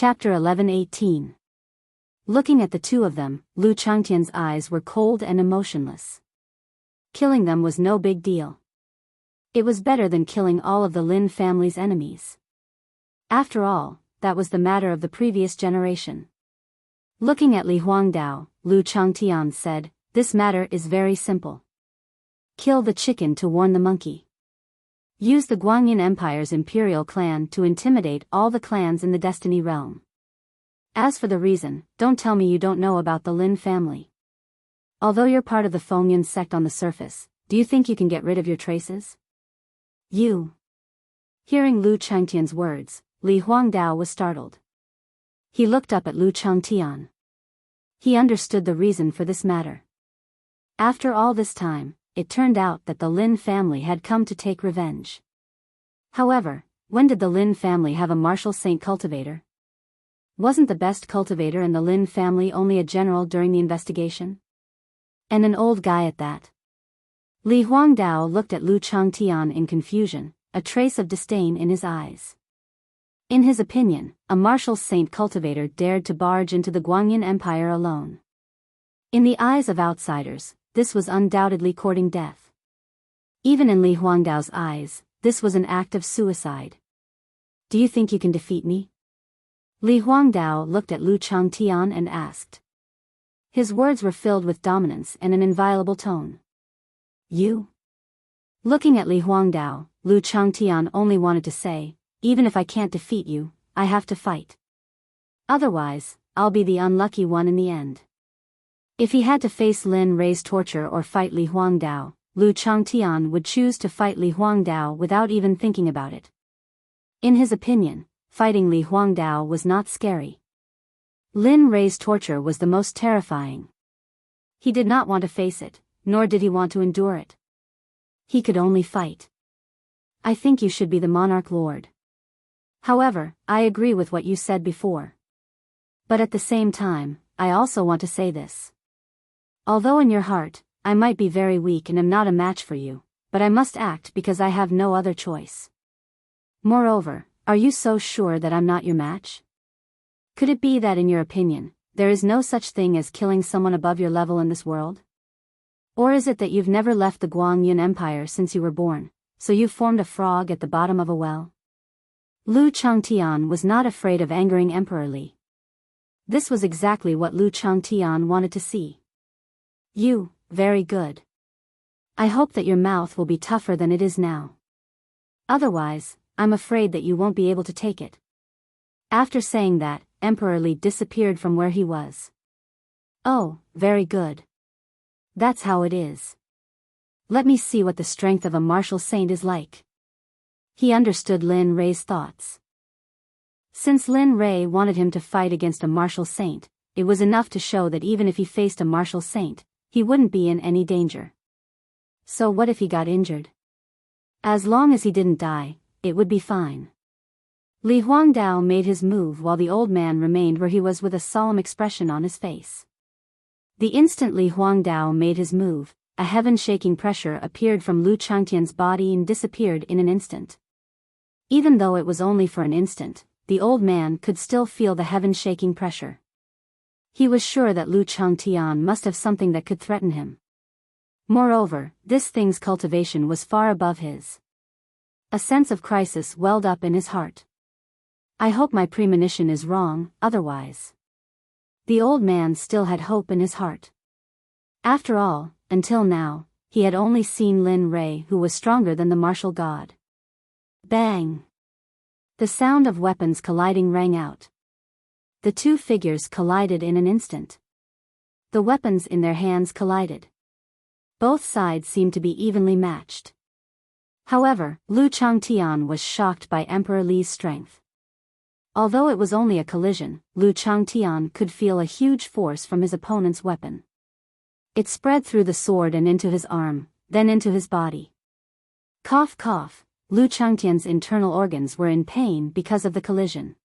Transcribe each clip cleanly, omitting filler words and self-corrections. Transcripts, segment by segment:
Chapter 11-18. Looking at the two of them, Lu Changtian's eyes were cold and emotionless. Killing them was no big deal. It was better than killing all of the Lin family's enemies. After all, that was the matter of the previous generation. Looking at Li Huangdao, Lu Changtian said, "This matter is very simple. Kill the chicken to warn the monkey. Use the Guanyin Empire's imperial clan to intimidate all the clans in the Destiny realm. As for the reason, don't tell me you don't know about the Lin family. Although you're part of the Fengyan sect on the surface, do you think you can get rid of your traces?" You. Hearing Lu Changtian's words, Li Huangdao was startled. He looked up at Lu Changtian. He understood the reason for this matter. After all this time, it turned out that the Lin family had come to take revenge. However, when did the Lin family have a martial saint cultivator? Wasn't the best cultivator in the Lin family only a general during the investigation? And an old guy at that. Li Huangdao looked at Lu Changtian in confusion, a trace of disdain in his eyes. In his opinion, a martial saint cultivator dared to barge into the Guanyin Empire alone. In the eyes of outsiders, this was undoubtedly courting death. Even in Li Huangdao's eyes, this was an act of suicide. "Do you think you can defeat me?" Li Huangdao looked at Lu Changtian and asked. His words were filled with dominance and an inviolable tone. "You?" Looking at Li Huangdao, Lu Changtian only wanted to say, "Even if I can't defeat you, I have to fight. Otherwise, I'll be the unlucky one in the end." If he had to face Lin Rei's torture or fight Li Huangdao, Lu Changtian would choose to fight Li Huangdao without even thinking about it. In his opinion, fighting Li Huangdao was not scary. Lin Rei's torture was the most terrifying. He did not want to face it, nor did he want to endure it. He could only fight. "I think you should be the monarch lord. However, I agree with what you said before. But at the same time, I also want to say this. Although in your heart, I might be very weak and am not a match for you, but I must act because I have no other choice. Moreover, are you so sure that I'm not your match? Could it be that in your opinion, there is no such thing as killing someone above your level in this world? Or is it that you've never left the Guanyin Empire since you were born, so you've formed a frog at the bottom of a well?" Lu Changtian was not afraid of angering Emperor Li. This was exactly what Lu Changtian wanted to see. "You, very good. I hope that your mouth will be tougher than it is now. Otherwise, I'm afraid that you won't be able to take it." After saying that, Emperor Li disappeared from where he was. "Oh, very good. That's how it is. Let me see what the strength of a martial saint is like." He understood Lin Rei's thoughts. Since Lin Rei wanted him to fight against a martial saint, it was enough to show that even if he faced a martial saint, he wouldn't be in any danger. So what if he got injured? As long as he didn't die, it would be fine. Li Huangdao made his move while the old man remained where he was with a solemn expression on his face. The instant Li Huangdao made his move, a heaven-shaking pressure appeared from Lu Changtian's body and disappeared in an instant. Even though it was only for an instant, the old man could still feel the heaven-shaking pressure. He was sure that Lu Changtian must have something that could threaten him. Moreover, this thing's cultivation was far above his. A sense of crisis welled up in his heart. "I hope my premonition is wrong, otherwise." The old man still had hope in his heart. After all, until now, he had only seen Lin Rei who was stronger than the martial god. Bang! The sound of weapons colliding rang out. The two figures collided in an instant. The weapons in their hands collided. Both sides seemed to be evenly matched. However, Lu Changtian was shocked by Emperor Li's strength. Although it was only a collision, Lu Changtian could feel a huge force from his opponent's weapon. It spread through the sword and into his arm, then into his body. Cough cough, Lu Changtian's internal organs were in pain because of the collision.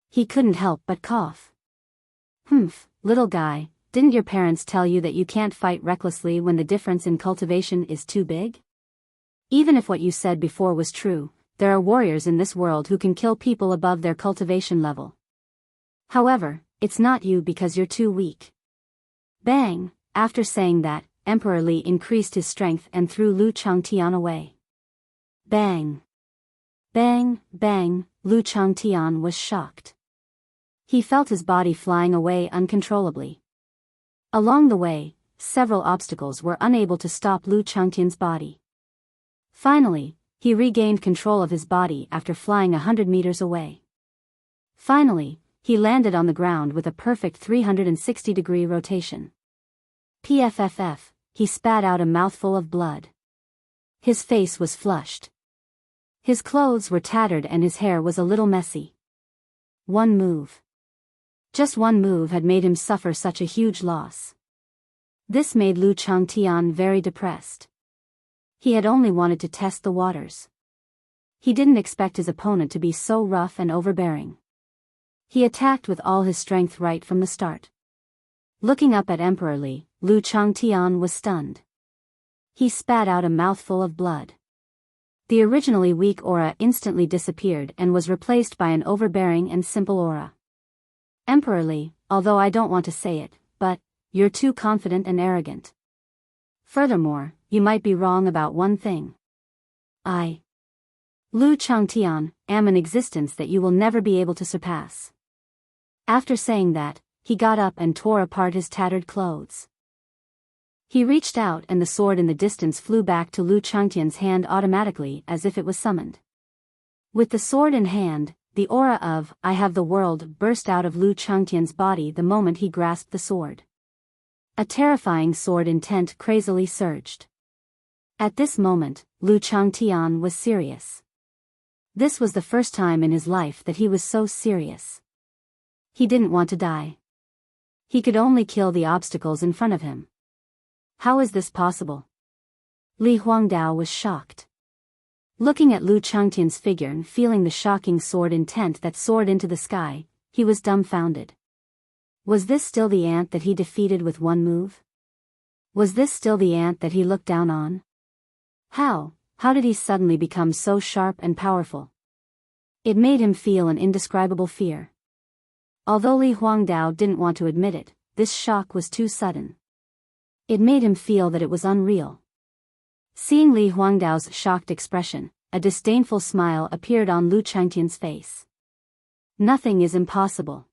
He couldn't help but cough. "Humph, little guy, didn't your parents tell you that you can't fight recklessly when the difference in cultivation is too big? Even if what you said before was true, there are warriors in this world who can kill people above their cultivation level. However, it's not you because you're too weak. Bang! After saying that, Emperor Li increased his strength and threw Lu Changtian away. Bang! Bang! Bang! Lu Changtian was shocked. He felt his body flying away uncontrollably. Along the way, several obstacles were unable to stop Lu Changtian's body. Finally, he regained control of his body after flying 100 meters away. Finally, he landed on the ground with a perfect 360-degree rotation. Pfff, he spat out a mouthful of blood. His face was flushed. His clothes were tattered and his hair was a little messy. One move. Just one move had made him suffer such a huge loss. This made Lu Changtian very depressed. He had only wanted to test the waters. He didn't expect his opponent to be so rough and overbearing. He attacked with all his strength right from the start. Looking up at Emperor Li, Lu Changtian was stunned. He spat out a mouthful of blood. The originally weak aura instantly disappeared and was replaced by an overbearing and simple aura. Emperor Li, although I don't want to say it, but you're too confident and arrogant. Furthermore, you might be wrong about one thing. I, Lu Changtian, am an existence that you will never be able to surpass. After saying that, he got up and tore apart his tattered clothes. He reached out and the sword in the distance flew back to Lu Changtian's hand automatically as if it was summoned. With the sword in hand, the aura of I have the world burst out of Lu Changtian's body the moment he grasped the sword. A terrifying sword intent crazily surged. At this moment, Lu Changtian was serious. This was the first time in his life that he was so serious. He didn't want to die. He could only kill the obstacles in front of him. How is this possible? Li Huangdao was shocked. Looking at Lu Changtian's figure and feeling the shocking sword intent that soared into the sky, he was dumbfounded. Was this still the ant that he defeated with one move? Was this still the ant that he looked down on? How did he suddenly become so sharp and powerful? It made him feel an indescribable fear. Although Li Huangdao didn't want to admit it, this shock was too sudden. It made him feel that it was unreal. Seeing Li Huangdao's shocked expression, a disdainful smile appeared on Lu Changtian's face. Nothing is impossible.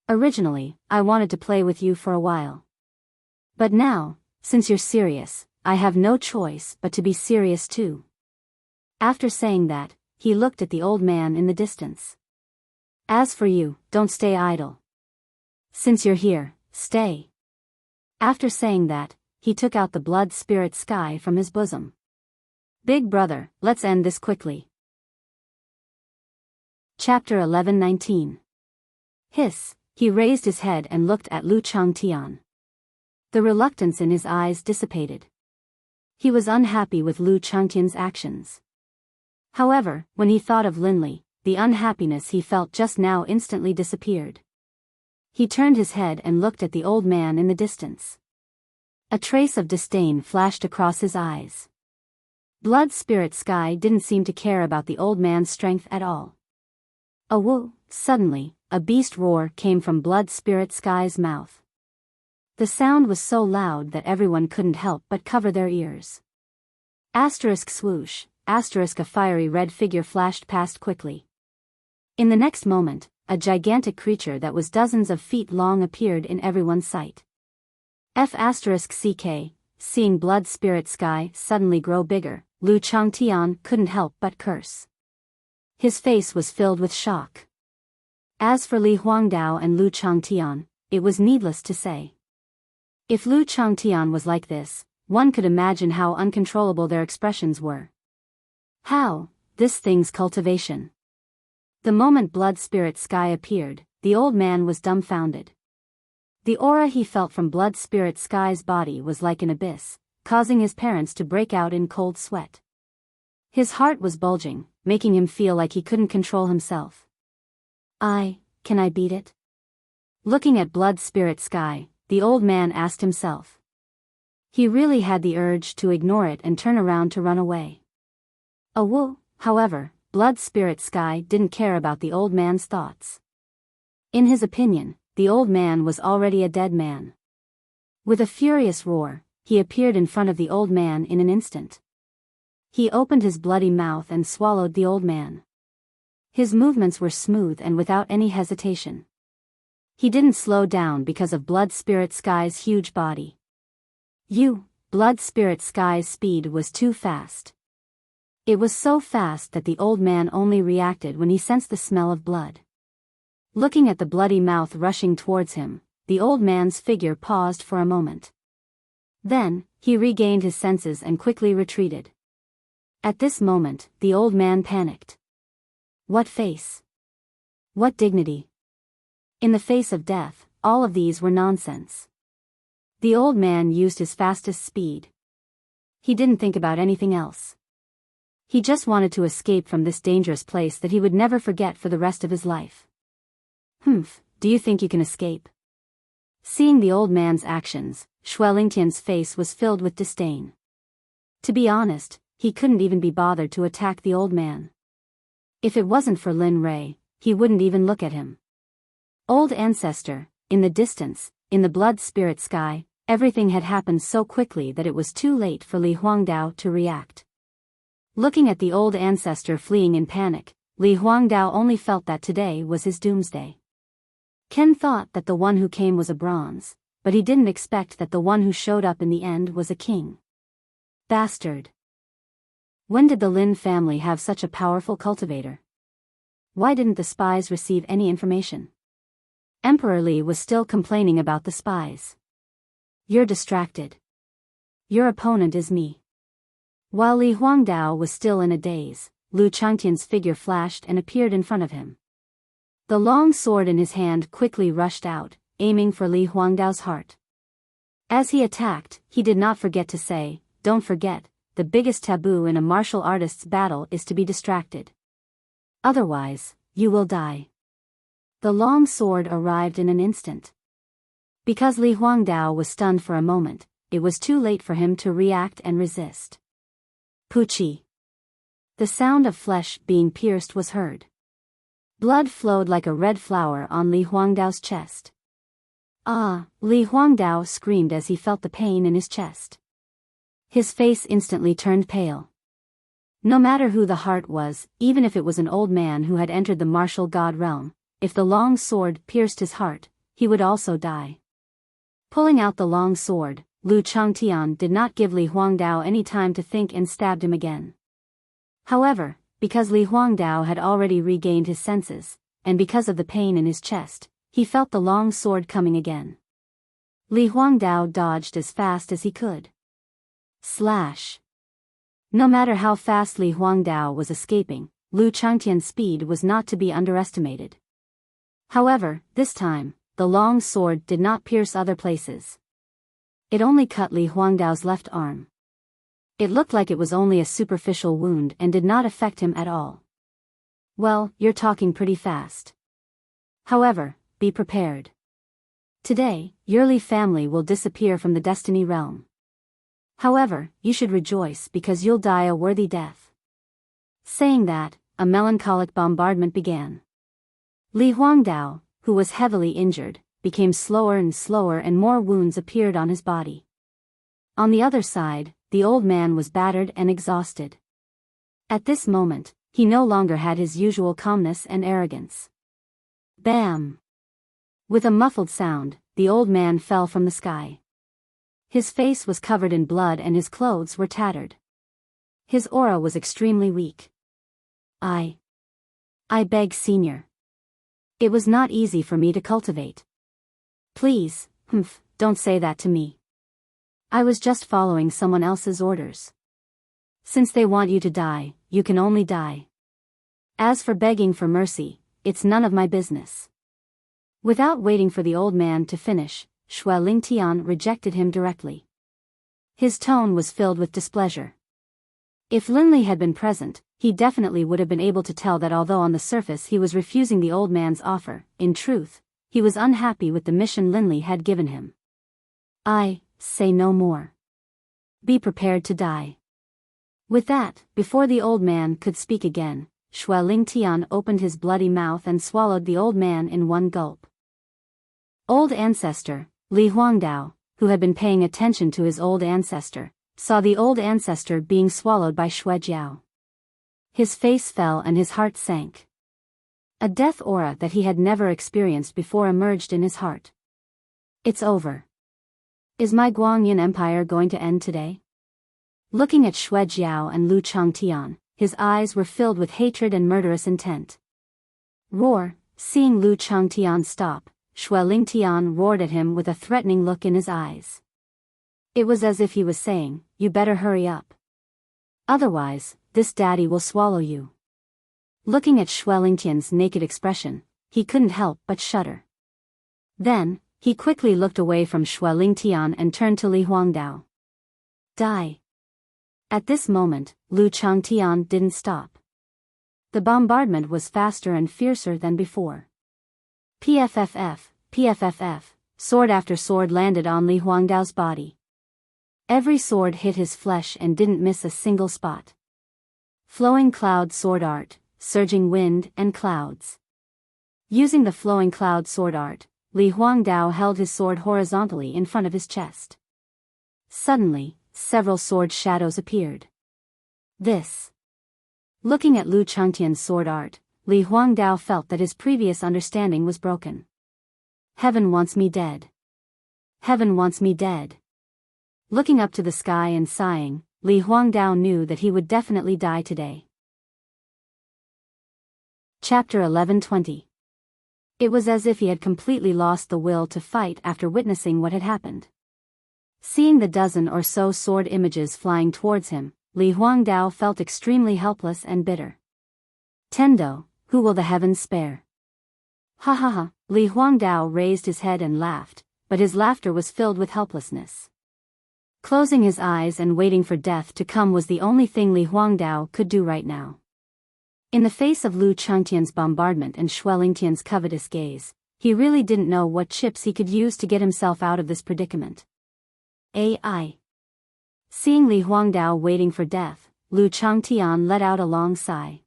Originally, I wanted to play with you for a while. But now, since you're serious, I have no choice but to be serious too. After saying that, he looked at the old man in the distance. As for you, don't stay idle. Since you're here, stay. After saying that, he took out the blood spirit sky from his bosom. Big brother, let's end this quickly. Chapter 11:19. Hiss, he raised his head and looked at Lu Changtian. The reluctance in his eyes dissipated. He was unhappy with Lu Changtian's actions. However, when he thought of Linley, the unhappiness he felt just now instantly disappeared. He turned his head and looked at the old man in the distance. A trace of disdain flashed across his eyes. Blood Spirit Sky didn't seem to care about the old man's strength at all. A woo! Suddenly, a beast roar came from Blood Spirit Sky's mouth. The sound was so loud that everyone couldn't help but cover their ears. Asterisk swoosh, asterisk a fiery red figure flashed past quickly. In the next moment, a gigantic creature that was dozens of feet long appeared in everyone's sight. *CK, seeing Blood Spirit Sky suddenly grow bigger, Lu Changtian couldn't help but curse. His face was filled with shock. As for Li Huangdao and Lu Changtian, it was needless to say. If Lu Changtian was like this, one could imagine how uncontrollable their expressions were. How? This thing's cultivation. The moment Blood Spirit Sky appeared, the old man was dumbfounded. The aura he felt from Blood Spirit Sky's body was like an abyss, causing his parents to break out in cold sweat. His heart was bulging, making him feel like he couldn't control himself. Can I beat it? Looking at Blood Spirit Sky, the old man asked himself. He really had the urge to ignore it and turn around to run away. However, Blood Spirit Sky didn't care about the old man's thoughts. In his opinion, the old man was already a dead man. With a furious roar, he appeared in front of the old man in an instant. He opened his bloody mouth and swallowed the old man. His movements were smooth and without any hesitation. He didn't slow down because of Blood Spirit Sky's huge body. Blood Spirit Sky's speed was too fast. It was so fast that the old man only reacted when he sensed the smell of blood. Looking at the bloody mouth rushing towards him, the old man's figure paused for a moment. Then, he regained his senses and quickly retreated. At this moment, the old man panicked. What face? What dignity? In the face of death, all of these were nonsense. The old man used his fastest speed. He didn't think about anything else. He just wanted to escape from this dangerous place that he would never forget for the rest of his life. Do you think you can escape? Seeing the old man's actions, Lingtian's face was filled with disdain. To be honest, he couldn't even be bothered to attack the old man. If it wasn't for Lin Rei, he wouldn't even look at him. Old ancestor, in the distance, in the Blood Spirit Sky, everything had happened so quickly that it was too late for Li Huangdao to react. Looking at the old ancestor fleeing in panic, Li Huangdao only felt that today was his doomsday. Ken thought that the one who came was a bronze, but he didn't expect that the one who showed up in the end was a king. Bastard. When did the Lin family have such a powerful cultivator? Why didn't the spies receive any information? Emperor Li was still complaining about the spies. You're distracted. Your opponent is me. While Li Huangdao was still in a daze, Lu Changtian's figure flashed and appeared in front of him. The long sword in his hand quickly rushed out, aiming for Li Huangdao's heart. As he attacked, he did not forget to say, "Don't forget, the biggest taboo in a martial artist's battle is to be distracted. Otherwise, you will die." The long sword arrived in an instant. Because Li Huangdao was stunned for a moment, it was too late for him to react and resist. Puchi. The sound of flesh being pierced was heard. Blood flowed like a red flower on Li Huangdao's chest. Ah! Li Huangdao screamed as he felt the pain in his chest. His face instantly turned pale. No matter who the heart was, even if it was an old man who had entered the martial god realm, if the long sword pierced his heart, he would also die. Pulling out the long sword, Lu Changtian did not give Li Huangdao any time to think and stabbed him again. However, because Li Huangdao had already regained his senses, and because of the pain in his chest, he felt the long sword coming again. Li Huangdao dodged as fast as he could. Slash! No matter how fast Li Huangdao was escaping, Lu Changtian's speed was not to be underestimated. However, this time, the long sword did not pierce other places. It only cut Li Huangdao's left arm. It looked like it was only a superficial wound and did not affect him at all. Well, you're talking pretty fast. However, be prepared. Today, your Li family will disappear from the Destiny realm. However, you should rejoice because you'll die a worthy death. Saying that, a melancholic bombardment began. Li Huangdao, who was heavily injured, became slower and more wounds appeared on his body. On the other side, the old man was battered and exhausted. At this moment, he no longer had his usual calmness and arrogance. Bam! With a muffled sound, the old man fell from the sky. His face was covered in blood and his clothes were tattered. His aura was extremely weak. I beg, Senior. It was not easy for me to cultivate. Please, don't say that to me. I was just following someone else's orders. Since they want you to die, you can only die. As for begging for mercy, it's none of my business. Without waiting for the old man to finish, Lingtian rejected him directly. His tone was filled with displeasure. If Linli had been present, he definitely would have been able to tell that although on the surface he was refusing the old man's offer, in truth, he was unhappy with the mission Linli had given him. I say no more. Be prepared to die. With that, before the old man could speak again, Xue Lingtian opened his bloody mouth and swallowed the old man in one gulp. Old ancestor, Li Huangdao, who had been paying attention to his old ancestor, saw the old ancestor being swallowed by Xue Jiao. His face fell and his heart sank. A death aura that he had never experienced before emerged in his heart. It's over. Is my Guangyan Empire going to end today? Looking at Xue Jiao and Lu Changtian, his eyes were filled with hatred and murderous intent. Roar! Seeing Lu Changtian stop, Xue Lingtian roared at him with a threatening look in his eyes. It was as if he was saying, "You better hurry up. Otherwise, this daddy will swallow you." Looking at Xue Lingtian's naked expression, he couldn't help but shudder. Then, he quickly looked away from Xue Lingtian and turned to Li Huangdao. Die. At this moment, Lu Changtian didn't stop. The bombardment was faster and fiercer than before. PFFF, PFFF, sword after sword landed on Li Huangdao's body. Every sword hit his flesh and didn't miss a single spot. Flowing cloud sword art, surging wind and clouds. Using the flowing cloud sword art, Li Huangdao held his sword horizontally in front of his chest. Suddenly, several sword shadows appeared. This. Looking at Lu Changtian's sword art, Li Huangdao felt that his previous understanding was broken. Heaven wants me dead. Heaven wants me dead. Looking up to the sky and sighing, Li Huangdao knew that he would definitely die today. Chapter 11:20. It was as if he had completely lost the will to fight after witnessing what had happened. Seeing the dozen or so sword images flying towards him, Li Huangdao felt extremely helpless and bitter. Tendo, who will the heavens spare? Ha ha ha, Li Huangdao raised his head and laughed, but his laughter was filled with helplessness. Closing his eyes and waiting for death to come was the only thing Li Huangdao could do right now. In the face of Lu Changtian's bombardment and Xue Lingtian's covetous gaze, he really didn't know what chips he could use to get himself out of this predicament. AI. Seeing Li Huangdao waiting for death, Lu Changtian let out a long sigh.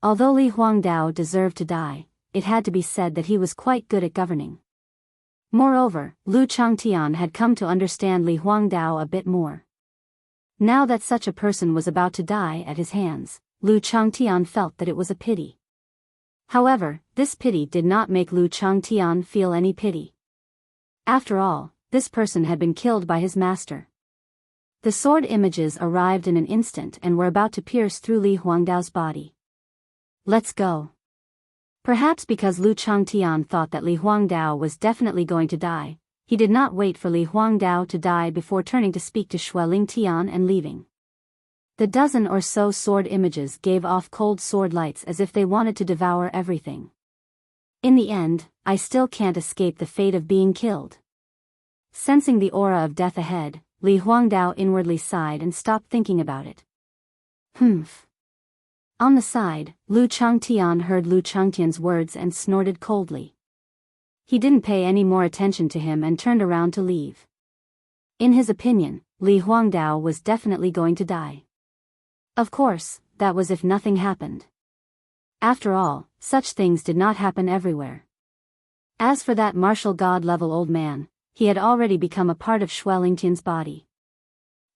Although Li Huangdao deserved to die, it had to be said that he was quite good at governing. Moreover, Lu Changtian had come to understand Li Huangdao a bit more. Now that such a person was about to die at his hands, Lu Changtian felt that it was a pity. However, this pity did not make Lu Changtian feel any pity. After all, this person had been killed by his master. The sword images arrived in an instant and were about to pierce through Li Huangdao's body. Let's go. Perhaps because Lu Changtian thought that Li Huangdao was definitely going to die, he did not wait for Li Huangdao to die before turning to speak to Xue Lingtian and leaving. The dozen or so sword images gave off cold sword lights as if they wanted to devour everything. In the end, I still can't escape the fate of being killed. Sensing the aura of death ahead, Li Huangdao inwardly sighed and stopped thinking about it. Humph. On the side, Lu Changtian heard Lu Changtian's words and snorted coldly. He didn't pay any more attention to him and turned around to leave. In his opinion, Li Huangdao was definitely going to die. Of course, that was if nothing happened. After all, such things did not happen everywhere. As for that martial god-level old man, he had already become a part of Xue Lingtian's body.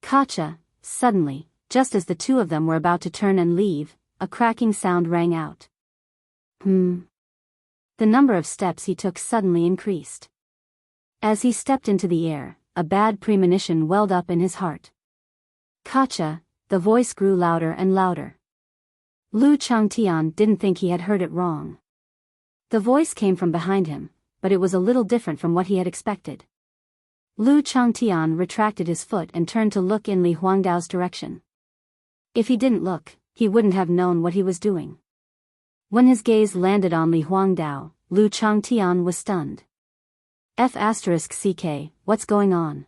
Kacha, suddenly, just as the two of them were about to turn and leave, a cracking sound rang out. The number of steps he took suddenly increased. As he stepped into the air, a bad premonition welled up in his heart. Kacha, the voice grew louder and louder. Lu Changtian didn't think he had heard it wrong. The voice came from behind him, but it was a little different from what he had expected. Lu Changtian retracted his foot and turned to look in Li Huangdao's direction. If he didn't look, he wouldn't have known what he was doing. When his gaze landed on Li Huangdao, Lu Changtian was stunned. F***ck, what's going on?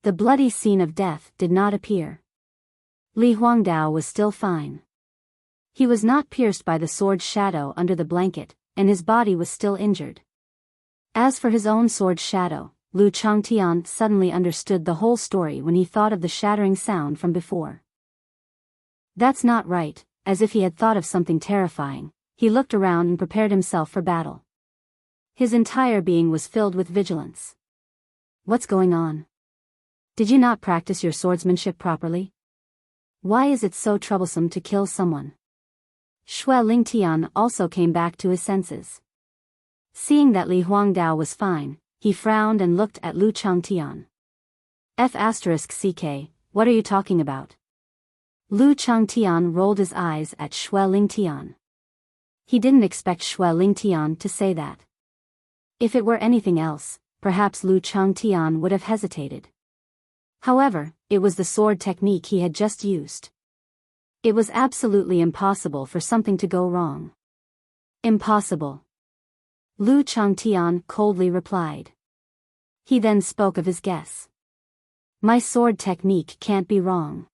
The bloody scene of death did not appear. Li Huangdao was still fine. He was not pierced by the sword shadow under the blanket, and his body was still injured. As for his own sword shadow, Lu Changtian suddenly understood the whole story when he thought of the shattering sound from before. That's not right, as if he had thought of something terrifying, he looked around and prepared himself for battle. His entire being was filled with vigilance. What's going on? Did you not practice your swordsmanship properly? Why is it so troublesome to kill someone? Xue Lingtian also came back to his senses. Seeing that Li Huangdao was fine, he frowned and looked at Lu Changtian. F***ck, what are you talking about? Lu Changtian rolled his eyes at Xue Lingtian. He didn't expect Xue Lingtian to say that. If it were anything else, perhaps Lu Changtian would have hesitated. However, it was the sword technique he had just used. It was absolutely impossible for something to go wrong. Impossible. Lu Changtian coldly replied. He then spoke of his guess. My sword technique can't be wrong.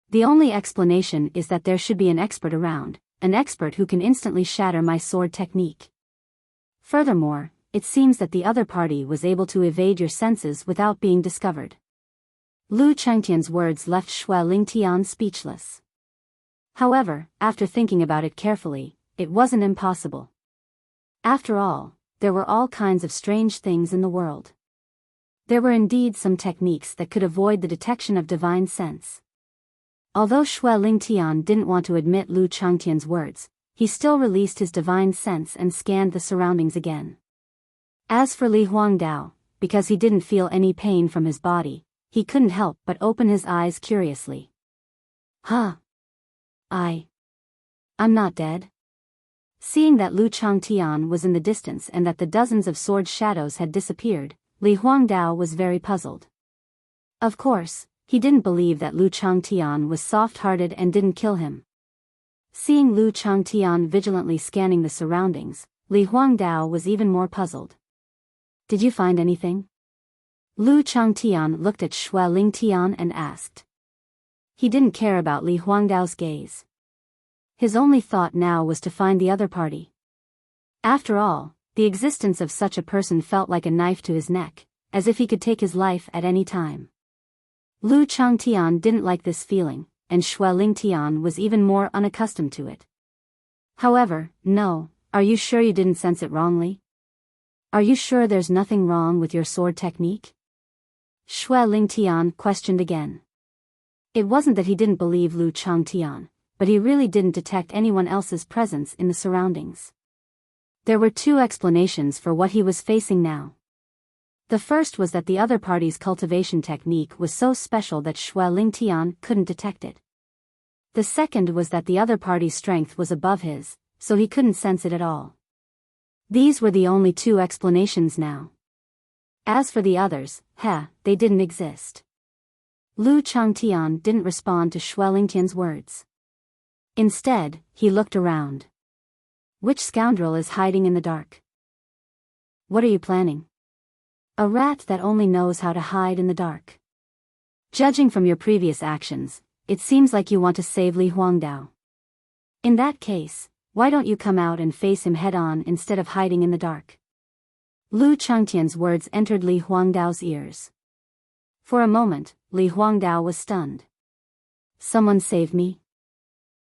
The only explanation is that there should be an expert around, an expert who can instantly shatter my sword technique. Furthermore, it seems that the other party was able to evade your senses without being discovered. Lu Changtian's words left Xue Lingtian speechless. However, after thinking about it carefully, it wasn't impossible. After all, there were all kinds of strange things in the world. There were indeed some techniques that could avoid the detection of divine sense. Although Xue Lingtian didn't want to admit Lu Changtian's words, he still released his divine sense and scanned the surroundings again. As for Li Huangdao, because he didn't feel any pain from his body, he couldn't help but open his eyes curiously. Huh? I'm not dead? Seeing that Lu Changtian was in the distance and that the dozens of sword shadows had disappeared, Li Huangdao was very puzzled. Of course, he didn't believe that Lu Changtian was soft-hearted and didn't kill him. Seeing Lu Changtian vigilantly scanning the surroundings, Li Huangdao was even more puzzled. Did you find anything? Lu Changtian looked at Xue Lingtian and asked. He didn't care about Li Huangdao's gaze. His only thought now was to find the other party. After all, the existence of such a person felt like a knife to his neck, as if he could take his life at any time. Lu Changtian didn't like this feeling, and Xue Lingtian was even more unaccustomed to it. However, no, are you sure you didn't sense it wrongly? Are you sure there's nothing wrong with your sword technique? Xue Lingtian questioned again. It wasn't that he didn't believe Lu Changtian, but he really didn't detect anyone else's presence in the surroundings. There were two explanations for what he was facing now. The first was that the other party's cultivation technique was so special that Xue Lingtian couldn't detect it. The second was that the other party's strength was above his, so he couldn't sense it at all. These were the only two explanations now. As for the others, they didn't exist. Lu Changtian didn't respond to Xue Lingtian's words. Instead, he looked around. Which scoundrel is hiding in the dark? What are you planning? A rat that only knows how to hide in the dark. Judging from your previous actions, it seems like you want to save Li Huangdao. In that case, why don't you come out and face him head-on instead of hiding in the dark? Lu Changtian's words entered Li Huangdao's ears. For a moment, Li Huangdao was stunned. Someone save me?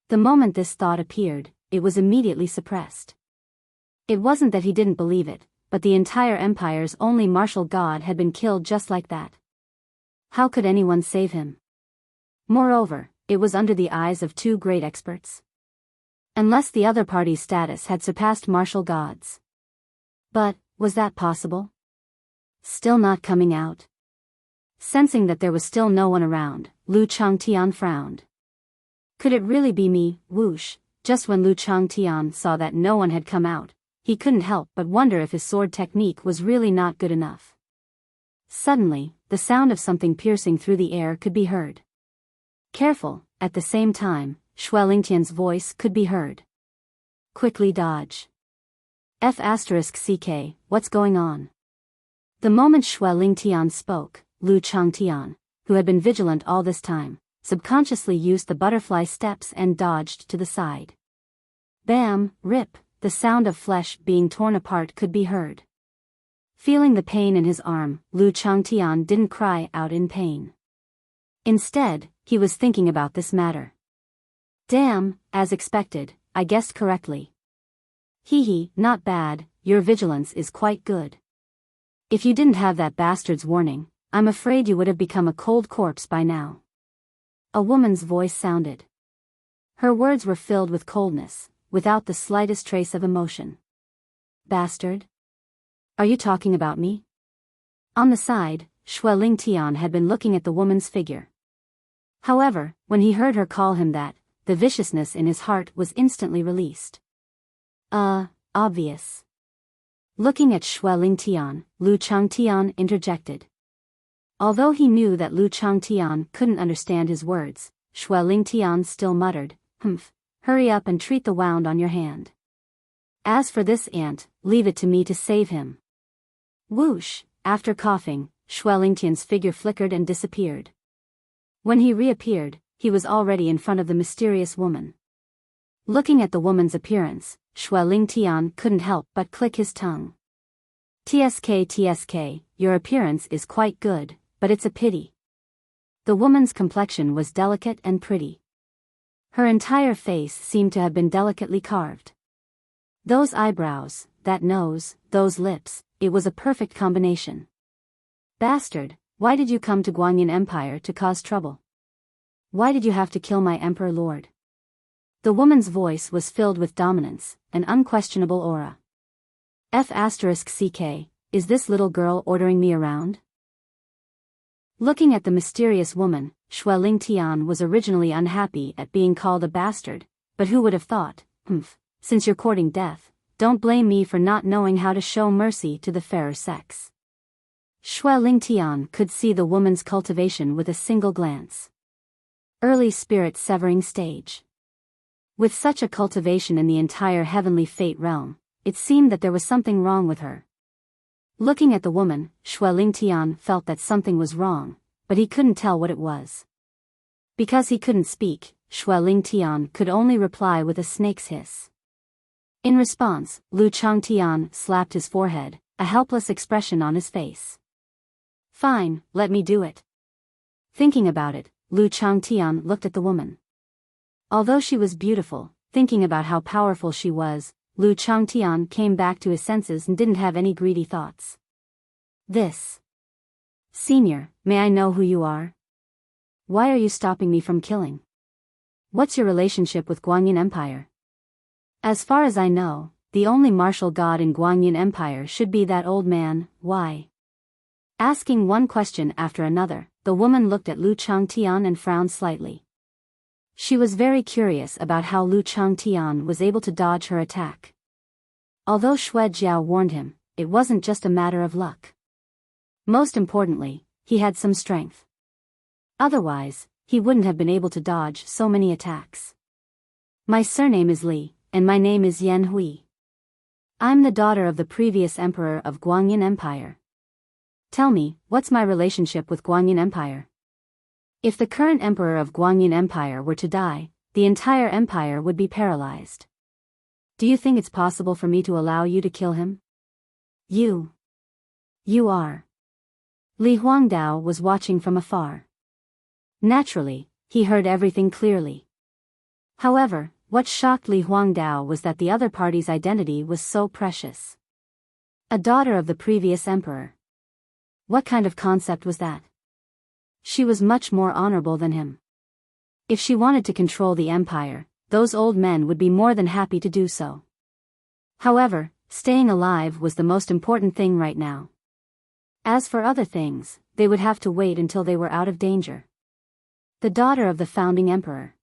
The moment this thought appeared, it was immediately suppressed. It wasn't that he didn't believe it, but the entire empire's only martial god had been killed just like that. How could anyone save him? Moreover, it was under the eyes of two great experts. Unless the other party's status had surpassed martial gods. But, was that possible? Still not coming out? Sensing that there was still no one around, Lu Changtian frowned. Could it really be me? Whoosh! Just when Lu Changtian saw that no one had come out, he couldn't help but wonder if his sword technique was really not good enough. Suddenly, the sound of something piercing through the air could be heard. Careful, at the same time, Xue Lingtian's voice could be heard. Quickly dodge. F***ck, what's going on? The moment Xue Lingtian spoke, Lu Changtian, who had been vigilant all this time, subconsciously used the butterfly steps and dodged to the side. Bam, rip, the sound of flesh being torn apart could be heard. Feeling the pain in his arm, Lu Changtian didn't cry out in pain. Instead, he was thinking about this matter. Damn, as expected, I guessed correctly. Hee hee, not bad, your vigilance is quite good. If you didn't have that bastard's warning, I'm afraid you would have become a cold corpse by now. A woman's voice sounded. Her words were filled with coldness, without the slightest trace of emotion. Bastard? Are you talking about me? On the side, Xue Lingtian had been looking at the woman's figure. However, when he heard her call him that, the viciousness in his heart was instantly released. Obvious. Looking at Xue Lingtian, Lu Changtian interjected. Although he knew that Lu Changtian couldn't understand his words, Xue Lingtian still muttered, "Humph, hurry up and treat the wound on your hand. As for this ant, leave it to me to save him." Whoosh, after coughing, Xue Lingtian's figure flickered and disappeared. When he reappeared, he was already in front of the mysterious woman. Looking at the woman's appearance, Xue Lingtian couldn't help but click his tongue. TSK, your appearance is quite good, but it's a pity. The woman's complexion was delicate and pretty. Her entire face seemed to have been delicately carved. Those eyebrows, that nose, those lips, it was a perfect combination. Bastard, why did you come to Guanyin Empire to cause trouble? Why did you have to kill my emperor lord? The woman's voice was filled with dominance, an unquestionable aura. F***CK, is this little girl ordering me around? Looking at the mysterious woman, Xue Lingtian was originally unhappy at being called a bastard, but who would have thought, since you're courting death, don't blame me for not knowing how to show mercy to the fairer sex. Xue Lingtian could see the woman's cultivation with a single glance. Early spirit severing stage. With such a cultivation in the entire heavenly fate realm, it seemed that there was something wrong with her. Looking at the woman, Xue Lingtian felt that something was wrong, but he couldn't tell what it was. Because he couldn't speak, Xue Lingtian could only reply with a snake's hiss. In response, Lu Changtian slapped his forehead, a helpless expression on his face. Fine, let me do it. Thinking about it, Lu Changtian looked at the woman. Although she was beautiful, thinking about how powerful she was, Lu Changtian came back to his senses and didn't have any greedy thoughts. This. Senior, may I know who you are? Why are you stopping me from killing? What's your relationship with Guanyin Empire? As far as I know, the only martial god in Guanyin Empire should be that old man. Why? Asking one question after another, the woman looked at Lu Changtian and frowned slightly. She was very curious about how Lu Changtian was able to dodge her attack. Although Xue Jiao warned him, it wasn't just a matter of luck. Most importantly, he had some strength. Otherwise, he wouldn't have been able to dodge so many attacks. My surname is Li, and my name is Yan Hui. I'm the daughter of the previous emperor of Guanyin Empire. Tell me, what's my relationship with Guanyin Empire? If the current emperor of Guanyin Empire were to die, the entire empire would be paralyzed. Do you think it's possible for me to allow you to kill him? You are. Li Huangdao was watching from afar. Naturally, he heard everything clearly. However, what shocked Li Huangdao was that the other party's identity was so precious. A daughter of the previous emperor. What kind of concept was that? She was much more honorable than him. If she wanted to control the empire, those old men would be more than happy to do so. However, staying alive was the most important thing right now. As for other things, they would have to wait until they were out of danger. The daughter of the founding emperor.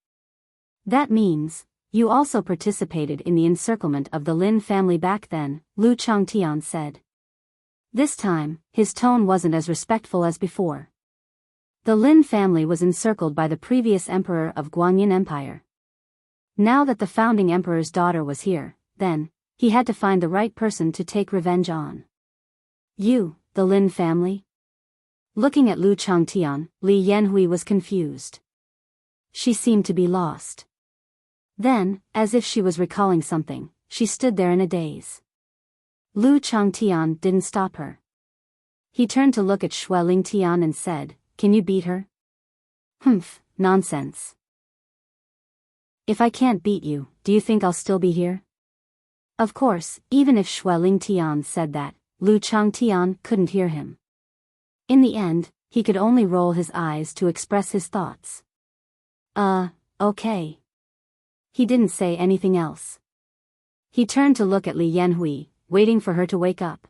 That means, you also participated in the encirclement of the Lin family back then, Lu Changtian said. This time, his tone wasn't as respectful as before. The Lin family was encircled by the previous emperor of Guanyin Empire. Now that the founding emperor's daughter was here, then, he had to find the right person to take revenge on. You, the Lin family? Looking at Lu Changtian, Li Yanhui was confused. She seemed to be lost. Then, as if she was recalling something, she stood there in a daze. Lu Changtian didn't stop her. He turned to look at Xue Lingtian and said, "Can you beat her?" Nonsense. If I can't beat you, do you think I'll still be here? Of course, even if Shui Lingtian said that, Lu Changtian couldn't hear him. In the end, he could only roll his eyes to express his thoughts. Okay. He didn't say anything else. He turned to look at Li Yanhui, waiting for her to wake up.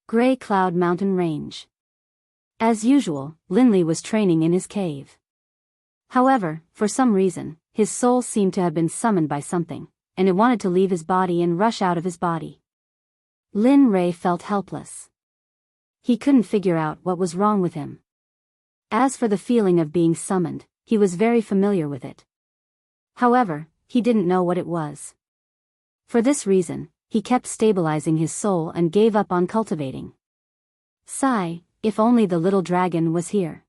Gray Cloud Mountain Range. As usual, Linley was training in his cave. However, for some reason, his soul seemed to have been summoned by something, and it wanted to leave his body and rush out of his body. Lin Rei felt helpless. He couldn't figure out what was wrong with him. As for the feeling of being summoned, he was very familiar with it. However, he didn't know what it was. For this reason, he kept stabilizing his soul and gave up on cultivating. Sigh, if only the little dragon was here.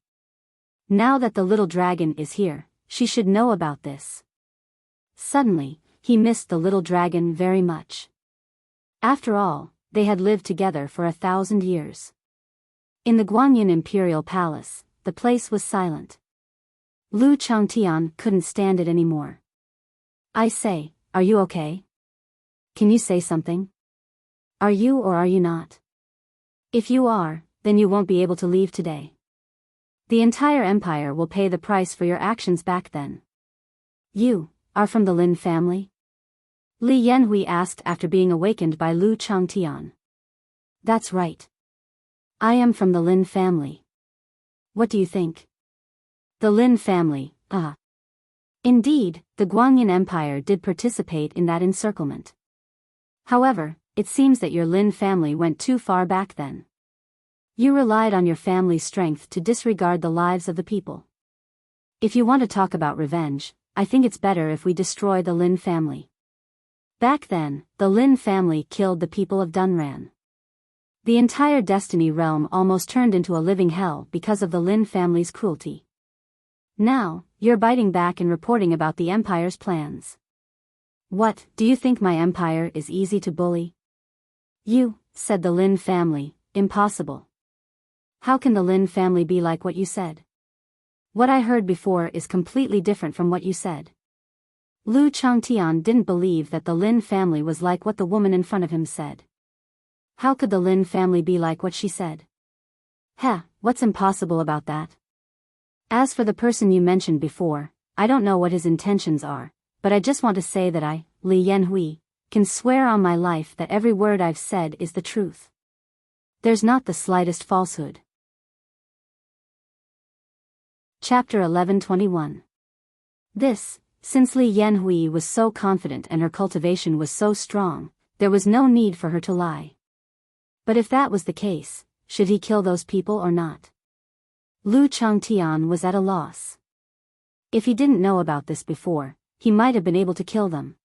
Now that the little dragon is here, she should know about this. Suddenly, he missed the little dragon very much. After all, they had lived together for 1,000 years. In the Guanyin Imperial Palace, the place was silent. Lu Changtian couldn't stand it anymore. I say, are you okay? Can you say something? Are you or are you not? If you are, then you won't be able to leave today. The entire empire will pay the price for your actions back then. You are from the Lin family? Li Yanhui asked after being awakened by Lu Changtian. That's right. I am from the Lin family. What do you think? The Lin family, Indeed, the Guanyin Empire did participate in that encirclement. However, it seems that your Lin family went too far back then. You relied on your family's strength to disregard the lives of the people. If you want to talk about revenge, I think it's better if we destroy the Lin family. Back then, the Lin family killed the people of Dunran. The entire Destiny realm almost turned into a living hell because of the Lin family's cruelty. Now, you're biting back and reporting about the Empire's plans. What, do you think my empire is easy to bully? You, said the Lin family, impossible. How can the Lin family be like what you said? What I heard before is completely different from what you said. Lu Changtian didn't believe that the Lin family was like what the woman in front of him said. How could the Lin family be like what she said? What's impossible about that? As for the person you mentioned before, I don't know what his intentions are, but I just want to say that I, Li Yanhui, can swear on my life that every word I've said is the truth. There's not the slightest falsehood. Chapter 1121. Since Li Yanhui was so confident and her cultivation was so strong, there was no need for her to lie. But if that was the case, should he kill those people or not? Lu Changtian was at a loss. If he didn't know about this before, he might have been able to kill them.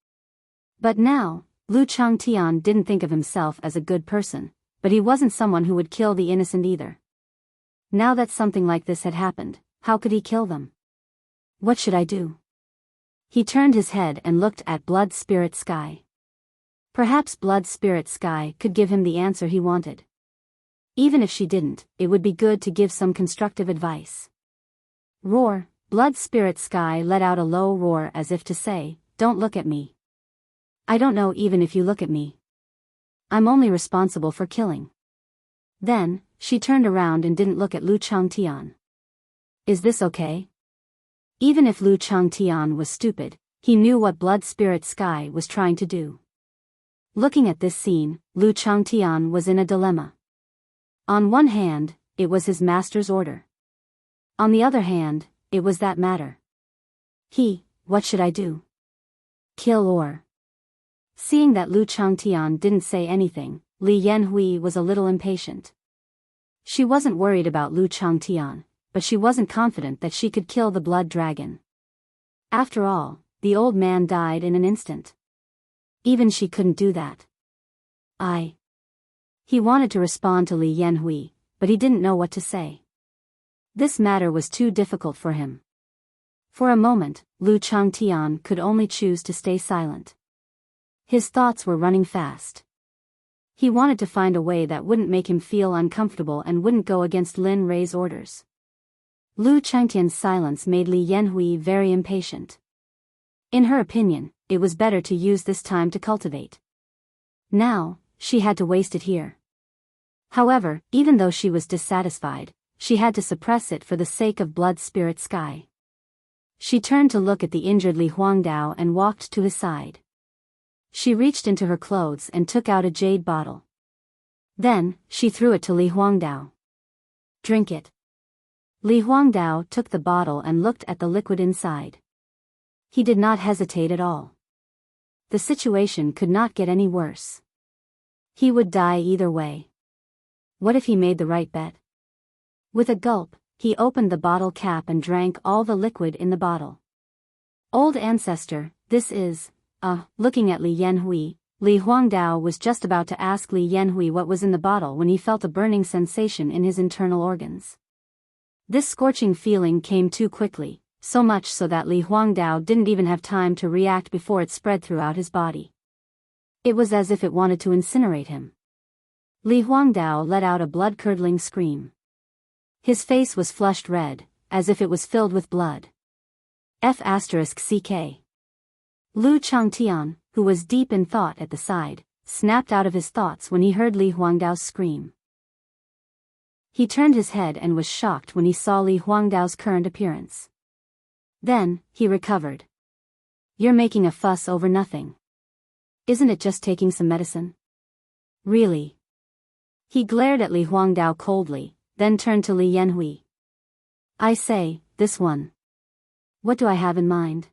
But now, Lu Changtian didn't think of himself as a good person, but he wasn't someone who would kill the innocent either. Now that something like this had happened, how could he kill them? What should I do? He turned his head and looked at Blood Spirit Sky. Perhaps Blood Spirit Sky could give him the answer he wanted. Even if she didn't, it would be good to give some constructive advice. Roar, Blood Spirit Sky let out a low roar as if to say, don't look at me. I don't know even if you look at me. I'm only responsible for killing. Then, she turned around and didn't look at Lu Changtian. Is this okay? Even if Lu Changtian was stupid, he knew what Blood Spirit Sky was trying to do. Looking at this scene, Lu Changtian was in a dilemma. On one hand, it was his master's order. On the other hand, it was that matter. What should I do? Kill or? Seeing that Lu Changtian didn't say anything, Li Yanhui was a little impatient. She wasn't worried about Lu Changtian, but she wasn't confident that she could kill the blood dragon. After all, the old man died in an instant. Even she couldn't do that. He wanted to respond to Li Yanhui, but he didn't know what to say. This matter was too difficult for him. For a moment, Lu Changtian could only choose to stay silent. His thoughts were running fast. He wanted to find a way that wouldn't make him feel uncomfortable and wouldn't go against Lin Rei's orders. Lu Changtian's silence made Li Yanhui very impatient. In her opinion, it was better to use this time to cultivate. Now, she had to waste it here. However, even though she was dissatisfied, she had to suppress it for the sake of Blood Spirit Sky. She turned to look at the injured Li Huangdao and walked to his side. She reached into her clothes and took out a jade bottle. Then, she threw it to Li Huangdao. Drink it. Li Huangdao took the bottle and looked at the liquid inside. He did not hesitate at all. The situation could not get any worse. He would die either way. What if he made the right bet? With a gulp, he opened the bottle cap and drank all the liquid in the bottle. Old ancestor, this is, looking at Li Yanhui, Li Huangdao was just about to ask Li Yanhui what was in the bottle when he felt a burning sensation in his internal organs. This scorching feeling came too quickly, so much so that Li Huangdao didn't even have time to react before it spread throughout his body. It was as if it wanted to incinerate him. Li Huangdao let out a blood-curdling scream. His face was flushed red, as if it was filled with blood. F***ck. Lu Changtian, who was deep in thought at the side, snapped out of his thoughts when he heard Li Huangdao's scream. He turned his head and was shocked when he saw Li Huangdao's current appearance. Then, he recovered. You're making a fuss over nothing. Isn't it just taking some medicine? Really? He glared at Li Huangdao coldly, then turned to Li Yanhui. I say, this one. What do I have in mind?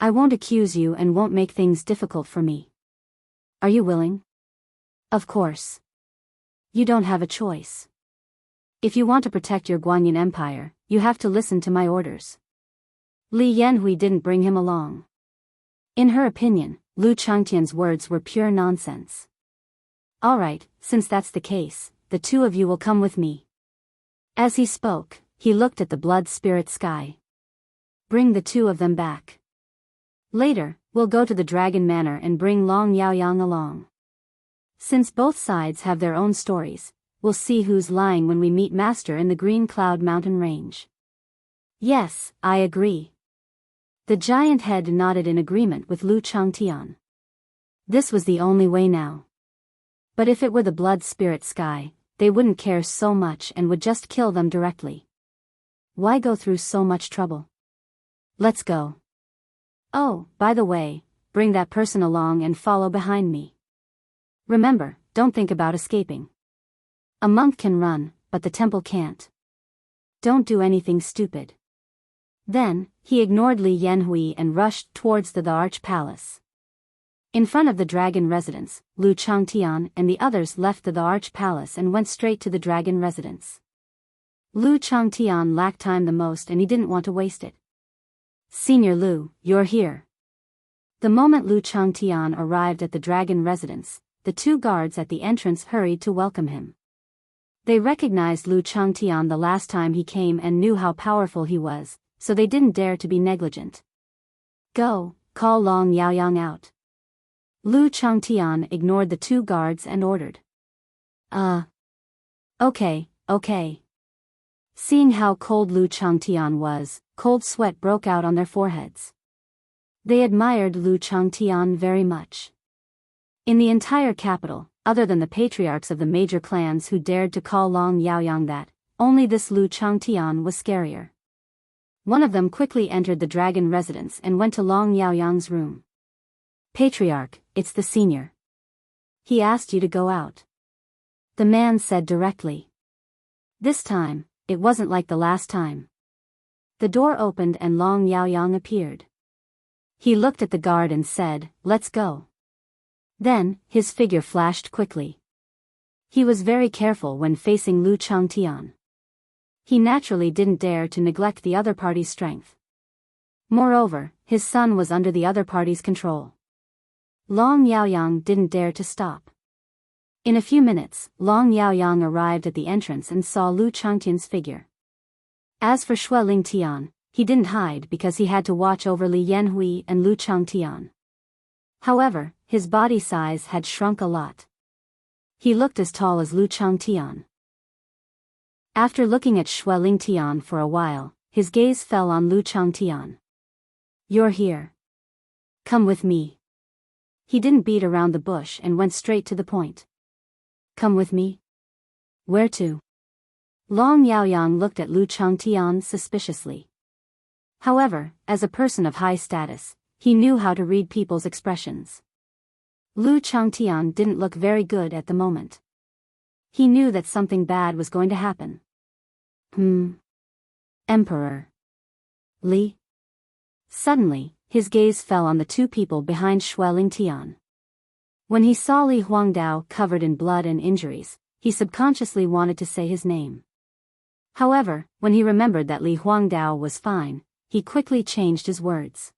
I won't accuse you and won't make things difficult for me. Are you willing? Of course. You don't have a choice. If you want to protect your Guanyin Empire, you have to listen to my orders. Li Yanhui didn't bring him along. In her opinion, Lu Changtian's words were pure nonsense. All right, since that's the case, the two of you will come with me. As he spoke, he looked at the Blood Spirit Sky. Bring the two of them back. Later, we'll go to the Dragon Manor and bring Long Yaoyang along. Since both sides have their own stories, we'll see who's lying when we meet Master in the Green Cloud Mountain Range. Yes, I agree. The giant head nodded in agreement with Lu Changtian. This was the only way now. But if it were the Blood Spirit Sky, they wouldn't care so much and would just kill them directly. Why go through so much trouble? Let's go. Oh, by the way, bring that person along and follow behind me. Remember, don't think about escaping. A monk can run, but the temple can't. Don't do anything stupid. Then, he ignored Li Yanhui and rushed towards the Arch Palace. In front of the dragon residence, Lu Changtian and the others left the Arch Palace and went straight to the dragon residence. Lu Changtian lacked time the most and he didn't want to waste it. Senior Lu, you're here. The moment Lu Changtian arrived at the dragon residence, the two guards at the entrance hurried to welcome him. They recognized Lu Changtian the last time he came and knew how powerful he was, so they didn't dare to be negligent. Go, call Long Yaoyang out. Lu Changtian ignored the two guards and ordered. Okay. Seeing how cold Lu Changtian was, cold sweat broke out on their foreheads. They admired Lu Changtian very much. In the entire capital, other than the patriarchs of the major clans who dared to call Long Yaoyang that, only this Lu Changtian was scarier. One of them quickly entered the dragon residence and went to Long Yaoyang's room. Patriarch, it's the senior. He asked you to go out. The man said directly. This time, it wasn't like the last time. The door opened and Long Yaoyang appeared. He looked at the guard and said, let's go. Then, his figure flashed quickly. He was very careful when facing Lu Changtian. He naturally didn't dare to neglect the other party's strength. Moreover, his son was under the other party's control. Long Yaoyang didn't dare to stop. In a few minutes, Long Yaoyang arrived at the entrance and saw Lu Changtian's figure. As for Xue Lingtian, he didn't hide because he had to watch over Li Yanhui and Lu Changtian. However, his body size had shrunk a lot. He looked as tall as Lu Changtian. After looking at Xue Lingtian for a while, his gaze fell on Lu Changtian. You're here. Come with me. He didn't beat around the bush and went straight to the point. Come with me? Where to? Long Yaoyang looked at Lu Changtian suspiciously. However, as a person of high status, he knew how to read people's expressions. Lu Changtian didn't look very good at the moment. He knew that something bad was going to happen. Emperor Li? Suddenly, his gaze fell on the two people behind Shui Lingtian. When he saw Li Huangdao covered in blood and injuries, he subconsciously wanted to say his name. However, when he remembered that Li Huangdao was fine, he quickly changed his words.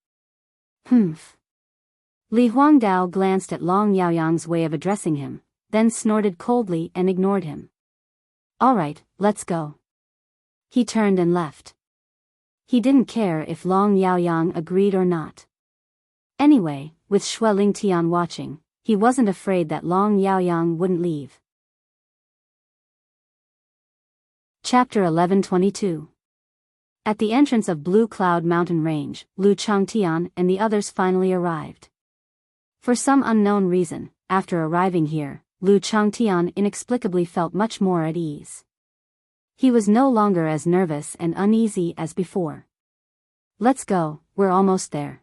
Li Huangdao glanced at Long Yaoyang's way of addressing him, then snorted coldly and ignored him. All right, let's go. He turned and left. He didn't care if Long Yaoyang agreed or not. Anyway, with Shui Lingtian watching, he wasn't afraid that Long Yaoyang wouldn't leave. Chapter 1122. At the entrance of Blue Cloud Mountain Range, Lu Changtian and the others finally arrived. For some unknown reason, after arriving here, Lu Changtian inexplicably felt much more at ease. He was no longer as nervous and uneasy as before. Let's go, we're almost there.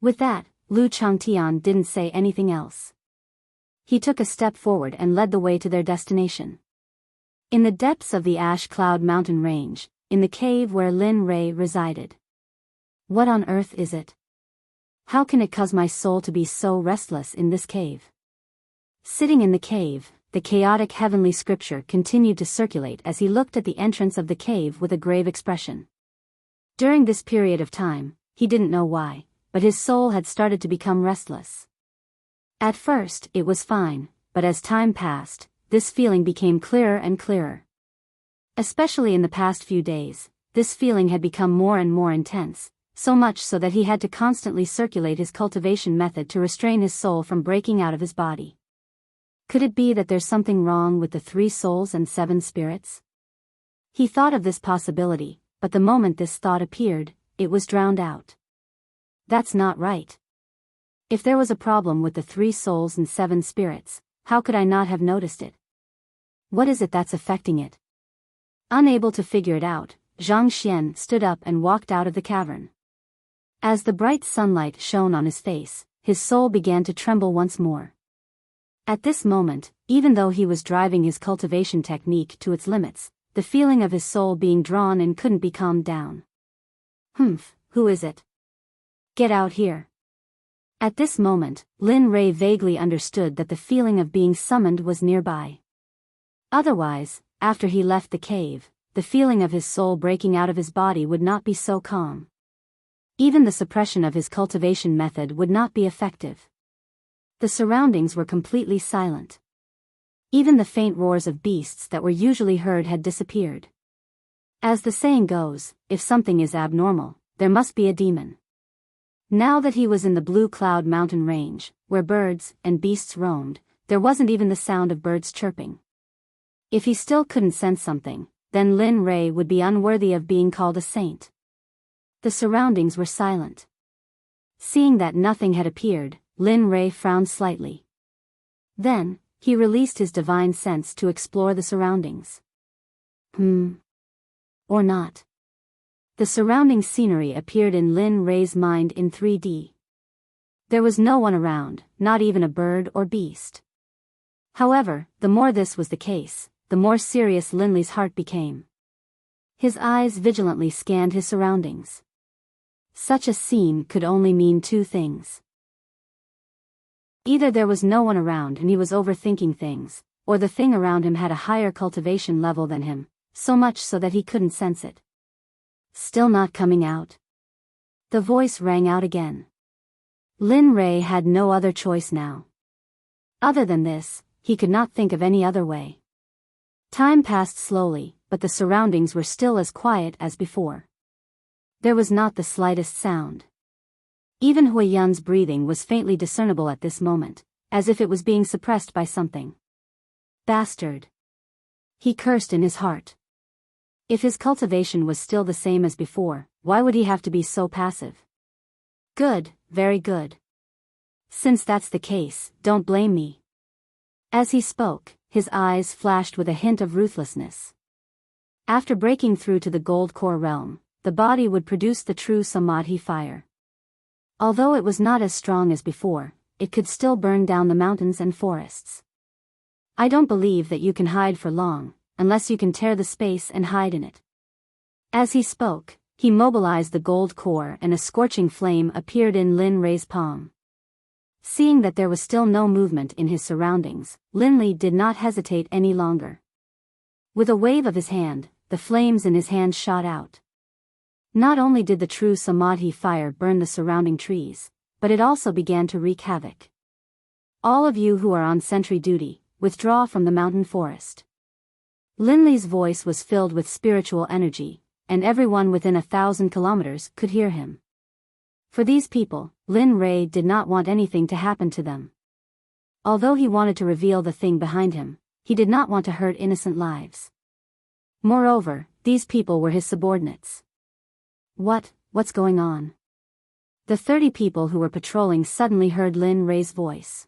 With that, Lu Changtian didn't say anything else. He took a step forward and led the way to their destination. In the depths of the Ash Cloud Mountain Range, in the cave where Lin Rei resided. What on earth is it? How can it cause my soul to be so restless in this cave? Sitting in the cave, the chaotic heavenly scripture continued to circulate as he looked at the entrance of the cave with a grave expression. During this period of time, he didn't know why, but his soul had started to become restless. At first, it was fine, but as time passed, this feeling became clearer and clearer. Especially in the past few days, this feeling had become more and more intense, so much so that he had to constantly circulate his cultivation method to restrain his soul from breaking out of his body. Could it be that there's something wrong with the 3 souls and 7 spirits? He thought of this possibility, but the moment this thought appeared, it was drowned out. That's not right. If there was a problem with the 3 souls and 7 spirits, how could I not have noticed it? What is it that's affecting it? Unable to figure it out, Zhang Xian stood up and walked out of the cavern. As the bright sunlight shone on his face, his soul began to tremble once more. At this moment, even though he was driving his cultivation technique to its limits, the feeling of his soul being drawn in couldn't be calmed down. Who is it? Get out here. At this moment, Lin Rei vaguely understood that the feeling of being summoned was nearby. Otherwise, after he left the cave, the feeling of his soul breaking out of his body would not be so calm. Even the suppression of his cultivation method would not be effective. The surroundings were completely silent. Even the faint roars of beasts that were usually heard had disappeared. As the saying goes, if something is abnormal, there must be a demon. Now that he was in the Blue Cloud Mountain Range, where birds and beasts roamed, there wasn't even the sound of birds chirping. If he still couldn't sense something, then Lin Rei would be unworthy of being called a saint. The surroundings were silent. Seeing that nothing had appeared, Lin Rei frowned slightly. Then, he released his divine sense to explore the surroundings. Or not. The surrounding scenery appeared in Lin Rei's mind in 3D. There was no one around, not even a bird or beast. However, the more this was the case, the more serious Lin Li's heart became. His eyes vigilantly scanned his surroundings. Such a scene could only mean 2 things. Either there was no one around and he was overthinking things, or the thing around him had a higher cultivation level than him, so much so that he couldn't sense it. Still not coming out? The voice rang out again. Lin Rei had no other choice now. Other than this, he could not think of any other way. Time passed slowly, but the surroundings were still as quiet as before. There was not the slightest sound. Even Hui Yun's breathing was faintly discernible at this moment, as if it was being suppressed by something. Bastard! He cursed in his heart. If his cultivation was still the same as before, why would he have to be so passive? Good, very good. Since that's the case, don't blame me. As he spoke, his eyes flashed with a hint of ruthlessness. After breaking through to the gold core realm, the body would produce the true Samadhi fire. Although it was not as strong as before, it could still burn down the mountains and forests. I don't believe that you can hide for long, unless you can tear the space and hide in it. As he spoke, he mobilized the gold core and a scorching flame appeared in Lin Rei's palm. Seeing that there was still no movement in his surroundings, Lin Li did not hesitate any longer. With a wave of his hand, the flames in his hand shot out. Not only did the true Samadhi fire burn the surrounding trees, but it also began to wreak havoc. All of you who are on sentry duty, withdraw from the mountain forest. Lin Li's voice was filled with spiritual energy, and everyone within 1,000 kilometers could hear him. For these people, Lin Rei did not want anything to happen to them. Although he wanted to reveal the thing behind him, he did not want to hurt innocent lives. Moreover, these people were his subordinates. What's going on? The 30 people who were patrolling suddenly heard Lin Rei's voice.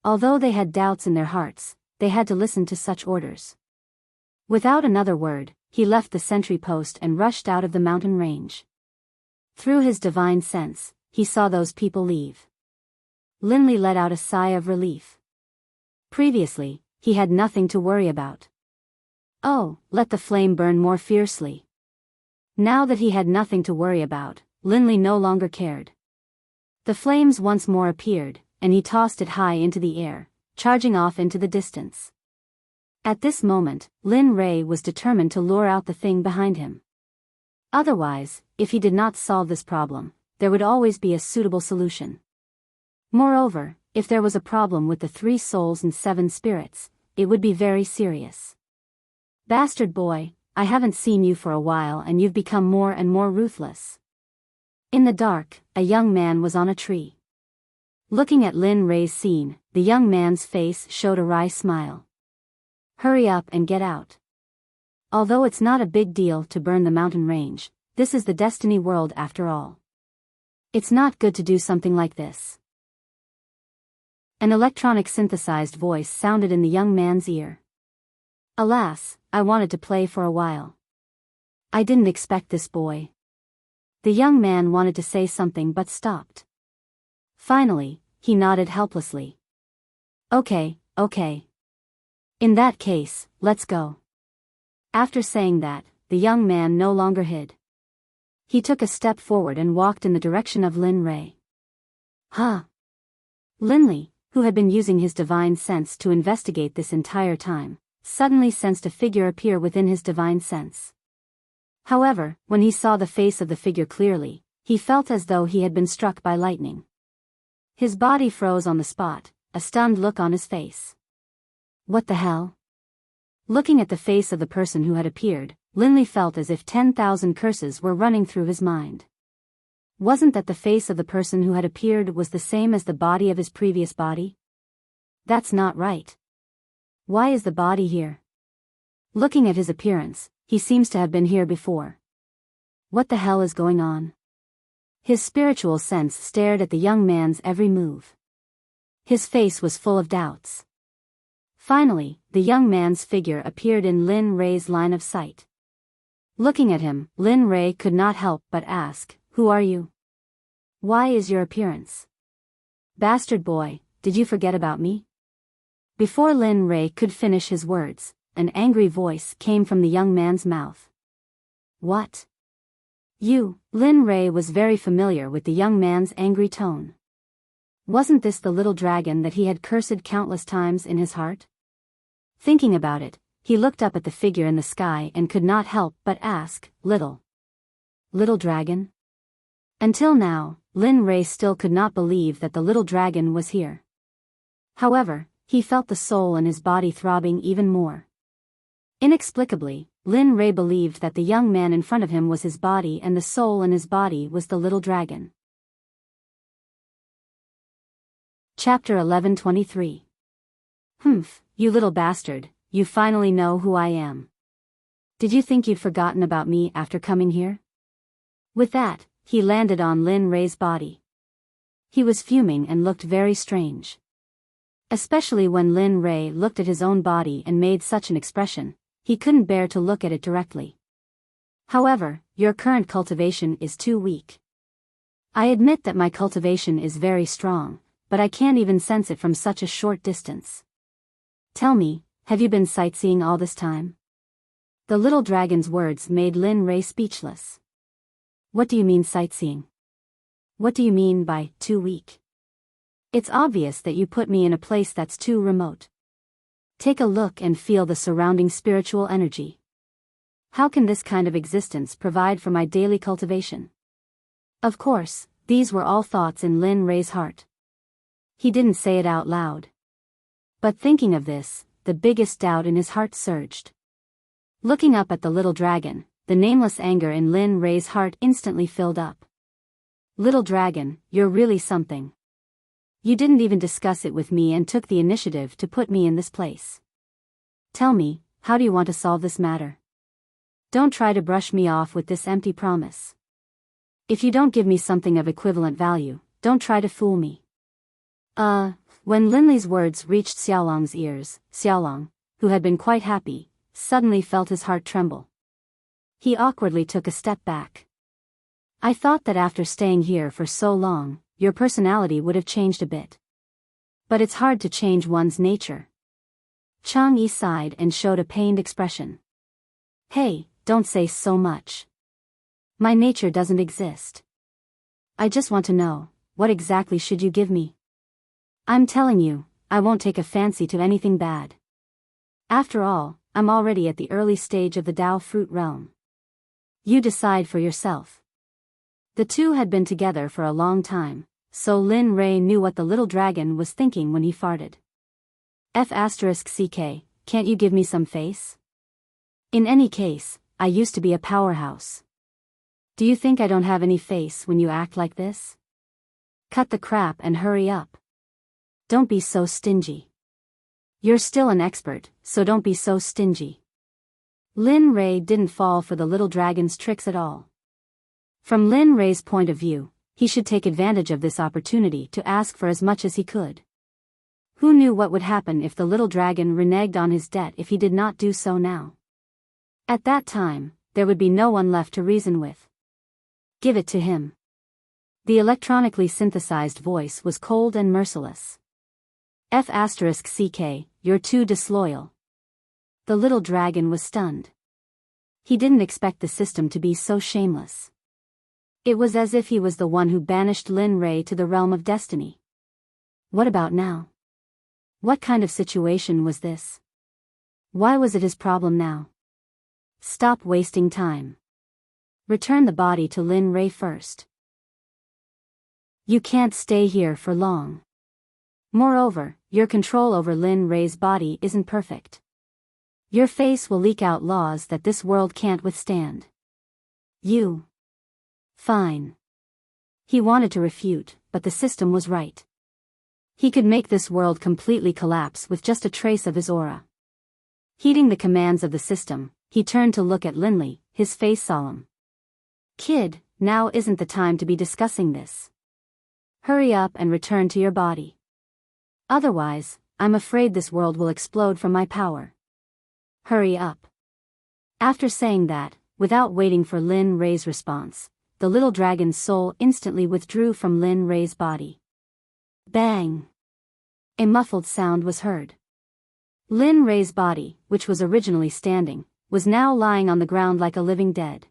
Although they had doubts in their hearts, they had to listen to such orders. Without another word, he left the sentry post and rushed out of the mountain range. Through his divine sense, he saw those people leave. Lin Li let out a sigh of relief. Previously, he had nothing to worry about. Oh, let the flame burn more fiercely. Now that he had nothing to worry about, Lin Li no longer cared. The flames once more appeared, and he tossed it high into the air, charging off into the distance. At this moment, Lin Rei was determined to lure out the thing behind him. Otherwise, if he did not solve this problem, there would always be a suitable solution. Moreover, if there was a problem with the 3 souls and 7 spirits, it would be very serious. Bastard boy, I haven't seen you for a while and you've become more and more ruthless. In the dark, a young man was on a tree. Looking at Lin Rei's scene, the young man's face showed a wry smile. Hurry up and get out. Although it's not a big deal to burn the mountain range, this is the Destiny world after all. It's not good to do something like this. An electronic synthesized voice sounded in the young man's ear. Alas, I wanted to play for a while. I didn't expect this, boy. The young man wanted to say something but stopped. Finally, he nodded helplessly. Okay. In that case, let's go. After saying that, the young man no longer hid. He took a step forward and walked in the direction of Lin Rei. Huh? Lin Li, who had been using his divine sense to investigate this entire time, suddenly sensed a figure appear within his divine sense. However, when he saw the face of the figure clearly, he felt as though he had been struck by lightning. His body froze on the spot, a stunned look on his face. What the hell? Looking at the face of the person who had appeared, Lin Li felt as if 10,000 curses were running through his mind. Wasn't that the face of the person who had appeared was the same as the body of his previous body? That's not right. Why is the body here? Looking at his appearance, he seems to have been here before. What the hell is going on? His spiritual sense stared at the young man's every move. His face was full of doubts. Finally, the young man's figure appeared in Lin Rei's line of sight. Looking at him, Lin Rei could not help but ask, "Who are you? Why is your appearance? Bastard boy, did you forget about me?" Before Lin Rei could finish his words, an angry voice came from the young man's mouth. What? You? Lin Rei was very familiar with the young man's angry tone. Wasn't this the little dragon that he had cursed countless times in his heart? Thinking about it, he looked up at the figure in the sky and could not help but ask, Little dragon? Until now, Lin Rei still could not believe that the little dragon was here. However, he felt the soul in his body throbbing even more. Inexplicably, Lin Rei believed that the young man in front of him was his body and the soul in his body was the little dragon. Chapter 11:23. Humph, you little bastard, you finally know who I am. Did you think you'd forgotten about me after coming here? With that, he landed on Lin Rei's body. He was fuming and looked very strange. Especially when Lin Rei looked at his own body and made such an expression, he couldn't bear to look at it directly. However, your current cultivation is too weak. I admit that my cultivation is very strong, but I can't even sense it from such a short distance. Tell me, have you been sightseeing all this time? The little dragon's words made Lin Rei speechless. What do you mean sightseeing? What do you mean by too weak? It's obvious that you put me in a place that's too remote. Take a look and feel the surrounding spiritual energy. How can this kind of existence provide for my daily cultivation? Of course, these were all thoughts in Lin Rei's heart. He didn't say it out loud. But thinking of this, the biggest doubt in his heart surged. Looking up at the little dragon, the nameless anger in Lin Rei's heart instantly filled up. Little dragon, you're really something. You didn't even discuss it with me and took the initiative to put me in this place. Tell me, how do you want to solve this matter? Don't try to brush me off with this empty promise. If you don't give me something of equivalent value, don't try to fool me. When Lin Li's words reached Xiaolong's ears, Xiaolong, who had been quite happy, suddenly felt his heart tremble. He awkwardly took a step back. I thought that after staying here for so long, your personality would have changed a bit. But it's hard to change one's nature. Chang Yi sighed and showed a pained expression. Hey, don't say so much. My nature doesn't exist. I just want to know, what exactly should you give me? I'm telling you, I won't take a fancy to anything bad. After all, I'm already at the early stage of the Dao fruit realm. You decide for yourself. The two had been together for a long time, so Lin Rei knew what the little dragon was thinking when he farted. F***ck, can't you give me some face? In any case, I used to be a powerhouse. Do you think I don't have any face when you act like this? Cut the crap and hurry up. Don't be so stingy. You're still an expert, so don't be so stingy. Lin Rei didn't fall for the little dragon's tricks at all. From Lin Rei's point of view, he should take advantage of this opportunity to ask for as much as he could. Who knew what would happen if the little dragon reneged on his debt if he did not do so now? At that time, there would be no one left to reason with. Give it to him. The electronically synthesized voice was cold and merciless. F***ck, you're too disloyal. The little dragon was stunned. He didn't expect the system to be so shameless. It was as if he was the one who banished Lin Rei to the realm of destiny. What about now? What kind of situation was this? Why was it his problem now? Stop wasting time. Return the body to Lin Rei first. You can't stay here for long. Moreover, your control over Lin Rei's body isn't perfect. Your face will leak out laws that this world can't withstand. You. Fine. He wanted to refute, but the system was right. He could make this world completely collapse with just a trace of his aura. Heeding the commands of the system, he turned to look at Lin Li, his face solemn. Kid, now isn't the time to be discussing this. Hurry up and return to your body. Otherwise, I'm afraid this world will explode from my power. Hurry up. After saying that, without waiting for Lin Rei's response, the little dragon's soul instantly withdrew from Lin Rei's body. Bang! A muffled sound was heard. Lin Rei's body, which was originally standing, was now lying on the ground like a living dead.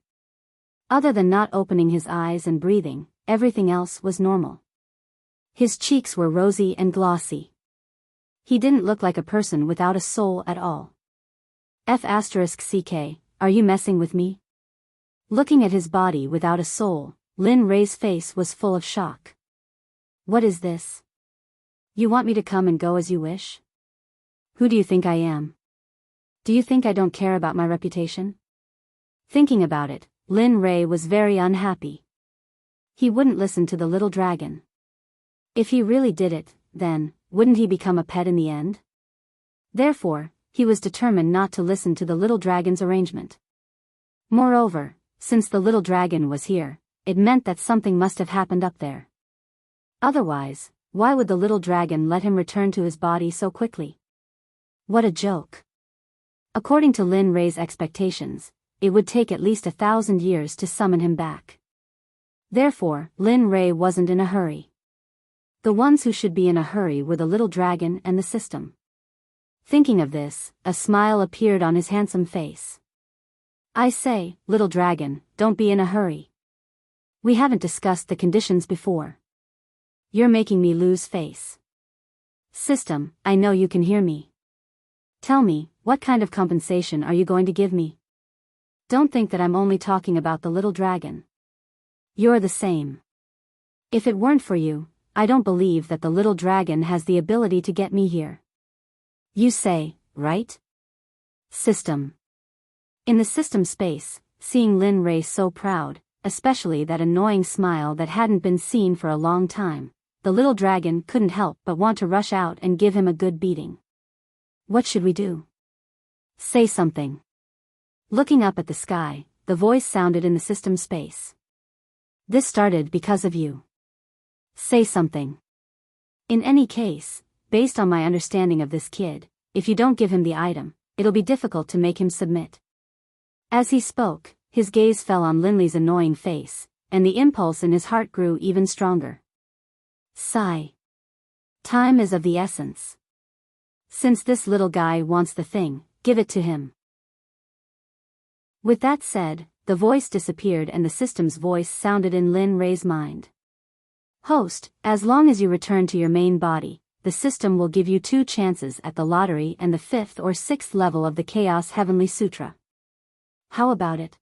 Other than not opening his eyes and breathing, everything else was normal. His cheeks were rosy and glossy. He didn't look like a person without a soul at all. F***ck, are you messing with me? Looking at his body without a soul, Lin Rei's face was full of shock. What is this? You want me to come and go as you wish? Who do you think I am? Do you think I don't care about my reputation? Thinking about it, Lin Rei was very unhappy. He wouldn't listen to the little dragon. If he really did it, then, wouldn't he become a pet in the end? Therefore, he was determined not to listen to the little dragon's arrangement. Moreover, since the little dragon was here, it meant that something must have happened up there. Otherwise, why would the little dragon let him return to his body so quickly? What a joke. According to Lin Rei's expectations, it would take at least 1,000 years to summon him back. Therefore, Lin Rei wasn't in a hurry. The ones who should be in a hurry were the little dragon and the system. Thinking of this, a smile appeared on his handsome face. I say, little dragon, don't be in a hurry. We haven't discussed the conditions before. You're making me lose face. System, I know you can hear me. Tell me, what kind of compensation are you going to give me? Don't think that I'm only talking about the little dragon. You're the same. If it weren't for you, I don't believe that the little dragon has the ability to get me here. You say, right? System. In the system space, seeing Lin Rei so proud, especially that annoying smile that hadn't been seen for a long time, the little dragon couldn't help but want to rush out and give him a good beating. What should we do? Say something. Looking up at the sky, the voice sounded in the system space. This started because of you. Say something. In any case, based on my understanding of this kid, if you don't give him the item, it'll be difficult to make him submit. As he spoke, his gaze fell on Linley's annoying face, and the impulse in his heart grew even stronger. Sigh. Time is of the essence. Since this little guy wants the thing, give it to him. With that said, the voice disappeared and the system's voice sounded in Lin Rei's mind. Host, as long as you return to your main body, the system will give you 2 chances at the lottery and the 5th or 6th level of the Chaos Heavenly Sutra. How about it?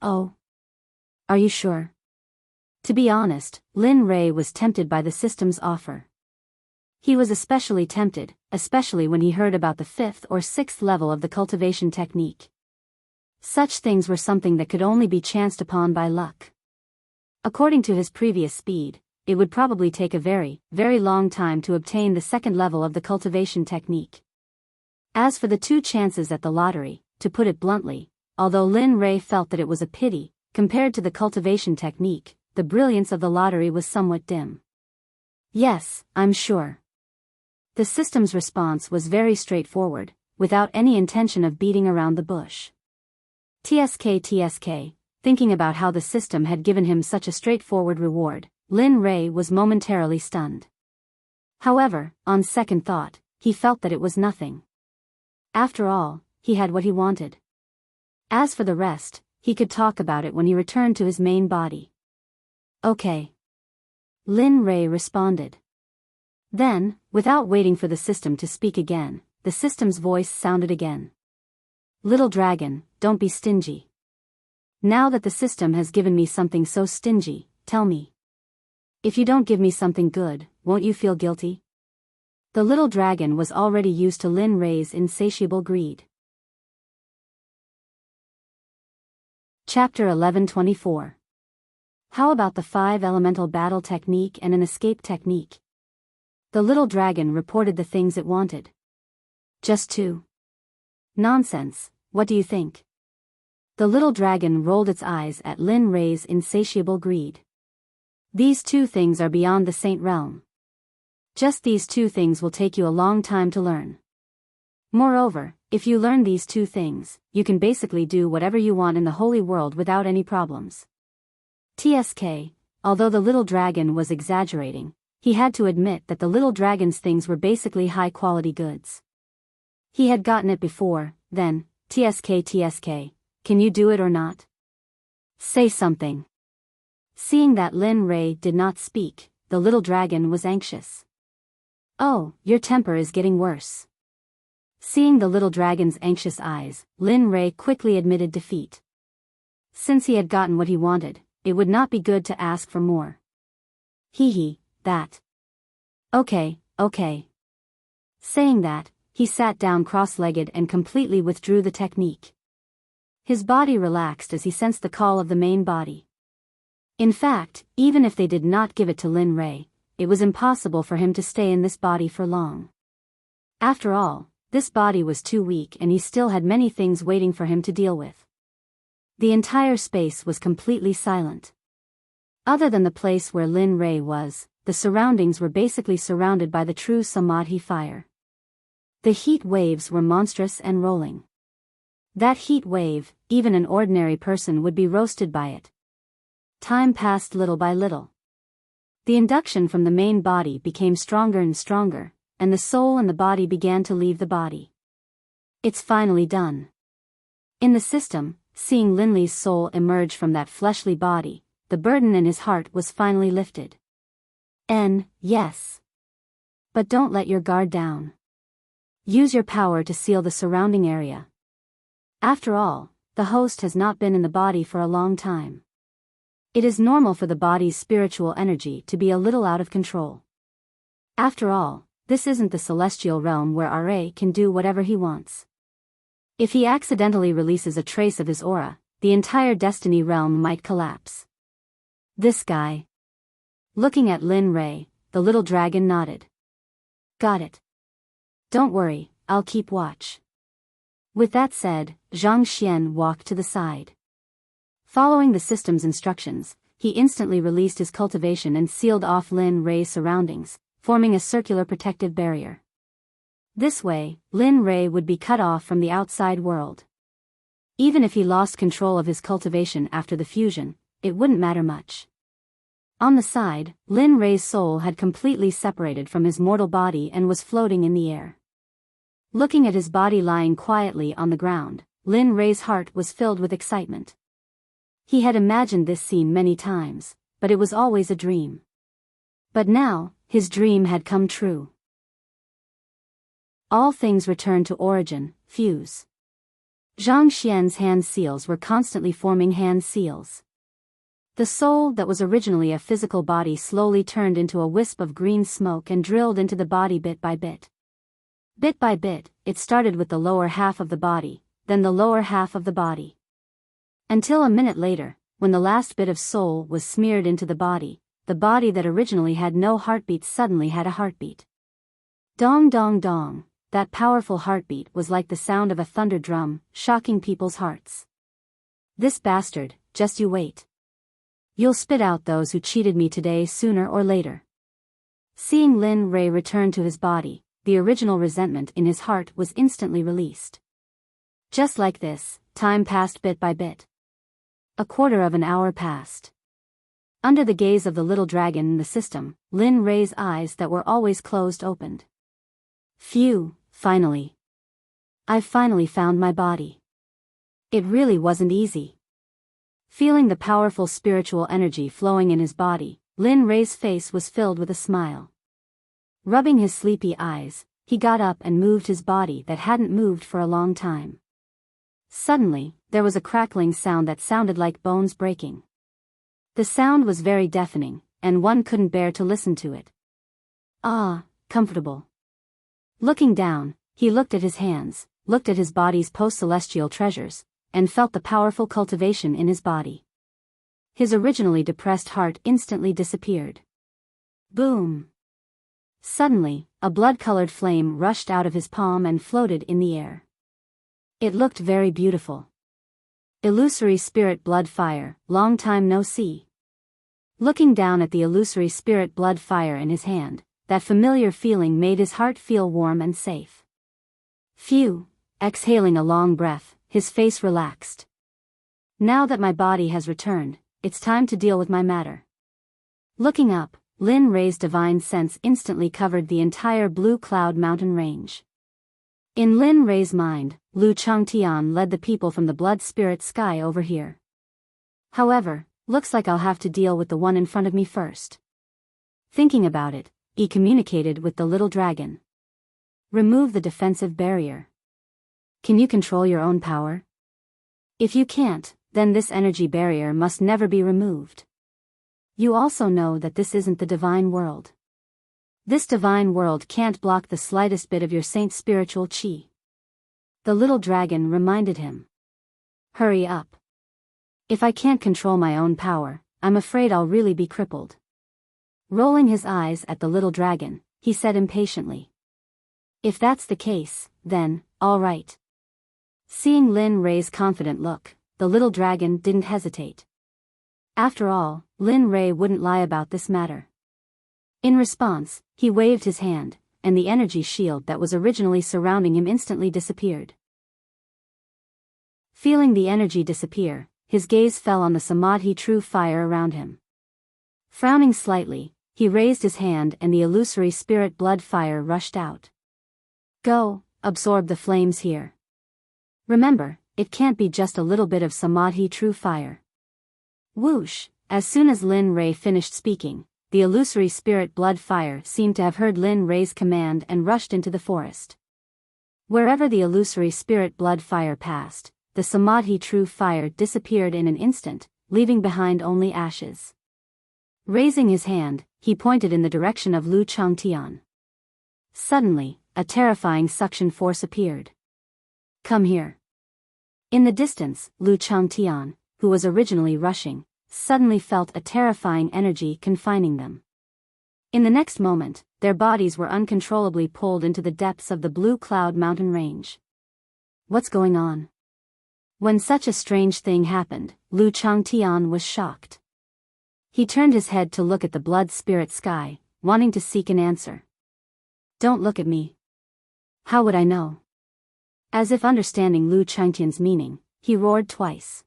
Oh. Are you sure? To be honest, Lin Rei was tempted by the system's offer. He was especially tempted, especially when he heard about the 5th or 6th level of the cultivation technique. Such things were something that could only be chanced upon by luck. According to his previous speed, it would probably take a very, very long time to obtain the 2nd level of the cultivation technique. As for the 2 chances at the lottery, to put it bluntly, although Lin Rei felt that it was a pity, compared to the cultivation technique, the brilliance of the lottery was somewhat dim. Yes, I'm sure. The system's response was very straightforward, without any intention of beating around the bush. TSK, thinking about how the system had given him such a straightforward reward, Lin Rei was momentarily stunned. However, on second thought, he felt that it was nothing. After all, he had what he wanted. As for the rest, he could talk about it when he returned to his main body. Okay. Lin Rei responded. Then, without waiting for the system to speak again, the system's voice sounded again. Little dragon, don't be stingy. Now that the system has given me something so stingy, tell me. If you don't give me something good, won't you feel guilty? The little dragon was already used to Lin Rei's insatiable greed. Chapter 1124. How about the 5 elemental battle technique and an escape technique? The little dragon reported the things it wanted. Just 2. Nonsense, what do you think? The little dragon rolled its eyes at Lin Rei's insatiable greed. These 2 things are beyond the saint realm. Just these 2 things will take you a long time to learn. Moreover, if you learn these 2 things, you can basically do whatever you want in the holy world without any problems. TSK, although the little dragon was exaggerating, he had to admit that the little dragon's things were basically high-quality goods. He had gotten it before, then, TSK, can you do it or not? Say something. Seeing that Lin Rei did not speak, the little dragon was anxious. Oh, your temper is getting worse. Seeing the little dragon's anxious eyes, Lin Rei quickly admitted defeat. Since he had gotten what he wanted, it would not be good to ask for more. That. Okay. Saying that, he sat down cross-legged and completely withdrew the technique. His body relaxed as he sensed the call of the main body. In fact, even if they did not give it to Lin Rei, it was impossible for him to stay in this body for long. After all, this body was too weak and he still had many things waiting for him to deal with. The entire space was completely silent. Other than the place where Lin Rei was, the surroundings were basically surrounded by the true Samadhi fire. The heat waves were monstrous and rolling. That heat wave, even an ordinary person would be roasted by it. Time passed little by little. The induction from the main body became stronger and stronger, and the soul and the body began to leave the body. It's finally done. In the system, seeing Linley's soul emerge from that fleshly body, the burden in his heart was finally lifted. Yes. But don't let your guard down. Use your power to seal the surrounding area. After all, the host has not been in the body for a long time. It is normal for the body's spiritual energy to be a little out of control. After all, this isn't the celestial realm where Ra can do whatever he wants. If he accidentally releases a trace of his aura, the entire destiny realm might collapse. This guy. Looking at Lin Rei, the little dragon nodded. Got it. Don't worry, I'll keep watch. With that said, Zhang Xian walked to the side. Following the system's instructions, he instantly released his cultivation and sealed off Lin Rei's surroundings, forming a circular protective barrier. This way, Lin Rei would be cut off from the outside world. Even if he lost control of his cultivation after the fusion, it wouldn't matter much. On the side, Lin Rei's soul had completely separated from his mortal body and was floating in the air. Looking at his body lying quietly on the ground, Lin Rei's heart was filled with excitement. He had imagined this scene many times, but it was always a dream. But now, his dream had come true. All things returned to origin, fuse. Zhang Xian's hand seals were constantly forming hand seals. The soul that was originally a physical body slowly turned into a wisp of green smoke and drilled into the body bit by bit. Bit by bit, it started with the lower half of the body, then the lower half of the body. Until a minute later, when the last bit of soul was smeared into the body that originally had no heartbeat suddenly had a heartbeat. Dong dong dong, that powerful heartbeat was like the sound of a thunder drum, shocking people's hearts. This bastard, just you wait. You'll spit out those who cheated me today sooner or later. Seeing Lin Rei return to his body, the original resentment in his heart was instantly released. Just like this, time passed bit by bit. A quarter of an hour passed. Under the gaze of the little dragon in the system, Lin Rei's eyes that were always closed opened. Phew, finally. I've finally found my body. It really wasn't easy. Feeling the powerful spiritual energy flowing in his body, Lin Rei's face was filled with a smile. Rubbing his sleepy eyes, he got up and moved his body that hadn't moved for a long time. Suddenly, there was a crackling sound that sounded like bones breaking. The sound was very deafening, and one couldn't bear to listen to it. Ah, comfortable. Looking down, he looked at his hands, looked at his body's post-celestial treasures, and felt the powerful cultivation in his body. His originally depressed heart instantly disappeared. Boom! Suddenly, a blood-colored flame rushed out of his palm and floated in the air. It looked very beautiful. Illusory spirit blood fire, long time no see. Looking down at the illusory spirit blood fire in his hand, that familiar feeling made his heart feel warm and safe. Phew, exhaling a long breath, his face relaxed. Now that my body has returned, it's time to deal with my matter. Looking up, Lin Rei's divine sense instantly covered the entire Blue Cloud mountain range. In Lin Rei's mind, Lu Changtian led the people from the blood spirit sky over here. However, looks like I'll have to deal with the one in front of me first. Thinking about it, he communicated with the little dragon. Remove the defensive barrier. Can you control your own power? If you can't, then this energy barrier must never be removed. You also know that this isn't the divine world. This divine world can't block the slightest bit of your saint's spiritual chi. The little dragon reminded him. Hurry up. If I can't control my own power, I'm afraid I'll really be crippled. Rolling his eyes at the little dragon, he said impatiently. If that's the case, then, all right. Seeing Lin Rei's confident look, the little dragon didn't hesitate. After all, Lin Rei wouldn't lie about this matter. In response, he waved his hand, and the energy shield that was originally surrounding him instantly disappeared. Feeling the energy disappear, his gaze fell on the Samadhi true fire around him. Frowning slightly, he raised his hand and the illusory spirit blood fire rushed out. Go, absorb the flames here. Remember, it can't be just a little bit of Samadhi true fire. Whoosh! As soon as Lin Rei finished speaking, the illusory spirit blood fire seemed to have heard Lin Rei's command and rushed into the forest. Wherever the illusory spirit blood fire passed, the Samadhi true fire disappeared in an instant, leaving behind only ashes. Raising his hand, he pointed in the direction of Lu Changtian. Suddenly, a terrifying suction force appeared. Come here. In the distance, Lu Changtian, who was originally rushing, suddenly felt a terrifying energy confining them. In the next moment, their bodies were uncontrollably pulled into the depths of the Blue Cloud mountain range. What's going on? When such a strange thing happened, Lu Changtian was shocked. He turned his head to look at the blood spirit sky, wanting to seek an answer. Don't look at me. How would I know? As if understanding Lu Changtian's meaning, he roared twice.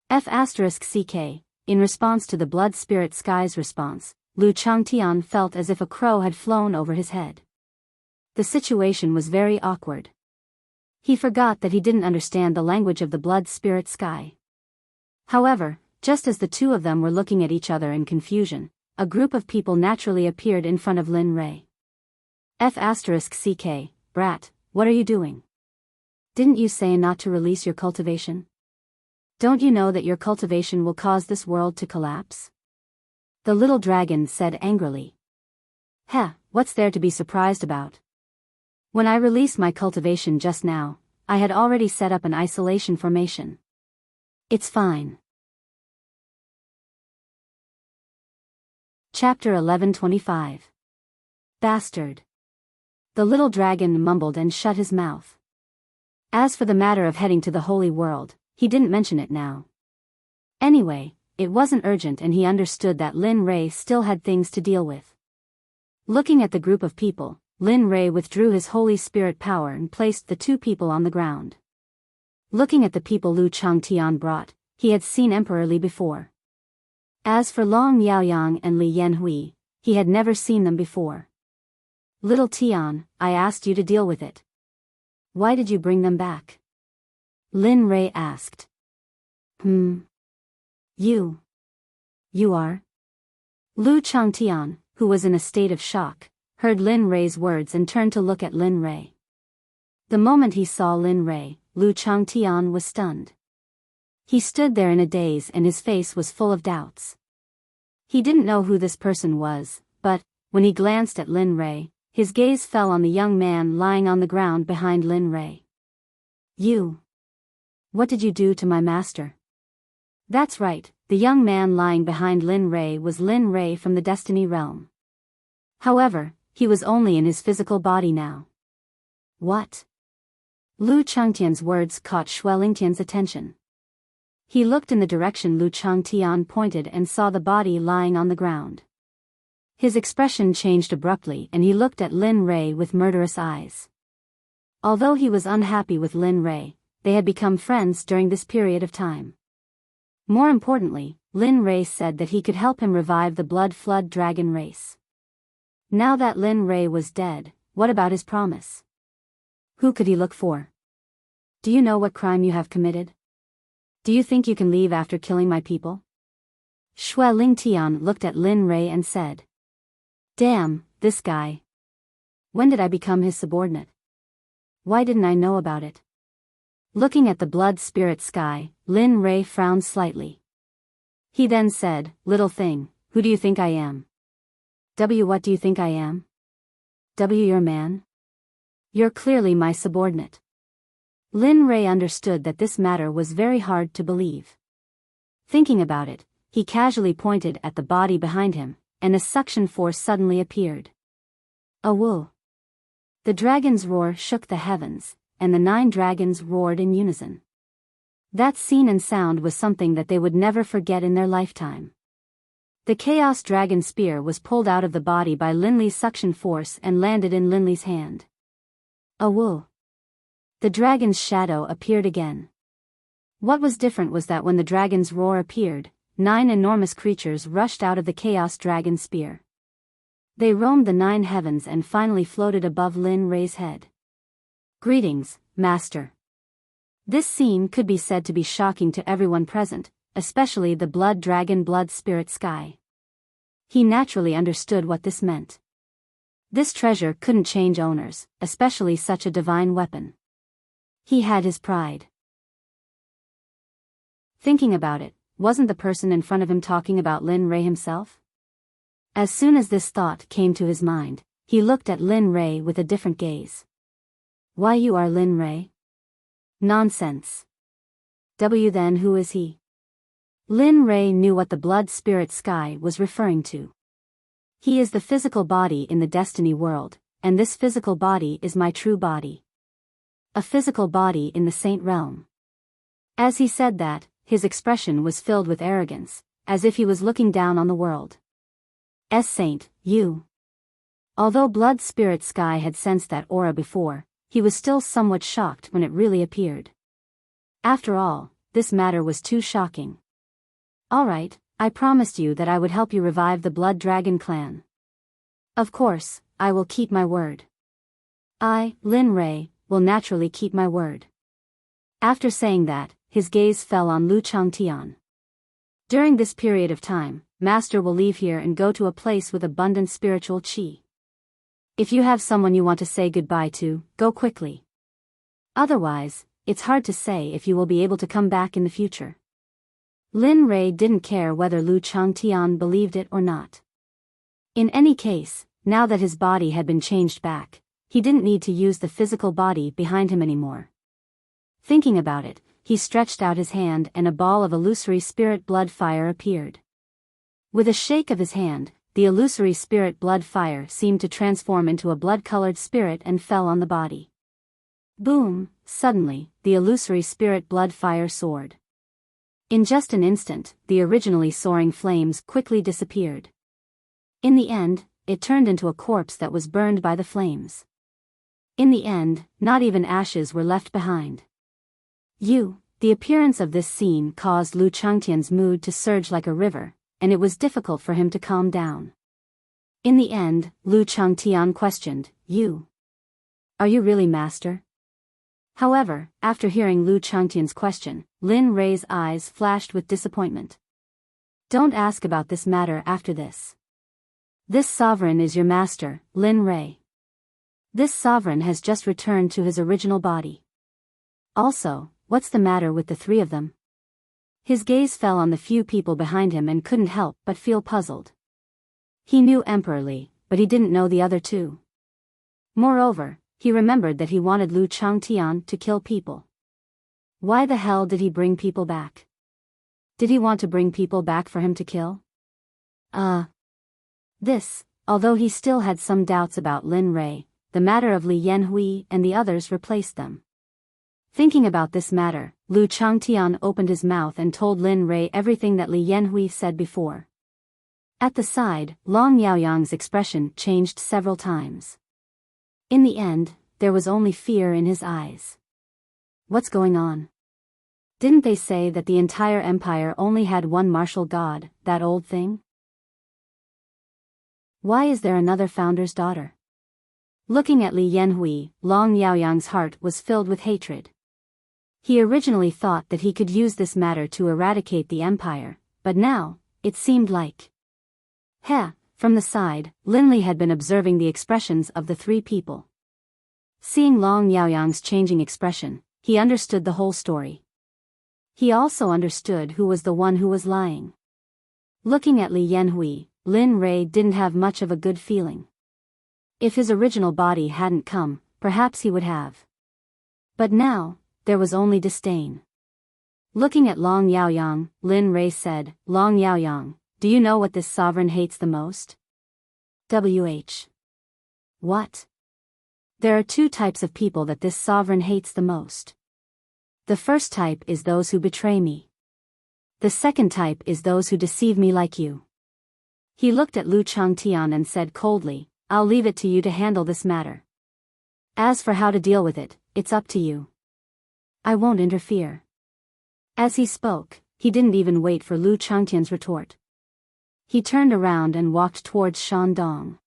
F***ck, in response to the blood spirit sky's response, Lu Changtian felt as if a crow had flown over his head. The situation was very awkward. He forgot that he didn't understand the language of the blood spirit sky. However, just as the two of them were looking at each other in confusion, a group of people naturally appeared in front of Lin Rei. F***ck, brat, what are you doing? Didn't you say not to release your cultivation? Don't you know that your cultivation will cause this world to collapse? The little dragon said angrily. Heh, what's there to be surprised about? When I released my cultivation just now, I had already set up an isolation formation. It's fine. Chapter 1125. Bastard. The little dragon mumbled and shut his mouth. As for the matter of heading to the holy world, he didn't mention it now. Anyway, it wasn't urgent and he understood that Lin Rei still had things to deal with. Looking at the group of people, Lin Rei withdrew his Holy Spirit power and placed the two people on the ground. Looking at the people Lu Changtian brought, he had seen Emperor Li before. As for Long Yaoyang and Li Yanhui, he had never seen them before. Little Tian, I asked you to deal with it. Why did you bring them back? Lin Rei asked. You are? Lu Changtian, who was in a state of shock, heard Lin Rei's words and turned to look at Lin Rei. The moment he saw Lin Rei, Lu Changtian was stunned. He stood there in a daze and his face was full of doubts. He didn't know who this person was, but, when he glanced at Lin Rei, his gaze fell on the young man lying on the ground behind Lin Rei. You. What did you do to my master? That's right, the young man lying behind Lin Rei was Lin Rei from the Destiny Realm. However, he was only in his physical body now. What? Lu Changtian's words caught Lingtian's attention. He looked in the direction Lu Changtian pointed and saw the body lying on the ground. His expression changed abruptly and he looked at Lin Rei with murderous eyes. Although he was unhappy with Lin Rei, they had become friends during this period of time. More importantly, Lin Rei said that he could help him revive the Blood Flood dragon race. Now that Lin Rei was dead, what about his promise? Who could he look for? Do you know what crime you have committed? Do you think you can leave after killing my people? Lingtian looked at Lin Rei and said. Damn, this guy. When did I become his subordinate? Why didn't I know about it? Looking at the blood spirit sky, Lin Rei frowned slightly. He then said, Little thing, who do you think I am? What do you think I am? Your man? You're clearly my subordinate. Lin Rei understood that this matter was very hard to believe. Thinking about it, he casually pointed at the body behind him, and a suction force suddenly appeared. A woo! The dragon's roar shook the heavens, and the 9 dragons roared in unison. That scene and sound was something that they would never forget in their lifetime. The Chaos Dragon spear was pulled out of the body by Linley's suction force and landed in Linley's hand. Awoo! The dragon's shadow appeared again. What was different was that when the dragon's roar appeared, 9 enormous creatures rushed out of the Chaos Dragon spear. They roamed the 9 heavens and finally floated above Lin Ray's head. Greetings, Master. This scene could be said to be shocking to everyone present, especially the Blood Dragon Blood Spirit Sky. He naturally understood what this meant. This treasure couldn't change owners, especially such a divine weapon. He had his pride. Thinking about it, wasn't the person in front of him talking about Lin Ray himself? As soon as this thought came to his mind, he looked at Lin Ray with a different gaze. Why, you are Lin Ray? Nonsense. Then who is he? Lin Ray knew what the Blood Spirit Sky was referring to. He is the physical body in the Destiny world, and this physical body is my true body. A physical body in the Saint realm. As he said that, his expression was filled with arrogance, as if he was looking down on the world. Saint, you. Although Blood Spirit Sky had sensed that aura before, he was still somewhat shocked when it really appeared. After all, this matter was too shocking. Alright, I promised you that I would help you revive the Blood Dragon clan. Of course, I will keep my word. I, Lin Ray, will naturally keep my word. After saying that, his gaze fell on Lu Changtian. During this period of time, Master will leave here and go to a place with abundant spiritual qi. If you have someone you want to say goodbye to, go quickly. Otherwise, it's hard to say if you will be able to come back in the future. Lin Ray didn't care whether Lu Changtian believed it or not. In any case, now that his body had been changed back, he didn't need to use the physical body behind him anymore. Thinking about it, he stretched out his hand and a ball of illusory spirit blood fire appeared. With a shake of his hand, the illusory spirit blood fire seemed to transform into a blood-colored spirit and fell on the body. Boom! Suddenly, the illusory spirit blood fire soared. In just an instant, the originally soaring flames quickly disappeared. In the end, it turned into a corpse that was burned by the flames. In the end, not even ashes were left behind. The appearance of this scene caused Lu Changtian's mood to surge like a river, and it was difficult for him to calm down. In the end, Lu Changtian questioned, You? Are you really Master? However, after hearing Lu Changtian's question, Lin Ray's eyes flashed with disappointment. Don't ask about this matter after this. This sovereign is your master, Lin Ray. This sovereign has just returned to his original body. Also, what's the matter with the 3 of them? His gaze fell on the few people behind him and couldn't help but feel puzzled. He knew Emperor Li, but he didn't know the other 2. Moreover, he remembered that he wanted Lu Changtian to kill people. Why the hell did he bring people back? Did he want to bring people back for him to kill? Although he still had some doubts about Lin Ray, the matter of Li Yanhui and the others replaced them. Thinking about this matter, Lu Changtian opened his mouth and told Lin Ray everything that Li Yanhui said before. At the side, Long Yaoyang's expression changed several times. In the end, there was only fear in his eyes. What's going on? Didn't they say that the entire empire only had one martial god, that old thing? Why is there another founder's daughter? Looking at Li Yanhui, Long Yaoyang's heart was filled with hatred. He originally thought that he could use this matter to eradicate the empire, but now, it seemed like... From the side, Linley had been observing the expressions of the 3 people. Seeing Long Yaoyang's changing expression, he understood the whole story. He also understood who was the one who was lying. Looking at Li Yanhui, Lin Ray didn't have much of a good feeling. If his original body hadn't come, perhaps he would have. But now, there was only disdain. Looking at Long Yaoyang, Lin Ray said, Long Yaoyang, do you know what this sovereign hates the most? What? There are 2 types of people that this sovereign hates the most. The first type is those who betray me. The second type is those who deceive me like you. He looked at Lu Changtian and said coldly, I'll leave it to you to handle this matter. As for how to deal with it, it's up to you. I won't interfere. As he spoke, he didn't even wait for Lu Changtian's retort. He turned around and walked towards Shandong.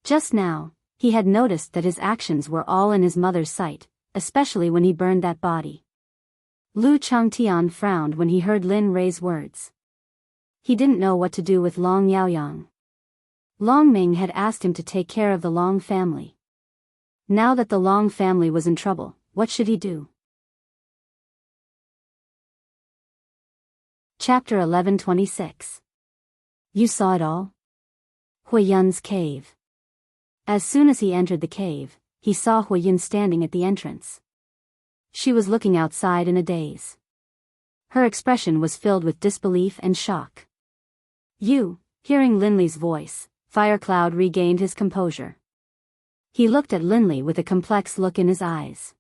Just now, he had noticed that his actions were all in his mother's sight, especially when he burned that body. Lu Changtian frowned when he heard Lin Rui's words. He didn't know what to do with Long Yaoyang. Long Ming had asked him to take care of the Long family. Now that the Long family was in trouble, what should he do? Chapter 1126. You saw it all? Huiyun's cave. As soon as he entered the cave, he saw Huiyun standing at the entrance. She was looking outside in a daze. Her expression was filled with disbelief and shock. Hearing Linley's voice, Firecloud regained his composure. He looked at Linley with a complex look in his eyes.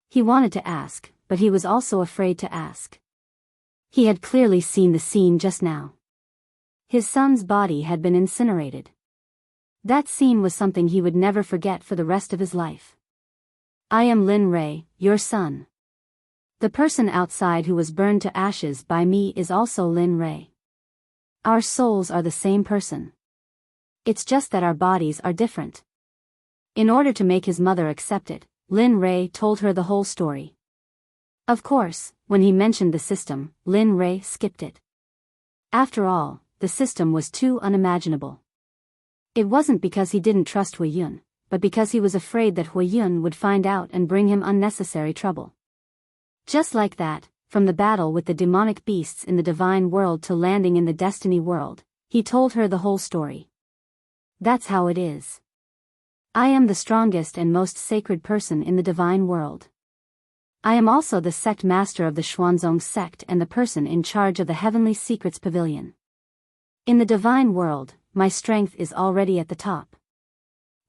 He wanted to ask, but he was also afraid to ask. He had clearly seen the scene just now. His son's body had been incinerated. That scene was something he would never forget for the rest of his life. I am Lin Rui, your son. The person outside who was burned to ashes by me is also Lin Rui. Our souls are the same person. It's just that our bodies are different. In order to make his mother accept it, Lin Rui told her the whole story. Of course, when he mentioned the system, Lin Rui skipped it. After all, the system was too unimaginable. It wasn't because he didn't trust Huiyun, but because he was afraid that Huiyun would find out and bring him unnecessary trouble. Just like that, from the battle with the demonic beasts in the divine world to landing in the destiny world, he told her the whole story. That's how it is. I am the strongest and most sacred person in the divine world. I am also the sect master of the Xuanzong sect and the person in charge of the Heavenly Secrets Pavilion. In the divine world, my strength is already at the top.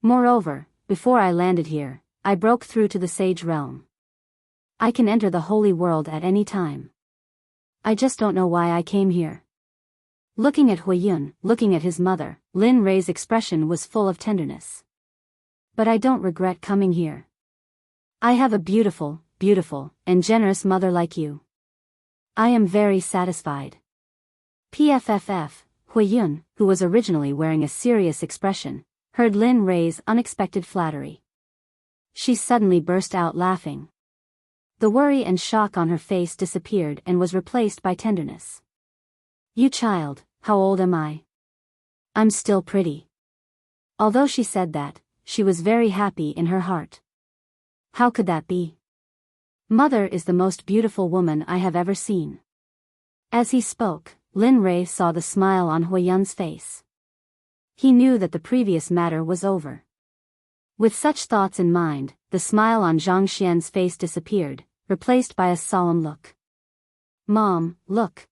Moreover, before I landed here, I broke through to the Sage Realm. I can enter the Holy World at any time. I just don't know why I came here. Looking at Huiyun, looking at his mother, Lin Rui's expression was full of tenderness. But I don't regret coming here. I have a beautiful, and generous mother like you. I am very satisfied. PFFF, Huiyun, who was originally wearing a serious expression, heard Lin Rui's unexpected flattery. She suddenly burst out laughing. The worry and shock on her face disappeared and was replaced by tenderness. You child, how old am I? I'm still pretty. Although she said that, she was very happy in her heart. How could that be? Mother is the most beautiful woman I have ever seen. As he spoke, Lin Rui saw the smile on Huiyun's face. He knew that the previous matter was over. With such thoughts in mind, the smile on Zhang Xian's face disappeared, replaced by a solemn look. Mom, look.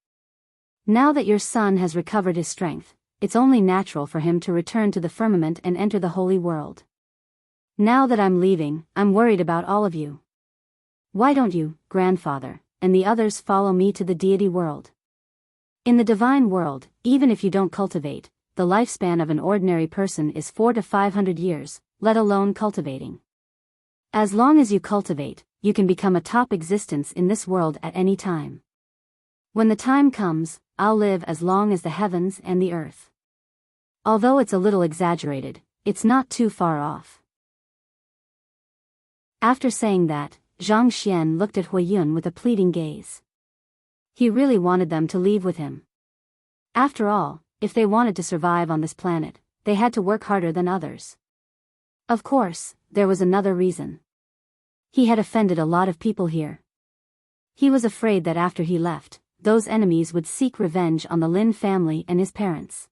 Now that your son has recovered his strength, it's only natural for him to return to the firmament and enter the holy world. Now that I'm leaving, I'm worried about all of you. Why don't you, grandfather, and the others follow me to the deity world? In the divine world, even if you don't cultivate, the lifespan of an ordinary person is 400 to 500 years, let alone cultivating. As long as you cultivate, you can become a top existence in this world at any time. When the time comes, I'll live as long as the heavens and the earth. Although it's a little exaggerated, it's not too far off. After saying that, Zhang Xian looked at Huiyun with a pleading gaze. He really wanted them to leave with him. After all, if they wanted to survive on this planet, they had to work harder than others. Of course, there was another reason. He had offended a lot of people here. He was afraid that after he left, those enemies would seek revenge on the Lin family and his parents.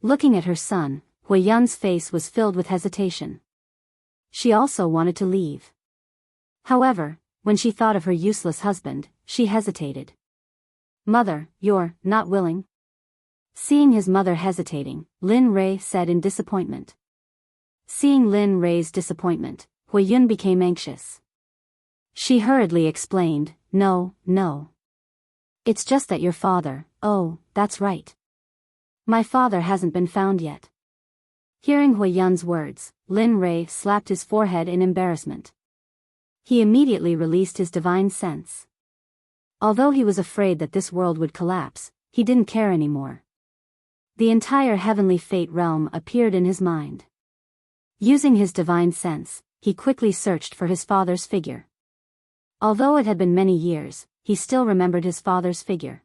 Looking at her son, Huiyun's face was filled with hesitation. She also wanted to leave. However, when she thought of her useless husband, she hesitated. Mother, you're not willing? Seeing his mother hesitating, Lin Rui said in disappointment. Seeing Lin Rui's disappointment, Huiyun became anxious. She hurriedly explained, "No, no. It's just that your father, oh, that's right. My father hasn't been found yet." Hearing Hui Yun's words, Lin Rei slapped his forehead in embarrassment. He immediately released his divine sense. Although he was afraid that this world would collapse, he didn't care anymore. The entire heavenly fate realm appeared in his mind. Using his divine sense, he quickly searched for his father's figure. Although it had been many years, he still remembered his father's figure.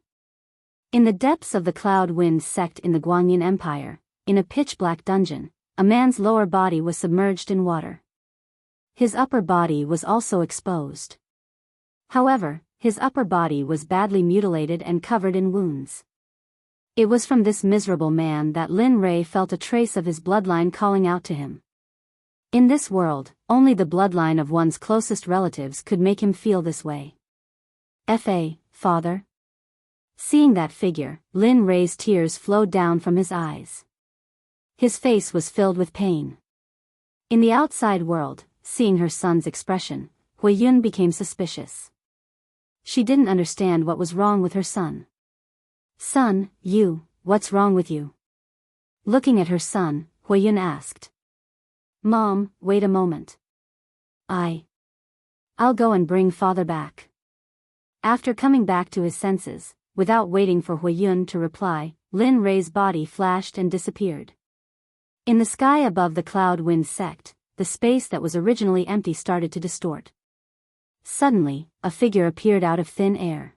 In the depths of the Cloud Wind Sect in the Guanyin Empire, in a pitch-black dungeon, a man's lower body was submerged in water. His upper body was also exposed. However, his upper body was badly mutilated and covered in wounds. It was from this miserable man that Lin Rei felt a trace of his bloodline calling out to him. In this world, only the bloodline of one's closest relatives could make him feel this way. Father? Seeing that figure, Lin Rei's tears flowed down from his eyes. His face was filled with pain. In the outside world, seeing her son's expression, Hui Yun became suspicious. She didn't understand what was wrong with her son. "Son, what's wrong with you?" Looking at her son, Hui Yun asked. "Mom, wait a moment. I'll go and bring father back." After coming back to his senses, without waiting for Hui Yun to reply, Lin Rei's body flashed and disappeared. In the sky above the Cloud Wind Sect, the space that was originally empty started to distort. Suddenly, a figure appeared out of thin air.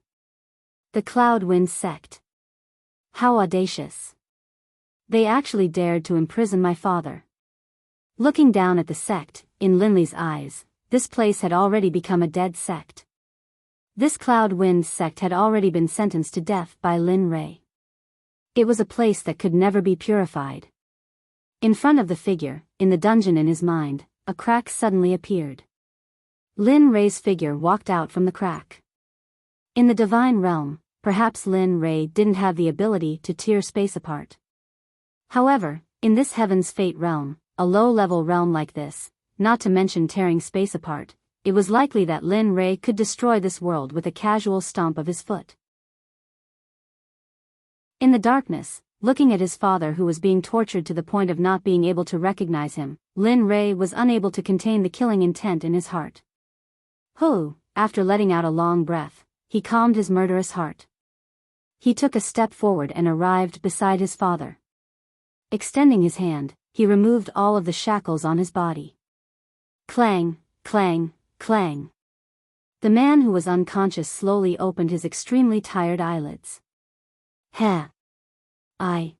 The Cloud Wind Sect. How audacious. They actually dared to imprison my father. Looking down at the sect, in Linley's eyes, this place had already become a dead sect. This Cloud Wind Sect had already been sentenced to death by Lin Rei. It was a place that could never be purified. In front of the figure, in the dungeon in his mind, a crack suddenly appeared. Lin Rei's figure walked out from the crack. In the divine realm, perhaps Lin Rei didn't have the ability to tear space apart. However, in this Heaven's Fate realm, a low-level realm like this, not to mention tearing space apart, it was likely that Lin Rei could destroy this world with a casual stomp of his foot. In the darkness, looking at his father who was being tortured to the point of not being able to recognize him, Lin Rei was unable to contain the killing intent in his heart. After letting out a long breath, he calmed his murderous heart. He took a step forward and arrived beside his father. Extending his hand, he removed all of the shackles on his body. Clang, clang, clang. The man who was unconscious slowly opened his extremely tired eyelids. I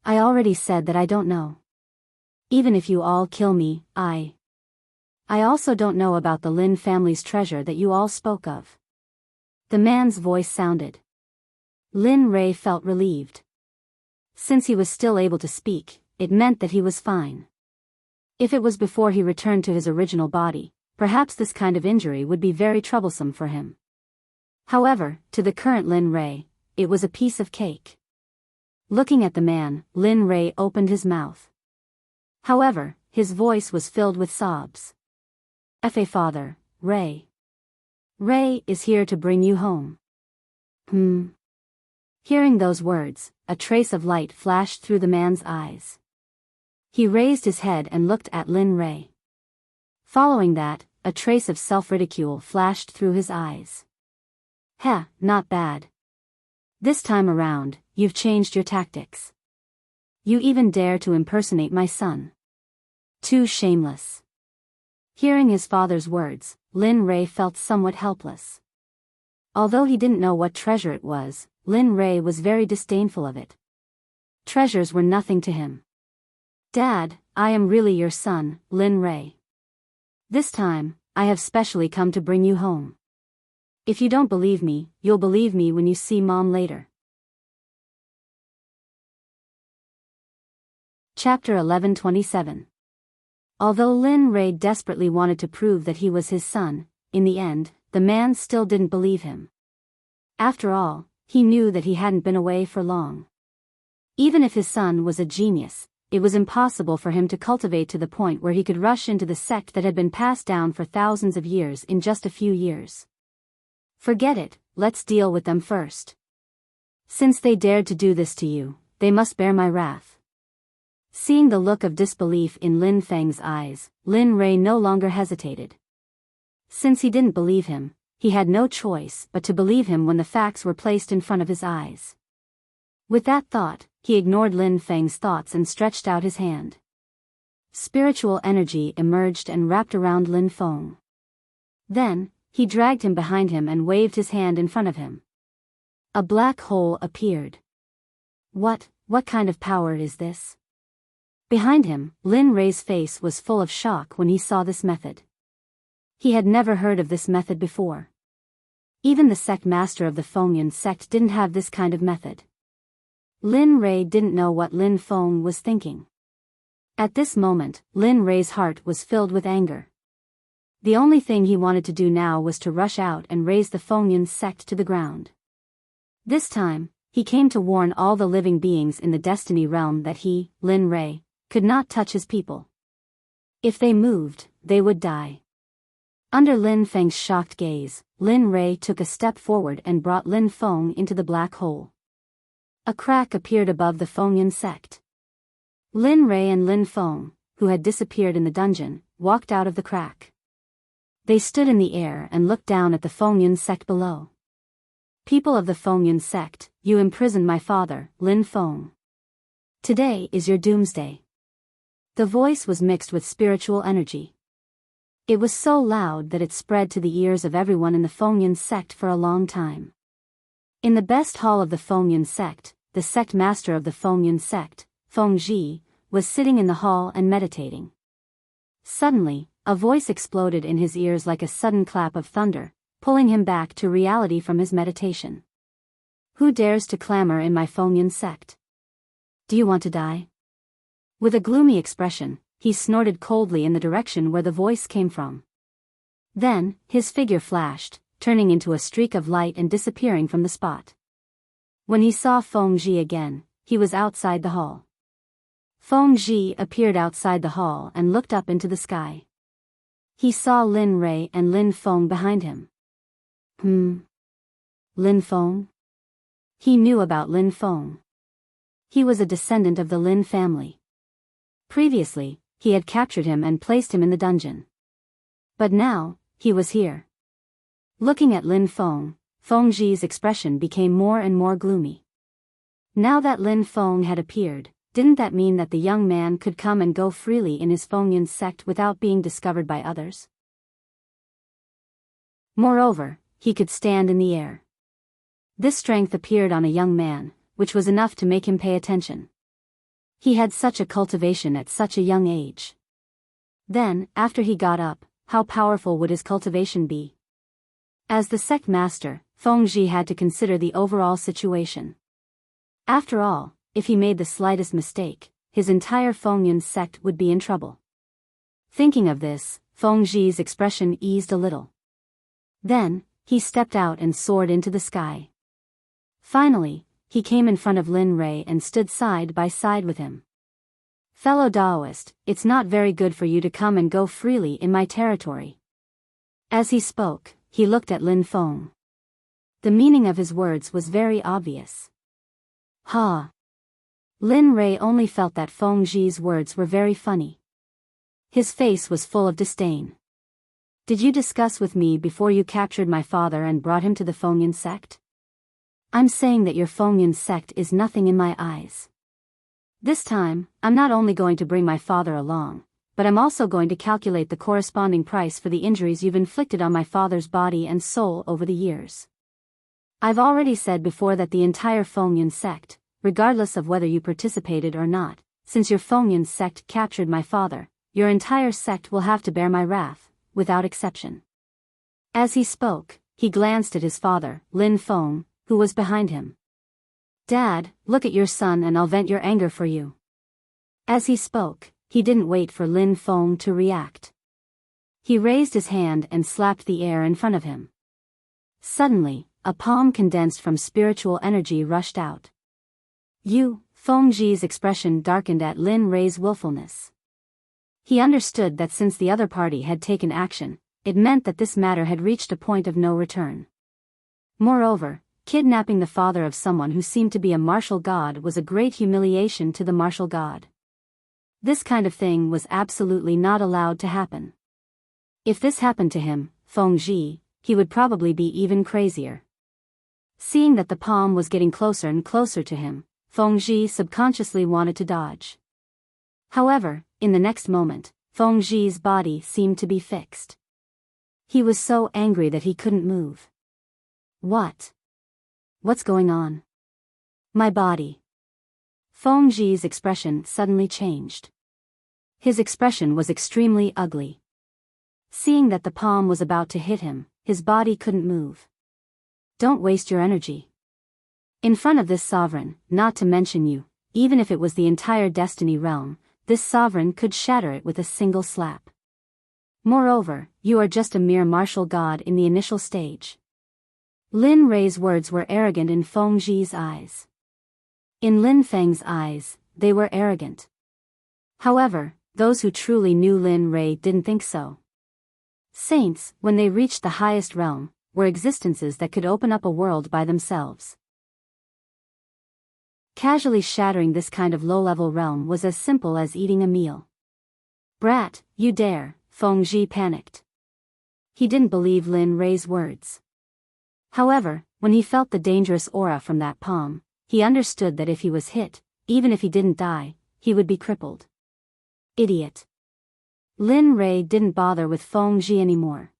already said that I don't know. Even if you all kill me, I also don't know about the Lin family's treasure that you all spoke of. The man's voice sounded. Lin Rei felt relieved. Since he was still able to speak, it meant that he was fine. If it was before he returned to his original body, perhaps this kind of injury would be very troublesome for him. However, to the current Lin Rei, it was a piece of cake. Looking at the man, Lin Rei opened his mouth. However, his voice was filled with sobs. Father, Rei. Rei is here to bring you home. Hearing those words, a trace of light flashed through the man's eyes. He raised his head and looked at Lin Rei. Following that, a trace of self-ridicule flashed through his eyes. Not bad. This time around, you've changed your tactics. You even dare to impersonate my son. Too shameless. Hearing his father's words, Lin Rei felt somewhat helpless. Although he didn't know what treasure it was, Lin Rei was very disdainful of it. Treasures were nothing to him. Dad, I am really your son, Lin Rei. This time, I have specially come to bring you home. If you don't believe me, you'll believe me when you see Mom later. Chapter 11:27. Although Lin Rei desperately wanted to prove that he was his son, in the end, the man still didn't believe him. After all, he knew that he hadn't been away for long. Even if his son was a genius, it was impossible for him to cultivate to the point where he could rush into the sect that had been passed down for thousands of years in just a few years. Forget it, let's deal with them first. Since they dared to do this to you, they must bear my wrath. Seeing the look of disbelief in Lin Feng's eyes, Lin Rui no longer hesitated. Since he didn't believe him, he had no choice but to believe him when the facts were placed in front of his eyes. With that thought, he ignored Lin Feng's thoughts and stretched out his hand. Spiritual energy emerged and wrapped around Lin Feng. Then, he dragged him behind him and waved his hand in front of him. A black hole appeared. What kind of power is this? Behind him, Lin Rui's face was full of shock when he saw this method. He had never heard of this method before. Even the sect master of the Fengyan sect didn't have this kind of method. Lin Rui didn't know what Lin Feng was thinking. At this moment, Lin Rui's heart was filled with anger. The only thing he wanted to do now was to rush out and raze the Fengyan sect to the ground. This time, he came to warn all the living beings in the destiny realm that he, Lin Rui, could not touch his people. If they moved, they would die. Under Lin Feng's shocked gaze, Lin Rui took a step forward and brought Lin Feng into the black hole. A crack appeared above the Fengyan sect. Lin Rui and Lin Feng, who had disappeared in the dungeon, walked out of the crack. They stood in the air and looked down at the Fengyan sect below. People of the Fengyan sect, you imprisoned my father, Lin Feng. Today is your doomsday. The voice was mixed with spiritual energy. It was so loud that it spread to the ears of everyone in the Fengyan sect for a long time. In the best hall of the Fengyan sect, the sect master of the Fengyan sect, Feng Ji, was sitting in the hall and meditating. Suddenly, a voice exploded in his ears like a sudden clap of thunder, pulling him back to reality from his meditation. Who dares to clamor in my Fengyan sect? Do you want to die? With a gloomy expression, he snorted coldly in the direction where the voice came from. Then, his figure flashed, turning into a streak of light and disappearing from the spot. When he saw Feng Ji again, he was outside the hall. Feng Ji appeared outside the hall and looked up into the sky. He saw Lin Rui and Lin Feng behind him. Lin Feng? He knew about Lin Feng. He was a descendant of the Lin family. Previously, he had captured him and placed him in the dungeon. But now, he was here. Looking at Lin Feng, Feng Ji's expression became more and more gloomy. Now that Lin Feng had appeared, didn't that mean that the young man could come and go freely in his Fengyan sect without being discovered by others? Moreover, he could stand in the air. This strength appeared on a young man, which was enough to make him pay attention. He had such a cultivation at such a young age. Then, after he got up, how powerful would his cultivation be? As the sect master, Feng Ji had to consider the overall situation. After all, if he made the slightest mistake, his entire Fengyan sect would be in trouble. Thinking of this, Feng Ji's expression eased a little. Then, he stepped out and soared into the sky. Finally, he came in front of Lin Rui and stood side by side with him. Fellow Taoist, it's not very good for you to come and go freely in my territory. As he spoke, he looked at Lin Feng. The meaning of his words was very obvious. Lin Rui only felt that Feng Ji's words were very funny. His face was full of disdain. Did you discuss with me before you captured my father and brought him to the Fengyan sect? I'm saying that your Fengyan sect is nothing in my eyes. This time, I'm not only going to bring my father along, but I'm also going to calculate the corresponding price for the injuries you've inflicted on my father's body and soul over the years. I've already said before that the entire Fengyan sect, regardless of whether you participated or not, since your Fengyan sect captured my father, your entire sect will have to bear my wrath, without exception. As he spoke, he glanced at his father, Lin Feng, who was behind him. Dad, look at your son and I'll vent your anger for you. As he spoke, he didn't wait for Lin Feng to react. He raised his hand and slapped the air in front of him. Suddenly, a palm condensed from spiritual energy rushed out. You, Feng Zhi's expression darkened at Lin Rei's willfulness. He understood that since the other party had taken action, it meant that this matter had reached a point of no return. Moreover, kidnapping the father of someone who seemed to be a martial god was a great humiliation to the martial god. This kind of thing was absolutely not allowed to happen. If this happened to him, Feng Zhi, he would probably be even crazier. Seeing that the palm was getting closer and closer to him, Feng Zhi subconsciously wanted to dodge. However, in the next moment, Feng Zhi's body seemed to be fixed. He was so angry that he couldn't move. What's going on? My body. Feng Zhi's expression suddenly changed. His expression was extremely ugly. Seeing that the palm was about to hit him, his body couldn't move. Don't waste your energy. In front of this sovereign, not to mention you, even if it was the entire destiny realm, this sovereign could shatter it with a single slap. Moreover, you are just a mere martial god in the initial stage. Lin Rei's words were arrogant in Feng Zhi's eyes. In Lin Feng's eyes, they were arrogant. However, those who truly knew Lin Rei didn't think so. Saints, when they reached the highest realm, were existences that could open up a world by themselves. Casually shattering this kind of low-level realm was as simple as eating a meal. Brat, you dare, Feng Zhi panicked. He didn't believe Lin Rei's words. However, when he felt the dangerous aura from that palm, he understood that if he was hit, even if he didn't die, he would be crippled. Idiot. Lin Rei didn't bother with Feng Zhi anymore.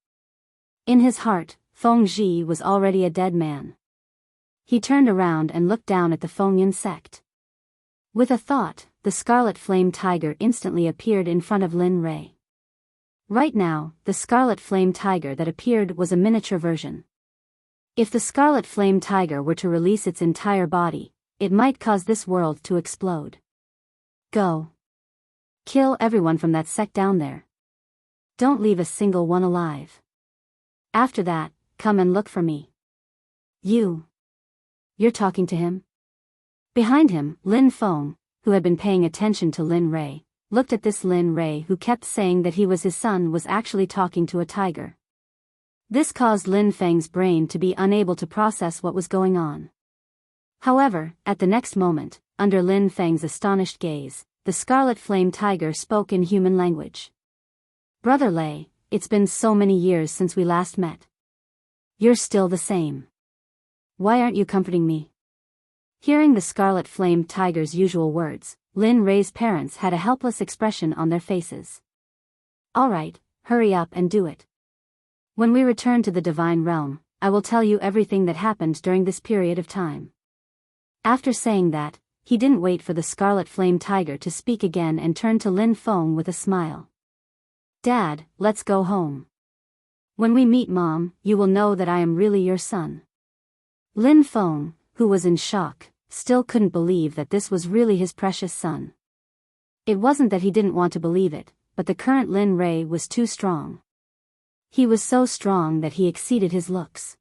In his heart, Feng Zhi was already a dead man. He turned around and looked down at the Fengyan sect. With a thought, the scarlet flame tiger instantly appeared in front of Lin Rei. Right now, the scarlet flame tiger that appeared was a miniature version. If the scarlet flame tiger were to release its entire body, it might cause this world to explode. Go. Kill everyone from that sect down there. Don't leave a single one alive. After that, come and look for me. You're talking to him? Behind him, Lin Feng, who had been paying attention to Lin Rei, looked at this Lin Rei who kept saying that he was his son was actually talking to a tiger. This caused Lin Feng's brain to be unable to process what was going on. However, at the next moment, under Lin Feng's astonished gaze, the scarlet flame tiger spoke in human language. Brother Lei, it's been so many years since we last met. You're still the same. Why aren't you comforting me? Hearing the scarlet flame tiger's usual words, Lin Rei's parents had a helpless expression on their faces. Alright, hurry up and do it. When we return to the divine realm, I will tell you everything that happened during this period of time. After saying that, he didn't wait for the scarlet flame tiger to speak again and turned to Lin Feng with a smile. Dad, let's go home. When we meet Mom, you will know that I am really your son. Lin Feng, who was in shock, still couldn't believe that this was really his precious son. It wasn't that he didn't want to believe it, but the current Lin Rei was too strong. He was so strong that he exceeded his looks.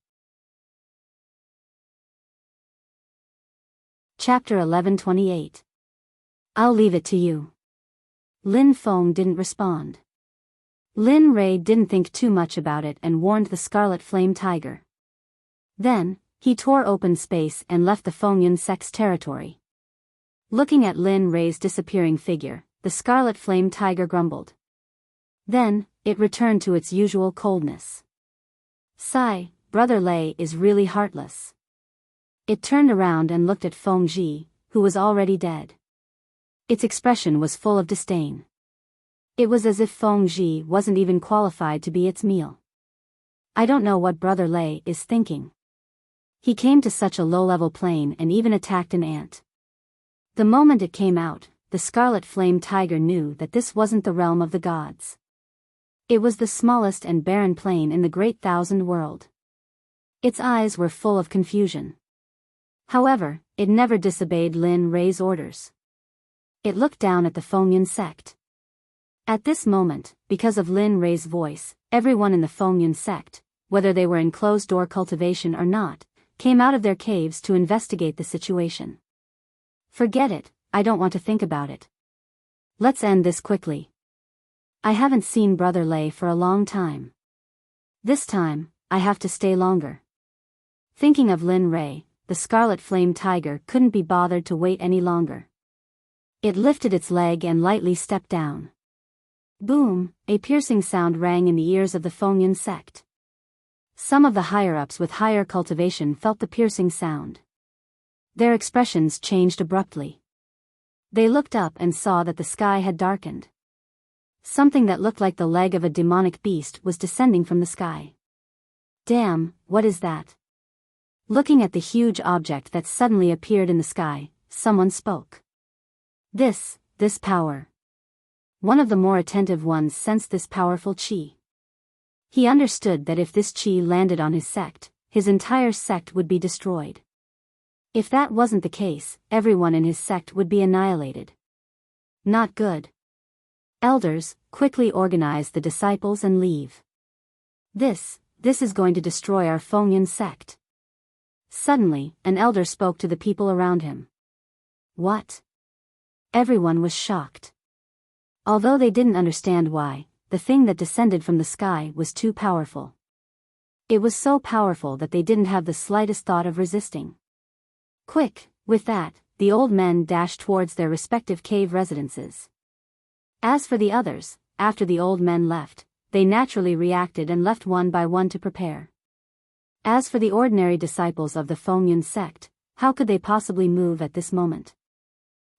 Chapter 11:28. I'll leave it to you. Lin Feng didn't respond. Lin Rei didn't think too much about it and warned the scarlet flame tiger. Then, he tore open space and left the Fengyan sect's territory. Looking at Lin Rei's disappearing figure, the scarlet flame tiger grumbled. Then, it returned to its usual coldness. Sigh, Brother Lei is really heartless. It turned around and looked at Feng Zhi, who was already dead. Its expression was full of disdain. It was as if Feng Zhi wasn't even qualified to be its meal. I don't know what Brother Lei is thinking. He came to such a low-level plane and even attacked an ant. The moment it came out, the scarlet flame tiger knew that this wasn't the realm of the gods. It was the smallest and barren plane in the great thousand world. Its eyes were full of confusion. However, it never disobeyed Lin Rei's orders. It looked down at the Fengyan sect. At this moment, because of Lin Rei's voice, everyone in the Fengyan sect, whether they were in closed-door cultivation or not, came out of their caves to investigate the situation. Forget it, I don't want to think about it. Let's end this quickly. I haven't seen Brother Lei for a long time. This time, I have to stay longer. Thinking of Lin Ray, the scarlet flame tiger couldn't be bothered to wait any longer. It lifted its leg and lightly stepped down. Boom, a piercing sound rang in the ears of the Fengyan sect. Some of the higher-ups with higher cultivation felt the piercing sound. Their expressions changed abruptly. They looked up and saw that the sky had darkened. Something that looked like the leg of a demonic beast was descending from the sky. Damn, what is that? Looking at the huge object that suddenly appeared in the sky, someone spoke. This power. One of the more attentive ones sensed this powerful chi. He understood that if this chi landed on his sect, his entire sect would be destroyed. If that wasn't the case, everyone in his sect would be annihilated. Not good. Elders, quickly organize the disciples and leave. This is going to destroy our Fengyan sect. Suddenly, an elder spoke to the people around him. What? Everyone was shocked. Although they didn't understand why, the thing that descended from the sky was too powerful. It was so powerful that they didn't have the slightest thought of resisting. Quick, with that, the old men dashed towards their respective cave residences. As for the others, after the old men left, they naturally reacted and left one by one to prepare. As for the ordinary disciples of the Fengyan sect, how could they possibly move at this moment?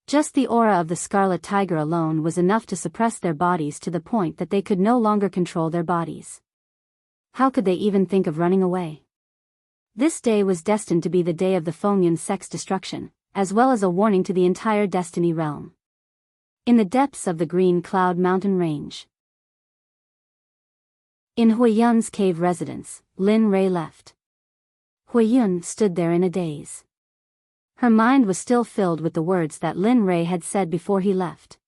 Just the aura of the scarlet tiger alone was enough to suppress their bodies to the point that they could no longer control their bodies. How could they even think of running away? This day was destined to be the day of the Fengyan sect's destruction, as well as a warning to the entire Destiny realm. In the depths of the Green Cloud Mountain Range. In Huiyun's cave residence, Lin Ray left. Huiyun stood there in a daze. Her mind was still filled with the words that Lin Ray had said before he left.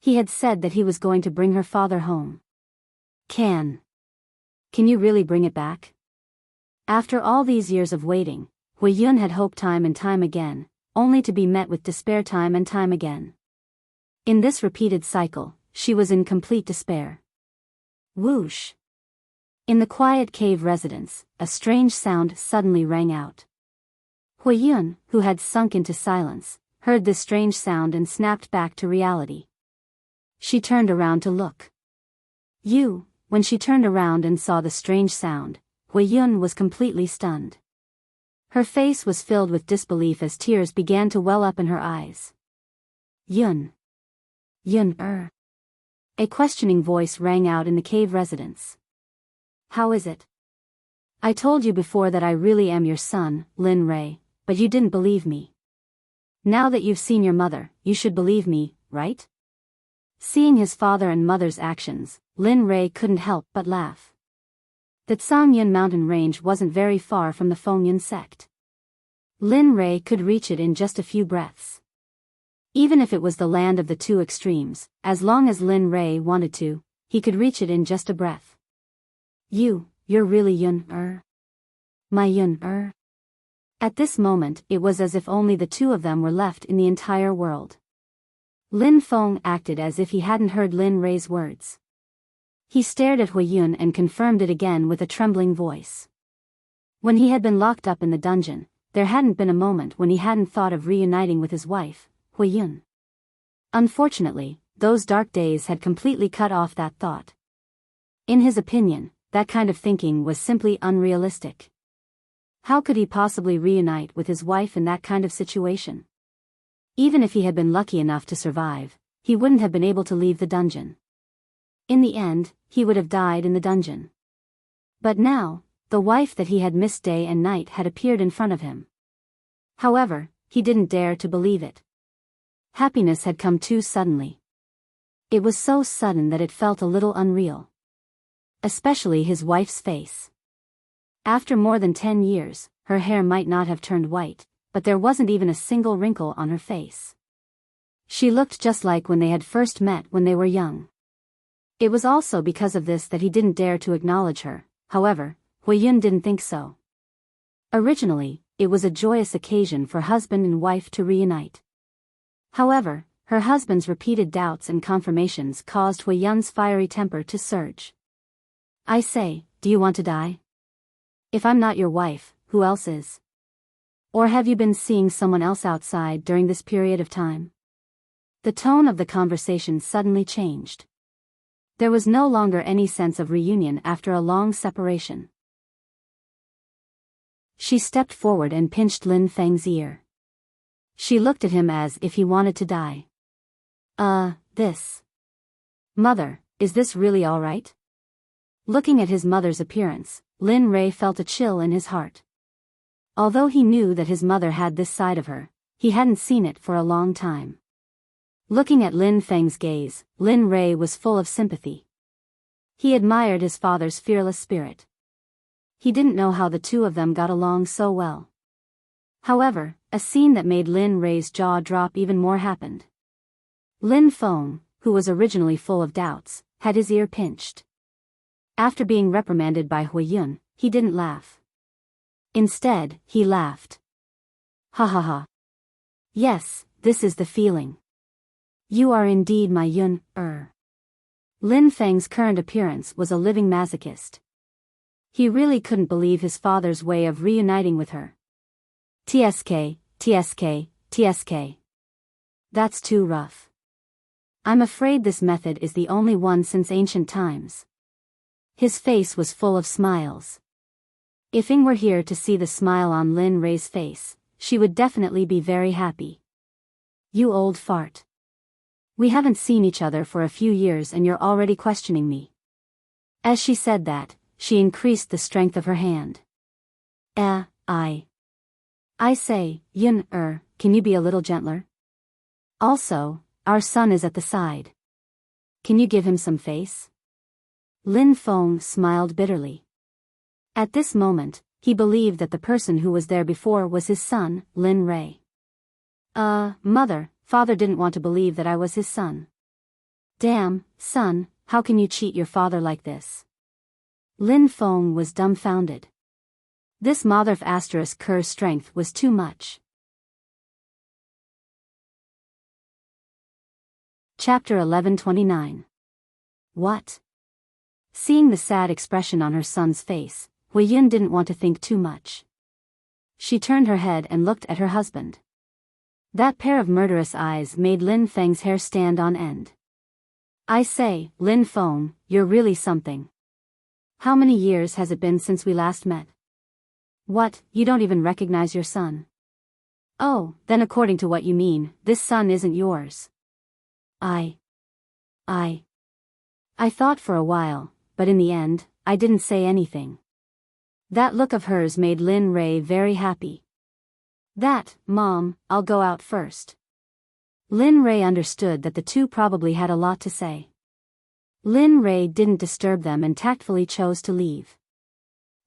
He had said that he was going to bring her father home. Can you really bring it back? After all these years of waiting, Huiyun had hoped time and time again, only to be met with despair time and time again. In this repeated cycle, she was in complete despair. Whoosh! In the quiet cave residence, a strange sound suddenly rang out. Huiyun, who had sunk into silence, heard this strange sound and snapped back to reality. She turned around to look. When she turned around and saw the strange sound, Huiyun was completely stunned. Her face was filled with disbelief as tears began to well up in her eyes. Yun. A questioning voice rang out in the cave residence. How is it? I told you before that I really am your son, Lin Ray, but you didn't believe me. Now that you've seen your mother, you should believe me, right? Seeing his father and mother's actions, Lin Ray couldn't help but laugh. The Cangyun mountain range wasn't very far from the Fengyan sect. Lin Ray could reach it in just a few breaths. Even if it was the land of the two extremes, as long as Lin Ray wanted to, he could reach it in just a breath. You're really Yun-er? My Yun-er? At this moment, it was as if only the two of them were left in the entire world. Lin Feng acted as if he hadn't heard Lin Ray's words. He stared at Huiyun and confirmed it again with a trembling voice. When he had been locked up in the dungeon, there hadn't been a moment when he hadn't thought of reuniting with his wife, Huiyun. Unfortunately, those dark days had completely cut off that thought. In his opinion, that kind of thinking was simply unrealistic. How could he possibly reunite with his wife in that kind of situation? Even if he had been lucky enough to survive, he wouldn't have been able to leave the dungeon. In the end, he would have died in the dungeon. But now, the wife that he had missed day and night had appeared in front of him. However, he didn't dare to believe it. Happiness had come too suddenly. It was so sudden that it felt a little unreal. Especially his wife's face. After more than 10 years, her hair might not have turned white, but there wasn't even a single wrinkle on her face. She looked just like when they had first met when they were young. It was also because of this that he didn't dare to acknowledge her. However, Huiyun didn't think so. Originally, it was a joyous occasion for husband and wife to reunite. However, her husband's repeated doubts and confirmations caused Huiyun's fiery temper to surge. I say, do you want to die? If I'm not your wife, who else is? Or have you been seeing someone else outside during this period of time? The tone of the conversation suddenly changed. There was no longer any sense of reunion after a long separation. She stepped forward and pinched Lin Feng's ear. She looked at him as if he wanted to die. This. Mother, is this really all right? Looking at his mother's appearance, Lin Rei felt a chill in his heart. Although he knew that his mother had this side of her, he hadn't seen it for a long time. Looking at Lin Feng's gaze, Lin Rei was full of sympathy. He admired his father's fearless spirit. He didn't know how the two of them got along so well. However, a scene that made Lin Rei's jaw drop even more happened. Lin Feng, who was originally full of doubts, had his ear pinched. After being reprimanded by Huiyun, he didn't laugh. Instead, he laughed. Ha ha ha. Yes, this is the feeling. You are indeed my Yun. Lin Feng's current appearance was a living masochist. He really couldn't believe his father's way of reuniting with her. TSK, TSK, TSK. That's too rough. I'm afraid this method is the only one since ancient times. His face was full of smiles. If Ying were here to see the smile on Lin Rei's face, she would definitely be very happy. You old fart. We haven't seen each other for a few years and you're already questioning me. As she said that, she increased the strength of her hand. I say, Yun, can you be a little gentler? Also, our son is at the side. Can you give him some face? Lin Feng smiled bitterly. At this moment, he believed that the person who was there before was his son, Lin Rei. Mother, father didn't want to believe that I was his son. Damn, son, how can you cheat your father like this? Lin Feng was dumbfounded. This mother's asterisk cur's strength was too much. Chapter 1129. What? Seeing the sad expression on her son's face, Huiyun didn't want to think too much. She turned her head and looked at her husband. That pair of murderous eyes made Lin Feng's hair stand on end. I say, Lin Feng, you're really something. How many years has it been since we last met? What, you don't even recognize your son? Oh, then according to what you mean, this son isn't yours. I thought for a while, but in the end, I didn't say anything. That look of hers made Lin Rei very happy. Mom, I'll go out first. Lin Rei understood that the two probably had a lot to say. Lin Rei didn't disturb them and tactfully chose to leave.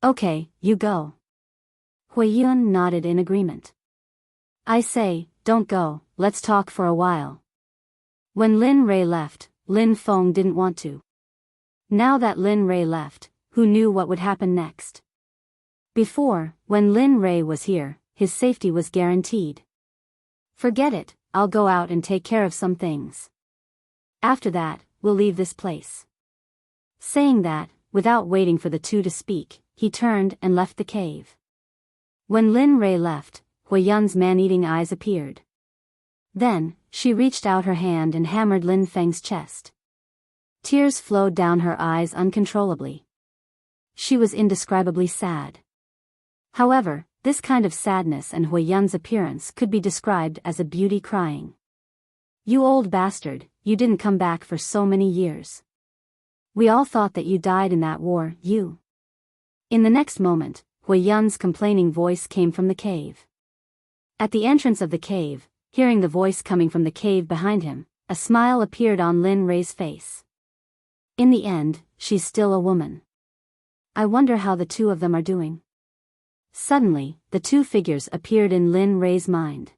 Okay, you go. Huiyun nodded in agreement. I say, don't go, let's talk for a while. When Lin Rei left, Lin Feng didn't want to. Now that Lin Rei left, who knew what would happen next? Before, when Lin Rei was here, his safety was guaranteed. Forget it, I'll go out and take care of some things. After that, we'll leave this place. Saying that, without waiting for the two to speak, he turned and left the cave. When Lin Rei left, Huiyun's man-eating eyes appeared. Then, she reached out her hand and hammered Lin Feng's chest. Tears flowed down her eyes uncontrollably. She was indescribably sad. However, this kind of sadness and Huiyun's appearance could be described as a beauty crying. You old bastard, you didn't come back for so many years. We all thought that you died in that war, you. In the next moment, Huiyun's complaining voice came from the cave. At the entrance of the cave, hearing the voice coming from the cave behind him, a smile appeared on Lin Rei's face. In the end, she's still a woman. I wonder how the two of them are doing. Suddenly, the two figures appeared in Lin Rei's mind.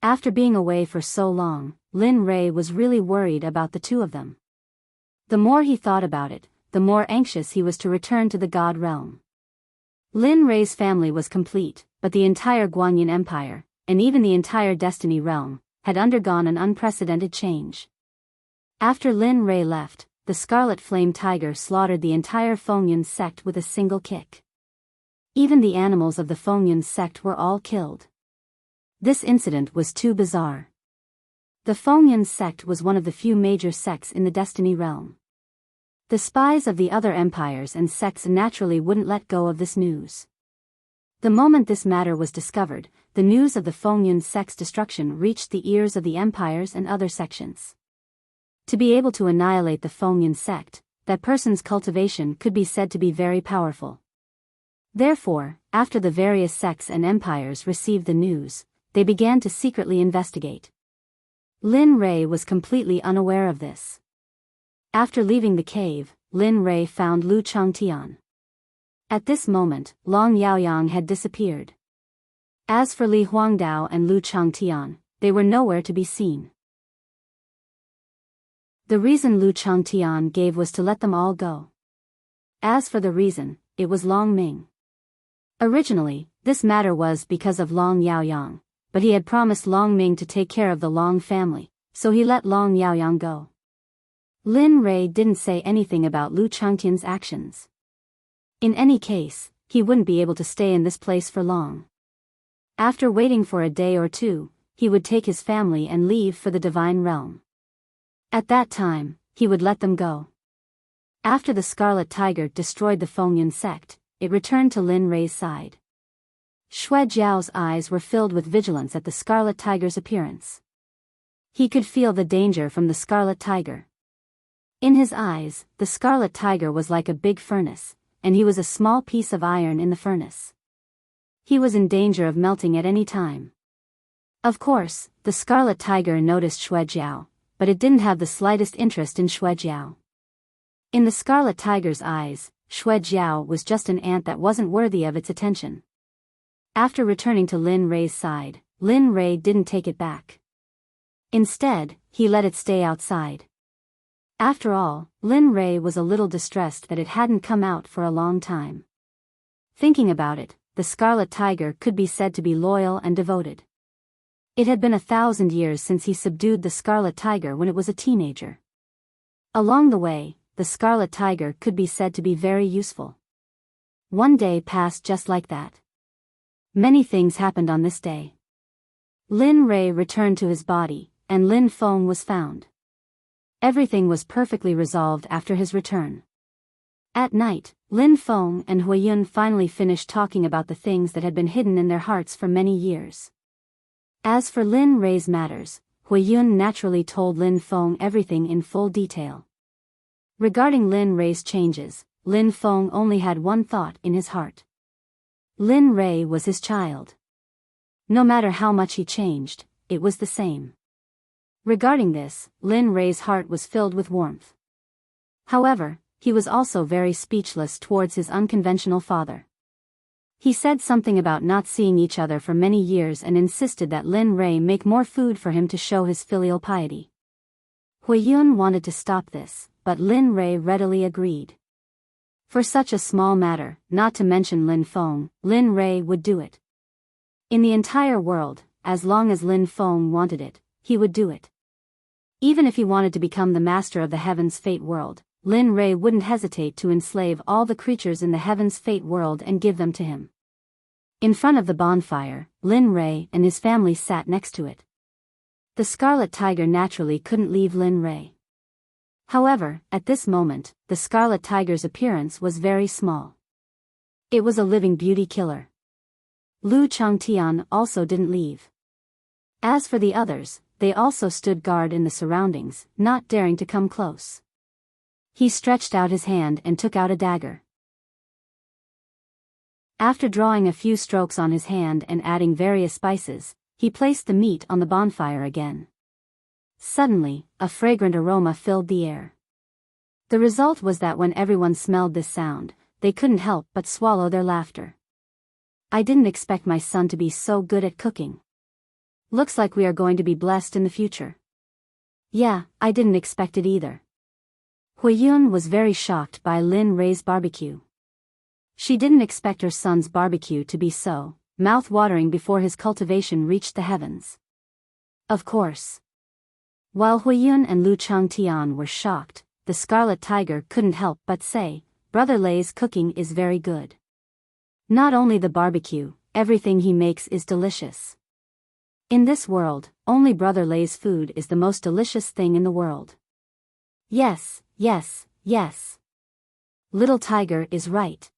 After being away for so long, Lin Rei was really worried about the two of them. The more he thought about it, the more anxious he was to return to the God realm. Lin Rei's family was complete, but the entire Guanyin Empire, and even the entire Destiny realm, had undergone an unprecedented change. After Lin Rei left, the Scarlet Flame Tiger slaughtered the entire Fengyun sect with a single kick. Even the animals of the Fengyun sect were all killed. This incident was too bizarre. The Fengyun sect was one of the few major sects in the Destiny realm. The spies of the other empires and sects naturally wouldn't let go of this news. The moment this matter was discovered, the news of the Fengyun sect's destruction reached the ears of the empires and other sections. To be able to annihilate the Fengyun sect, that person's cultivation could be said to be very powerful. Therefore, after the various sects and empires received the news, they began to secretly investigate. Lin Rei was completely unaware of this. After leaving the cave, Lin Rei found Lu Changtian. At this moment, Long Yaoyang had disappeared. As for Li Huangdao and Lu Changtian, they were nowhere to be seen. The reason Lu Changtian gave was to let them all go. As for the reason, it was Long Ming. Originally, this matter was because of Long Yaoyang, but he had promised Long Ming to take care of the Long family, so he let Long Yaoyang go. Lin Rei didn't say anything about Lu Changtian's actions. In any case, he wouldn't be able to stay in this place for long. After waiting for a day or two, he would take his family and leave for the Divine Realm. At that time, he would let them go. After the Scarlet Tiger destroyed the Fengyun sect, it returned to Lin Rei's side. Xue Jiao's eyes were filled with vigilance at the Scarlet Tiger's appearance. He could feel the danger from the Scarlet Tiger. In his eyes, the Scarlet Tiger was like a big furnace, and he was a small piece of iron in the furnace. He was in danger of melting at any time. Of course, the Scarlet Tiger noticed Xue Jiao, but it didn't have the slightest interest in Xue Jiao. In the Scarlet Tiger's eyes, Xue Jiao was just an ant that wasn't worthy of its attention. After returning to Lin Rei's side, Lin Rei didn't take it back. Instead, he let it stay outside. After all, Lin Rei was a little distressed that it hadn't come out for a long time. Thinking about it, the Scarlet Tiger could be said to be loyal and devoted. It had been 1,000 years since he subdued the Scarlet Tiger when it was a teenager. Along the way, the Scarlet Tiger could be said to be very useful. One day passed just like that. Many things happened on this day. Lin Rei returned to his body, and Lin Feng was found. Everything was perfectly resolved after his return. At night, Lin Feng and Huiyun finally finished talking about the things that had been hidden in their hearts for many years. As for Lin Rei's matters, Huiyun naturally told Lin Feng everything in full detail. Regarding Lin Rei's changes, Lin Feng only had one thought in his heart. Lin Rei was his child. No matter how much he changed, it was the same. Regarding this, Lin Rei's heart was filled with warmth. However, he was also very speechless towards his unconventional father. He said something about not seeing each other for many years and insisted that Lin Rei make more food for him to show his filial piety. Huiyun wanted to stop this, but Lin Rei readily agreed. For such a small matter, not to mention Lin Feng, Lin Rei would do it. In the entire world, as long as Lin Feng wanted it, he would do it. Even if he wanted to become the master of the Heaven's Fate world, Lin Rei wouldn't hesitate to enslave all the creatures in the Heaven's Fate world and give them to him. In front of the bonfire, Lin Rei and his family sat next to it. The Scarlet Tiger naturally couldn't leave Lin Rei. However, at this moment, the Scarlet Tiger's appearance was very small. It was a living beauty killer. Lu Changtian also didn't leave. As for the others, they also stood guard in the surroundings, not daring to come close. He stretched out his hand and took out a dagger. After drawing a few strokes on his hand and adding various spices, he placed the meat on the bonfire again. Suddenly, a fragrant aroma filled the air. The result was that when everyone smelled this sound, they couldn't help but swallow their laughter. I didn't expect my son to be so good at cooking. Looks like we are going to be blessed in the future. Yeah, I didn't expect it either. Huiyun was very shocked by Lin Rei's barbecue. She didn't expect her son's barbecue to be so mouth-watering before his cultivation reached the heavens. Of course. While Huiyun and Lu Changtian were shocked, the Scarlet Tiger couldn't help but say, Brother Lei's cooking is very good. Not only the barbecue, everything he makes is delicious. In this world, only Brother Lei's food is the most delicious thing in the world. Yes, yes, yes. Little Tiger is right.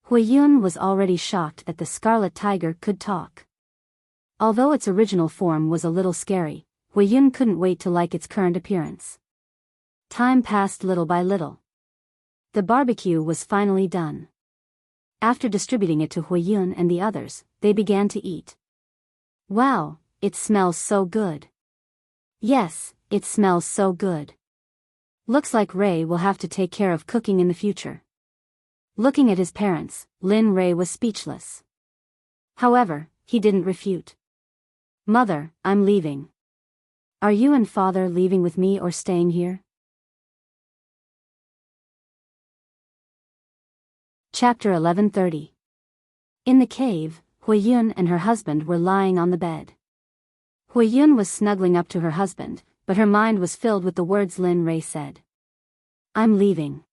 Huiyun was already shocked that the Scarlet Tiger could talk. Although its original form was a little scary, Huiyun couldn't wait to like its current appearance. Time passed little by little. The barbecue was finally done. After distributing it to Huiyun and the others, they began to eat. Wow, it smells so good. Yes, it smells so good. Looks like Ray will have to take care of cooking in the future. Looking at his parents, Lin Ray was speechless. However, he didn't refute. Mother, I'm leaving. Are you and father leaving with me or staying here? Chapter 11:30. In the cave, Huiyun and her husband were lying on the bed. Huiyun was snuggling up to her husband, but her mind was filled with the words Lin Ray said. I'm leaving.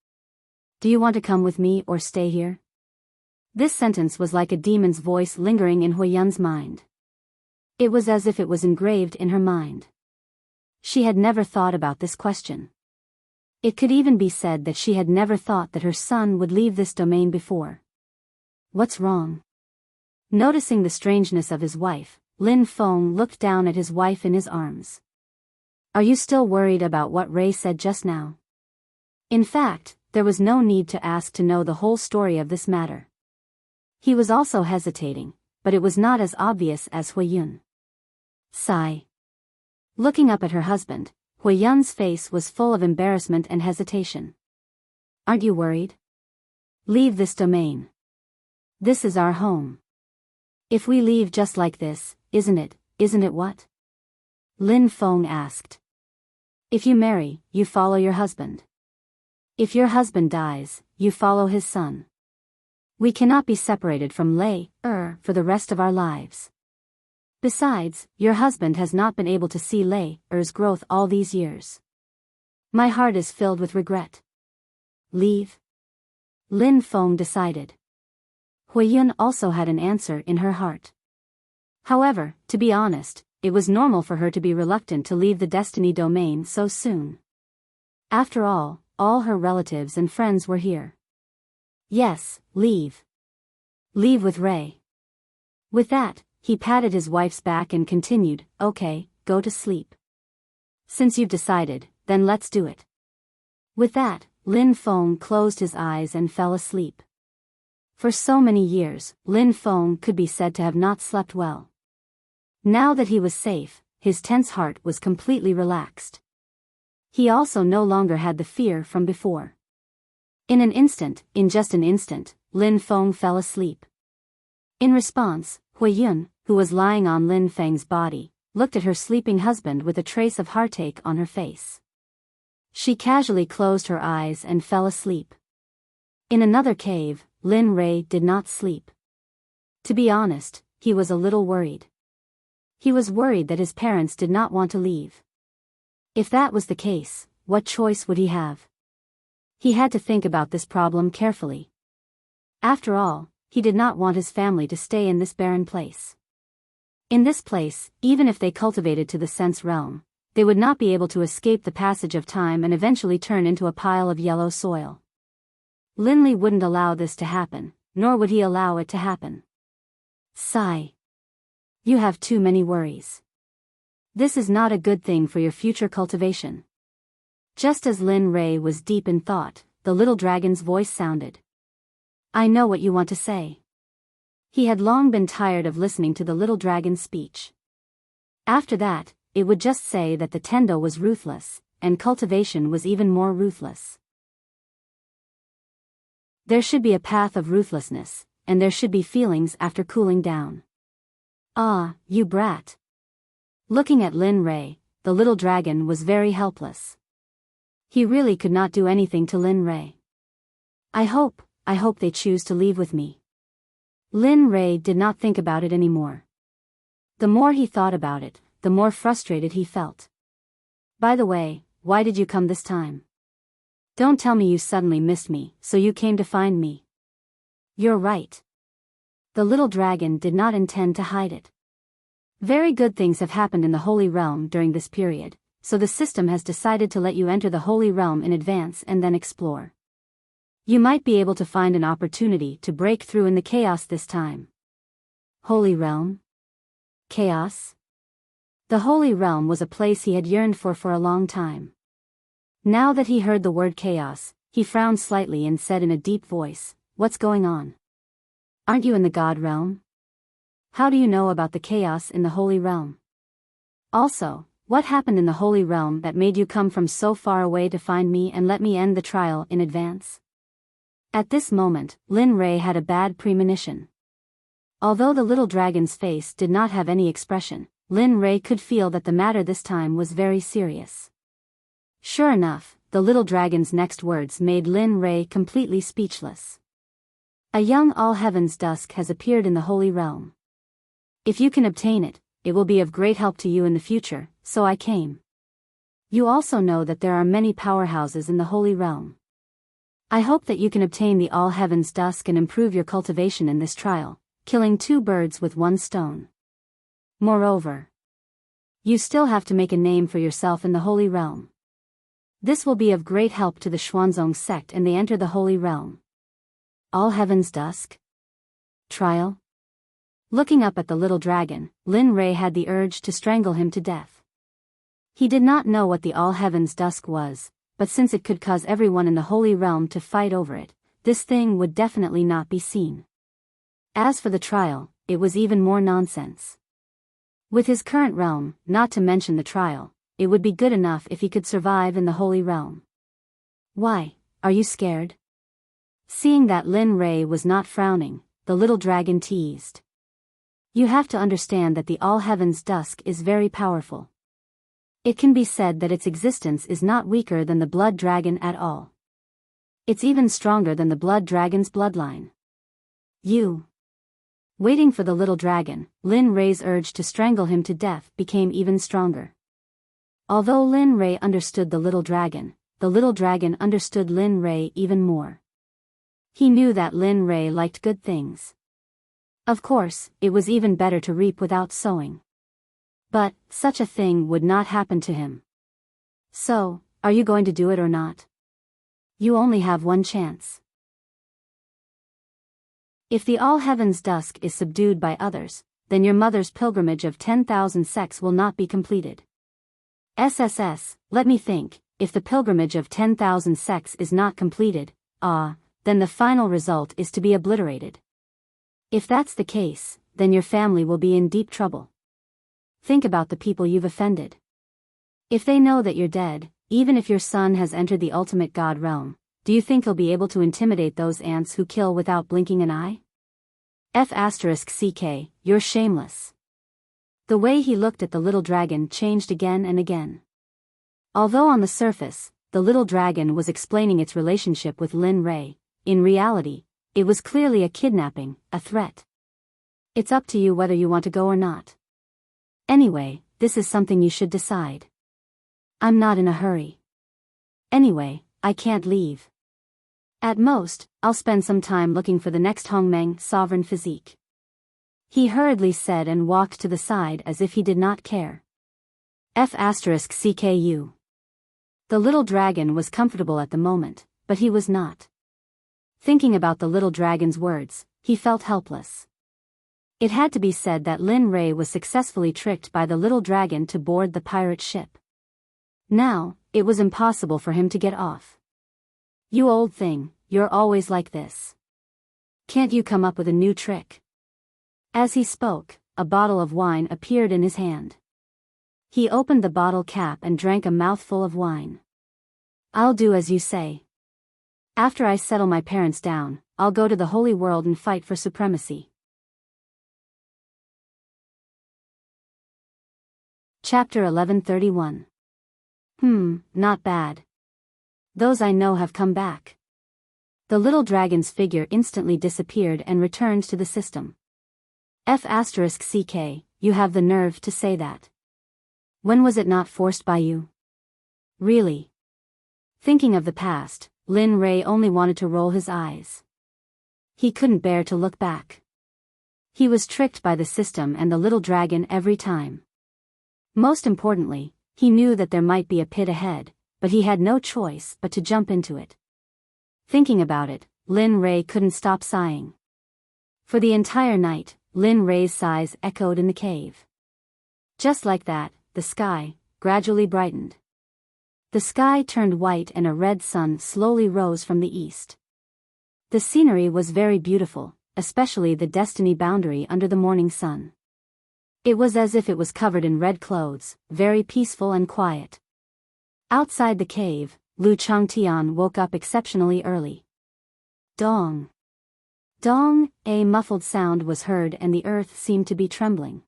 Do you want to come with me or stay here? This sentence was like a demon's voice lingering in Huiyun's mind. It was as if it was engraved in her mind. She had never thought about this question. It could even be said that she had never thought that her son would leave this domain before. What's wrong? Noticing the strangeness of his wife, Lin Feng looked down at his wife in his arms. Are you still worried about what Ray said just now? In fact, there was no need to ask to know the whole story of this matter. He was also hesitating, but it was not as obvious as Huiyun. Sigh. Looking up at her husband, Huiyun's face was full of embarrassment and hesitation. Aren't you worried? Leave this domain. This is our home. If we leave just like this, isn't it what? Lin Feng asked. If you marry, you follow your husband. If your husband dies, you follow his son. We cannot be separated from Lei for the rest of our lives. Besides, your husband has not been able to see Lei's growth all these years. My heart is filled with regret. Leave? Lin Feng decided. Huiyun also had an answer in her heart. However, to be honest, it was normal for her to be reluctant to leave the Destiny domain so soon. After all her relatives and friends were here. Yes, leave. Leave with Ray. With that, he patted his wife's back and continued, okay, go to sleep. Since you've decided, then let's do it. With that, Lin Feng closed his eyes and fell asleep. For so many years, Lin Feng could be said to have not slept well. Now that he was safe, his tense heart was completely relaxed. He also no longer had the fear from before. In just an instant, Lin Feng fell asleep. In response, Huiyun, who was lying on Lin Feng's body, looked at her sleeping husband with a trace of heartache on her face. She casually closed her eyes and fell asleep. In another cave, Lin Ray did not sleep. To be honest, he was a little worried. He was worried that his parents did not want to leave. If that was the case, what choice would he have? He had to think about this problem carefully. After all, he did not want his family to stay in this barren place. In this place, even if they cultivated to the sense realm, they would not be able to escape the passage of time and eventually turn into a pile of yellow soil. Linley wouldn't allow this to happen, nor would he allow it to happen. Sigh. You have too many worries. This is not a good thing for your future cultivation. Just as Lin Ray was deep in thought, the little dragon's voice sounded. I know what you want to say. He had long been tired of listening to the little dragon's speech. After that, it would just say that the Tendo was ruthless, and cultivation was even more ruthless. There should be a path of ruthlessness, and there should be feelings after cooling down. Ah, you brat. Looking at Lin Ray, the little dragon was very helpless. He really could not do anything to Lin Ray. I hope they choose to leave with me. Lin Ray did not think about it anymore. The more he thought about it, the the more frustrated he felt. By the way, why did you come this time? Don't tell me you suddenly missed me, so you came to find me. You're right. The little dragon did not intend to hide it. Very good things have happened in the Holy Realm during this period, so the system has decided to let you enter the Holy Realm in advance and then explore. You might be able to find an opportunity to break through in the chaos this time. Holy Realm? Chaos? The Holy Realm was a place he had yearned for a long time. Now that he heard the word chaos, he frowned slightly and said in a deep voice, "What's going on? Aren't you in the God Realm? How do you know about the chaos in the Holy Realm? Also, what happened in the Holy Realm that made you come from so far away to find me and let me end the trial in advance?" At this moment, Lin Rei had a bad premonition. Although the little dragon's face did not have any expression, Lin Rei could feel that the matter this time was very serious. Sure enough, the little dragon's next words made Lin Rei completely speechless. "A young all-heaven's dusk has appeared in the Holy Realm. If you can obtain it, it will be of great help to you in the future, so I came. You also know that there are many powerhouses in the Holy Realm. I hope that you can obtain the all-heaven's dusk and improve your cultivation in this trial, killing 2 birds with 1 stone. Moreover, you still have to make a name for yourself in the Holy Realm. This will be of great help to the Xuanzong Sect and they enter the Holy Realm." All Heaven's Dusk? Trial? Looking up at the little dragon, Lin Rei had the urge to strangle him to death. He did not know what the All Heaven's Dusk was, but since it could cause everyone in the Holy Realm to fight over it, this thing would definitely not be seen. As for the trial, it was even more nonsense. With his current realm, not to mention the trial, it would be good enough if he could survive in the Holy Realm. "Why, are you scared?" Seeing that Lin Rei was not frowning, the little dragon teased. "You have to understand that the All Heaven's Dusk is very powerful. It can be said that its existence is not weaker than the Blood Dragon at all. It's even stronger than the Blood Dragon's bloodline. You..." Waiting for the little dragon, Lin Rei's urge to strangle him to death became even stronger. Although Lin Rei understood the little dragon understood Lin Rei even more. He knew that Lin Rei liked good things. Of course, it was even better to reap without sowing. But, such a thing would not happen to him. So, are you going to do it or not? You only have 1 chance. If the All Heaven's Dusk is subdued by others, then your mother's pilgrimage of 10,000 sects will not be completed. SSS, let me think, if the pilgrimage of 10,000 sects is not completed, then the final result is to be obliterated. If that's the case, then your family will be in deep trouble. Think about the people you've offended. If they know that you're dead, even if your son has entered the ultimate God realm, do you think he'll be able to intimidate those ants who kill without blinking an eye? F***ck, you're shameless. The way he looked at the little dragon changed again and again. Although on the surface, the little dragon was explaining its relationship with Lin Rei, in reality, it was clearly a kidnapping, a threat. It's up to you whether you want to go or not. Anyway, this is something you should decide. I'm not in a hurry. Anyway, I can't leave. At most, I'll spend some time looking for the next Hongmeng sovereign physique. He hurriedly said and walked to the side as if he did not care. F***cku. The little dragon was comfortable at the moment, but he was not. Thinking about the little dragon's words, he felt helpless. It had to be said that Lin Rei was successfully tricked by the little dragon to board the pirate ship. Now, it was impossible for him to get off. "You old thing, you're always like this. Can't you come up with a new trick?" As he spoke, a bottle of wine appeared in his hand. He opened the bottle cap and drank a mouthful of wine. "I'll do as you say. After I settle my parents down, I'll go to the Holy World and fight for supremacy." Chapter 1131. Not bad. Those I know have come back. The little dragon's figure instantly disappeared and returned to the system. F***ck, you have the nerve to say that. When was it not forced by you? Really? Thinking of the past, Lin Ray only wanted to roll his eyes. He couldn't bear to look back. He was tricked by the system and the little dragon every time. Most importantly, he knew that there might be a pit ahead, but he had no choice but to jump into it. Thinking about it, Lin Ray couldn't stop sighing. For the entire night, Lin Ray's sighs echoed in the cave. Just like that, the sky gradually brightened. The sky turned white and a red sun slowly rose from the east. The scenery was very beautiful, especially the destiny boundary under the morning sun. It was as if it was covered in red clothes, very peaceful and quiet. Outside the cave, Lu Changtian woke up exceptionally early. Dong! Dong! A muffled sound was heard and the earth seemed to be trembling.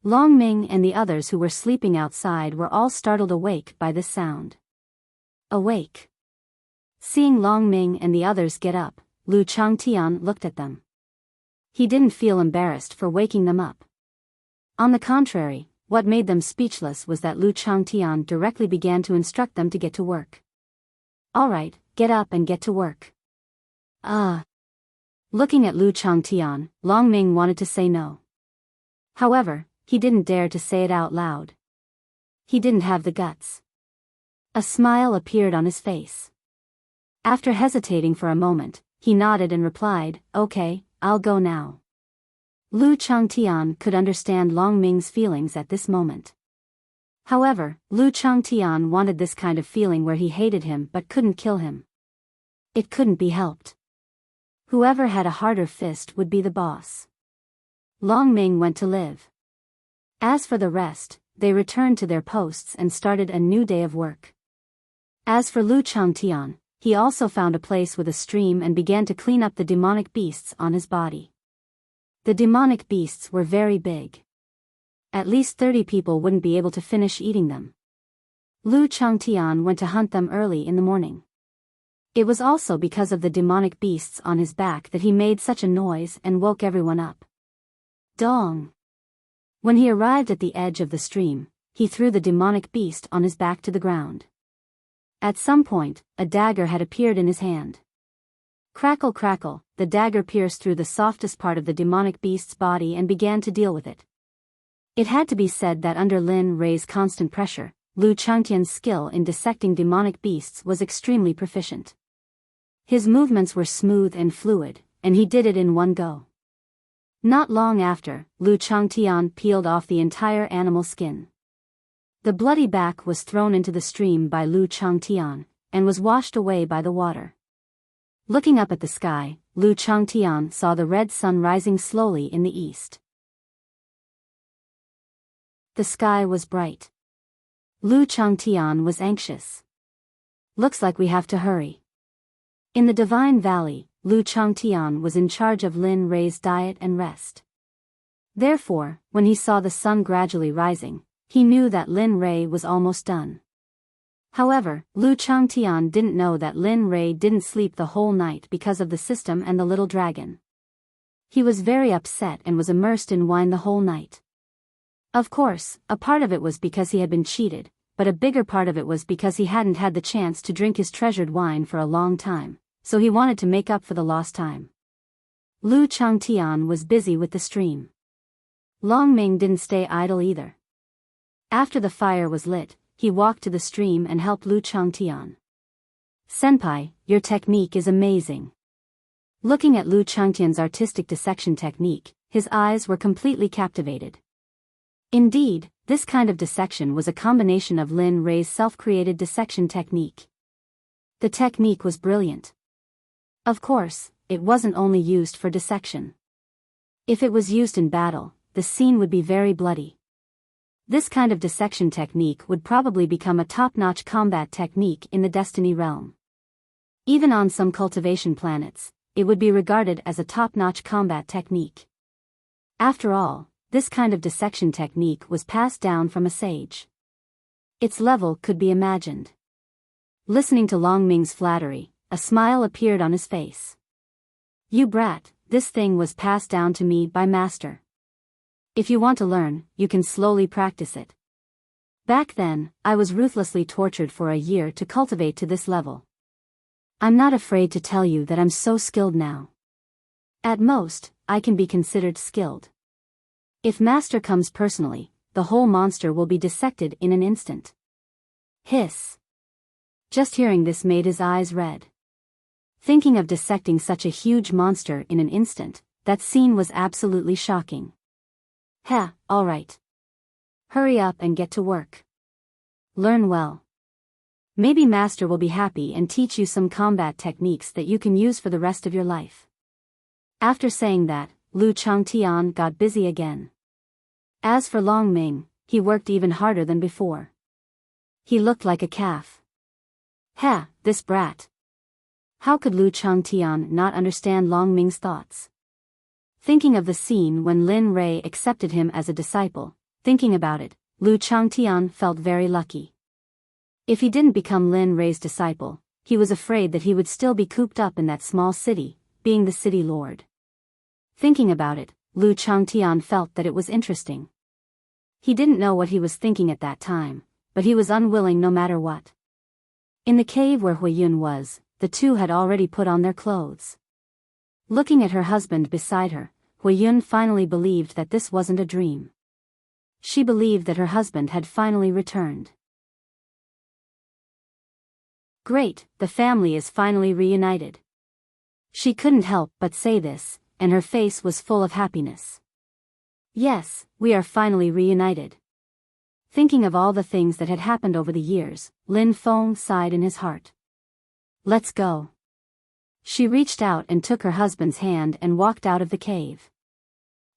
Long Ming and the others who were sleeping outside were all startled awake by this sound. Awake! Seeing Long Ming and the others get up, Lu Changtian looked at them. He didn't feel embarrassed for waking them up. On the contrary, what made them speechless was that Lu Changtian directly began to instruct them to get to work. All right, get up and get to work. Looking at Lu Changtian, Long Ming wanted to say no. However, he didn't dare to say it out loud. He didn't have the guts. A smile appeared on his face. After hesitating for a moment, he nodded and replied, "Okay, I'll go now." Lu Changtian could understand Long Ming's feelings at this moment. However, Lu Changtian wanted this kind of feeling where he hated him but couldn't kill him. It couldn't be helped. Whoever had a harder fist would be the boss. Long Ming went to live. As for the rest, they returned to their posts and started a new day of work. As for Lu Changtian, he also found a place with a stream and began to clean up the demonic beasts on his body. The demonic beasts were very big. At least 30 people wouldn't be able to finish eating them. Lu Changtian went to hunt them early in the morning. It was also because of the demonic beasts on his back that he made such a noise and woke everyone up. Dong! When he arrived at the edge of the stream, he threw the demonic beast on his back to the ground. At some point, a dagger had appeared in his hand. Crackle crackle, the dagger pierced through the softest part of the demonic beast's body and began to deal with it. It had to be said that under Lin Ray's constant pressure, Lu Changtian's skill in dissecting demonic beasts was extremely proficient. His movements were smooth and fluid, and he did it in one go. Not long after, Lu Changtian peeled off the entire animal skin. The bloody back was thrown into the stream by Lu Changtian, and was washed away by the water. Looking up at the sky, Lu Changtian saw the red sun rising slowly in the east. The sky was bright. Lu Changtian was anxious. Looks like we have to hurry. In the Divine Valley, Lu Changtian was in charge of Lin Ray's diet and rest. Therefore, when he saw the sun gradually rising, he knew that Lin Ray was almost done. However, Lu Changtian didn't know that Lin Ray didn't sleep the whole night because of the system and the little dragon. He was very upset and was immersed in wine the whole night. Of course, a part of it was because he had been cheated, but a bigger part of it was because he hadn't had the chance to drink his treasured wine for a long time, so he wanted to make up for the lost time. Lu Changtian was busy with the stream. Long Ming didn't stay idle either. After the fire was lit, he walked to the stream and helped Lu Changtian. "Senpai, your technique is amazing." Looking at Lu Changtian's artistic dissection technique, his eyes were completely captivated. Indeed, this kind of dissection was a combination of Lin Ray's self-created dissection technique. The technique was brilliant. Of course, it wasn't only used for dissection. If it was used in battle, the scene would be very bloody. This kind of dissection technique would probably become a top-notch combat technique in the Destiny realm. Even on some cultivation planets, it would be regarded as a top-notch combat technique. After all, this kind of dissection technique was passed down from a sage. Its level could be imagined. Listening to Long Ming's flattery, a smile appeared on his face. "You brat, this thing was passed down to me by Master. If you want to learn, you can slowly practice it." Back then, I was ruthlessly tortured for a year to cultivate to this level. I'm not afraid to tell you that I'm so skilled now. At most, I can be considered skilled. If Master comes personally, the whole monster will be dissected in an instant. Hiss. Just hearing this made his eyes red. Thinking of dissecting such a huge monster in an instant, that scene was absolutely shocking. Heh, alright. Hurry up and get to work. Learn well. Maybe Master will be happy and teach you some combat techniques that you can use for the rest of your life. After saying that, Lu Changtian got busy again. As for Long Ming, he worked even harder than before. He looked like a calf. Heh, this brat. How could Lu Changtian not understand Long Ming's thoughts? Thinking of the scene when Lin Rei accepted him as a disciple, thinking about it, Lu Changtian felt very lucky. If he didn't become Lin Rei's disciple, he was afraid that he would still be cooped up in that small city, being the city lord. Thinking about it, Lu Changtian felt that it was interesting. He didn't know what he was thinking at that time, but he was unwilling no matter what. In the cave where Huiyun was, the two had already put on their clothes. Looking at her husband beside her, Huiyun finally believed that this wasn't a dream. She believed that her husband had finally returned. Great, the family is finally reunited. She couldn't help but say this, and her face was full of happiness. Yes, we are finally reunited. Thinking of all the things that had happened over the years, Lin Feng sighed in his heart. Let's go. She reached out and took her husband's hand and walked out of the cave.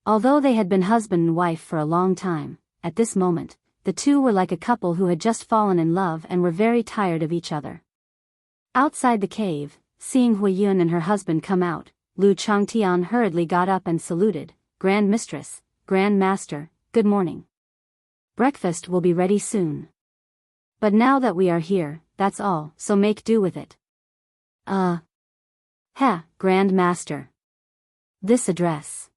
Although they had been husband and wife for a long time, at this moment, the two were like a couple who had just fallen in love and were very tired of each other. Outside the cave, seeing Huiyun and her husband come out, Lu Changtian hurriedly got up and saluted, Grand Mistress, Grand Master, good morning. Breakfast will be ready soon. But now that we are here, that's all, so make do with it. Grand Master. This address.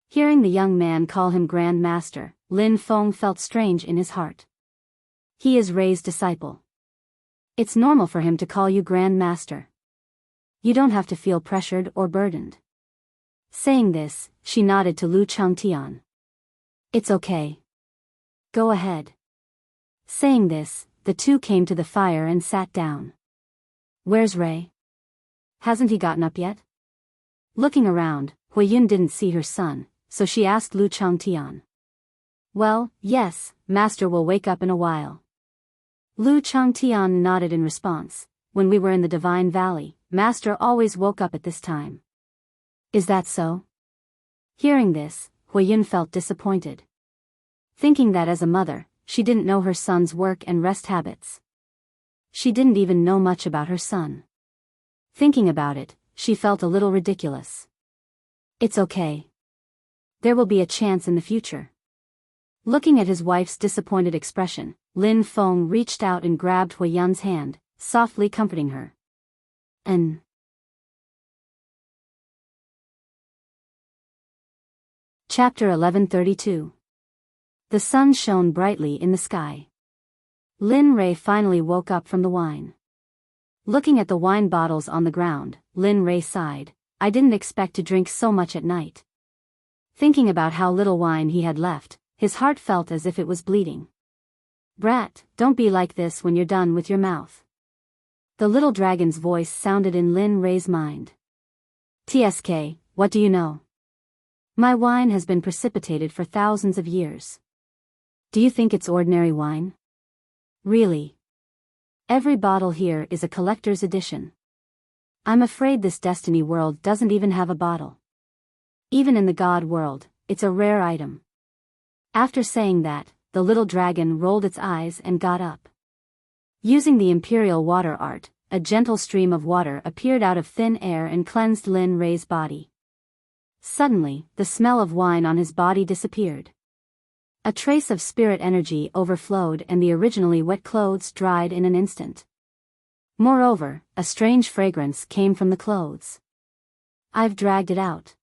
Hearing the young man call him Grand Master, Lin Feng felt strange in his heart. He is Rei's disciple. It's normal for him to call you Grand Master. You don't have to feel pressured or burdened. Saying this, she nodded to Lu Changtian. It's okay. Go ahead. Saying this, the two came to the fire and sat down. Where's Rei? Hasn't he gotten up yet? Looking around, Huiyun didn't see her son, so she asked Lu Changtian. Well, yes, Master will wake up in a while. Lu Changtian nodded in response. When we were in the Divine Valley, Master always woke up at this time. Is that so? Hearing this, Huiyun felt disappointed. Thinking that as a mother, she didn't know her son's work and rest habits. She didn't even know much about her son. Thinking about it, she felt a little ridiculous. It's okay. There will be a chance in the future. Looking at his wife's disappointed expression, Lin Feng reached out and grabbed Huiyun's hand, softly comforting her. Chapter 1132. The sun shone brightly in the sky. Lin Rei finally woke up from the wine. Looking at the wine bottles on the ground, Lin Rei sighed, I didn't expect to drink so much at night. Thinking about how little wine he had left, his heart felt as if it was bleeding. Brat, don't be like this when you're done with your mouth. The little dragon's voice sounded in Lin Rei's mind. TSK, what do you know? My wine has been precipitated for thousands of years. Do you think it's ordinary wine? Really? Every bottle here is a collector's edition. I'm afraid this Destiny world doesn't even have a bottle. Even in the God world, it's a rare item. After saying that, the little dragon rolled its eyes and got up. Using the Imperial Water Art, a gentle stream of water appeared out of thin air and cleansed Lin Rei's body. Suddenly, the smell of wine on his body disappeared. A trace of spirit energy overflowed and the originally wet clothes dried in an instant. Moreover, a strange fragrance came from the clothes. I've dragged it out.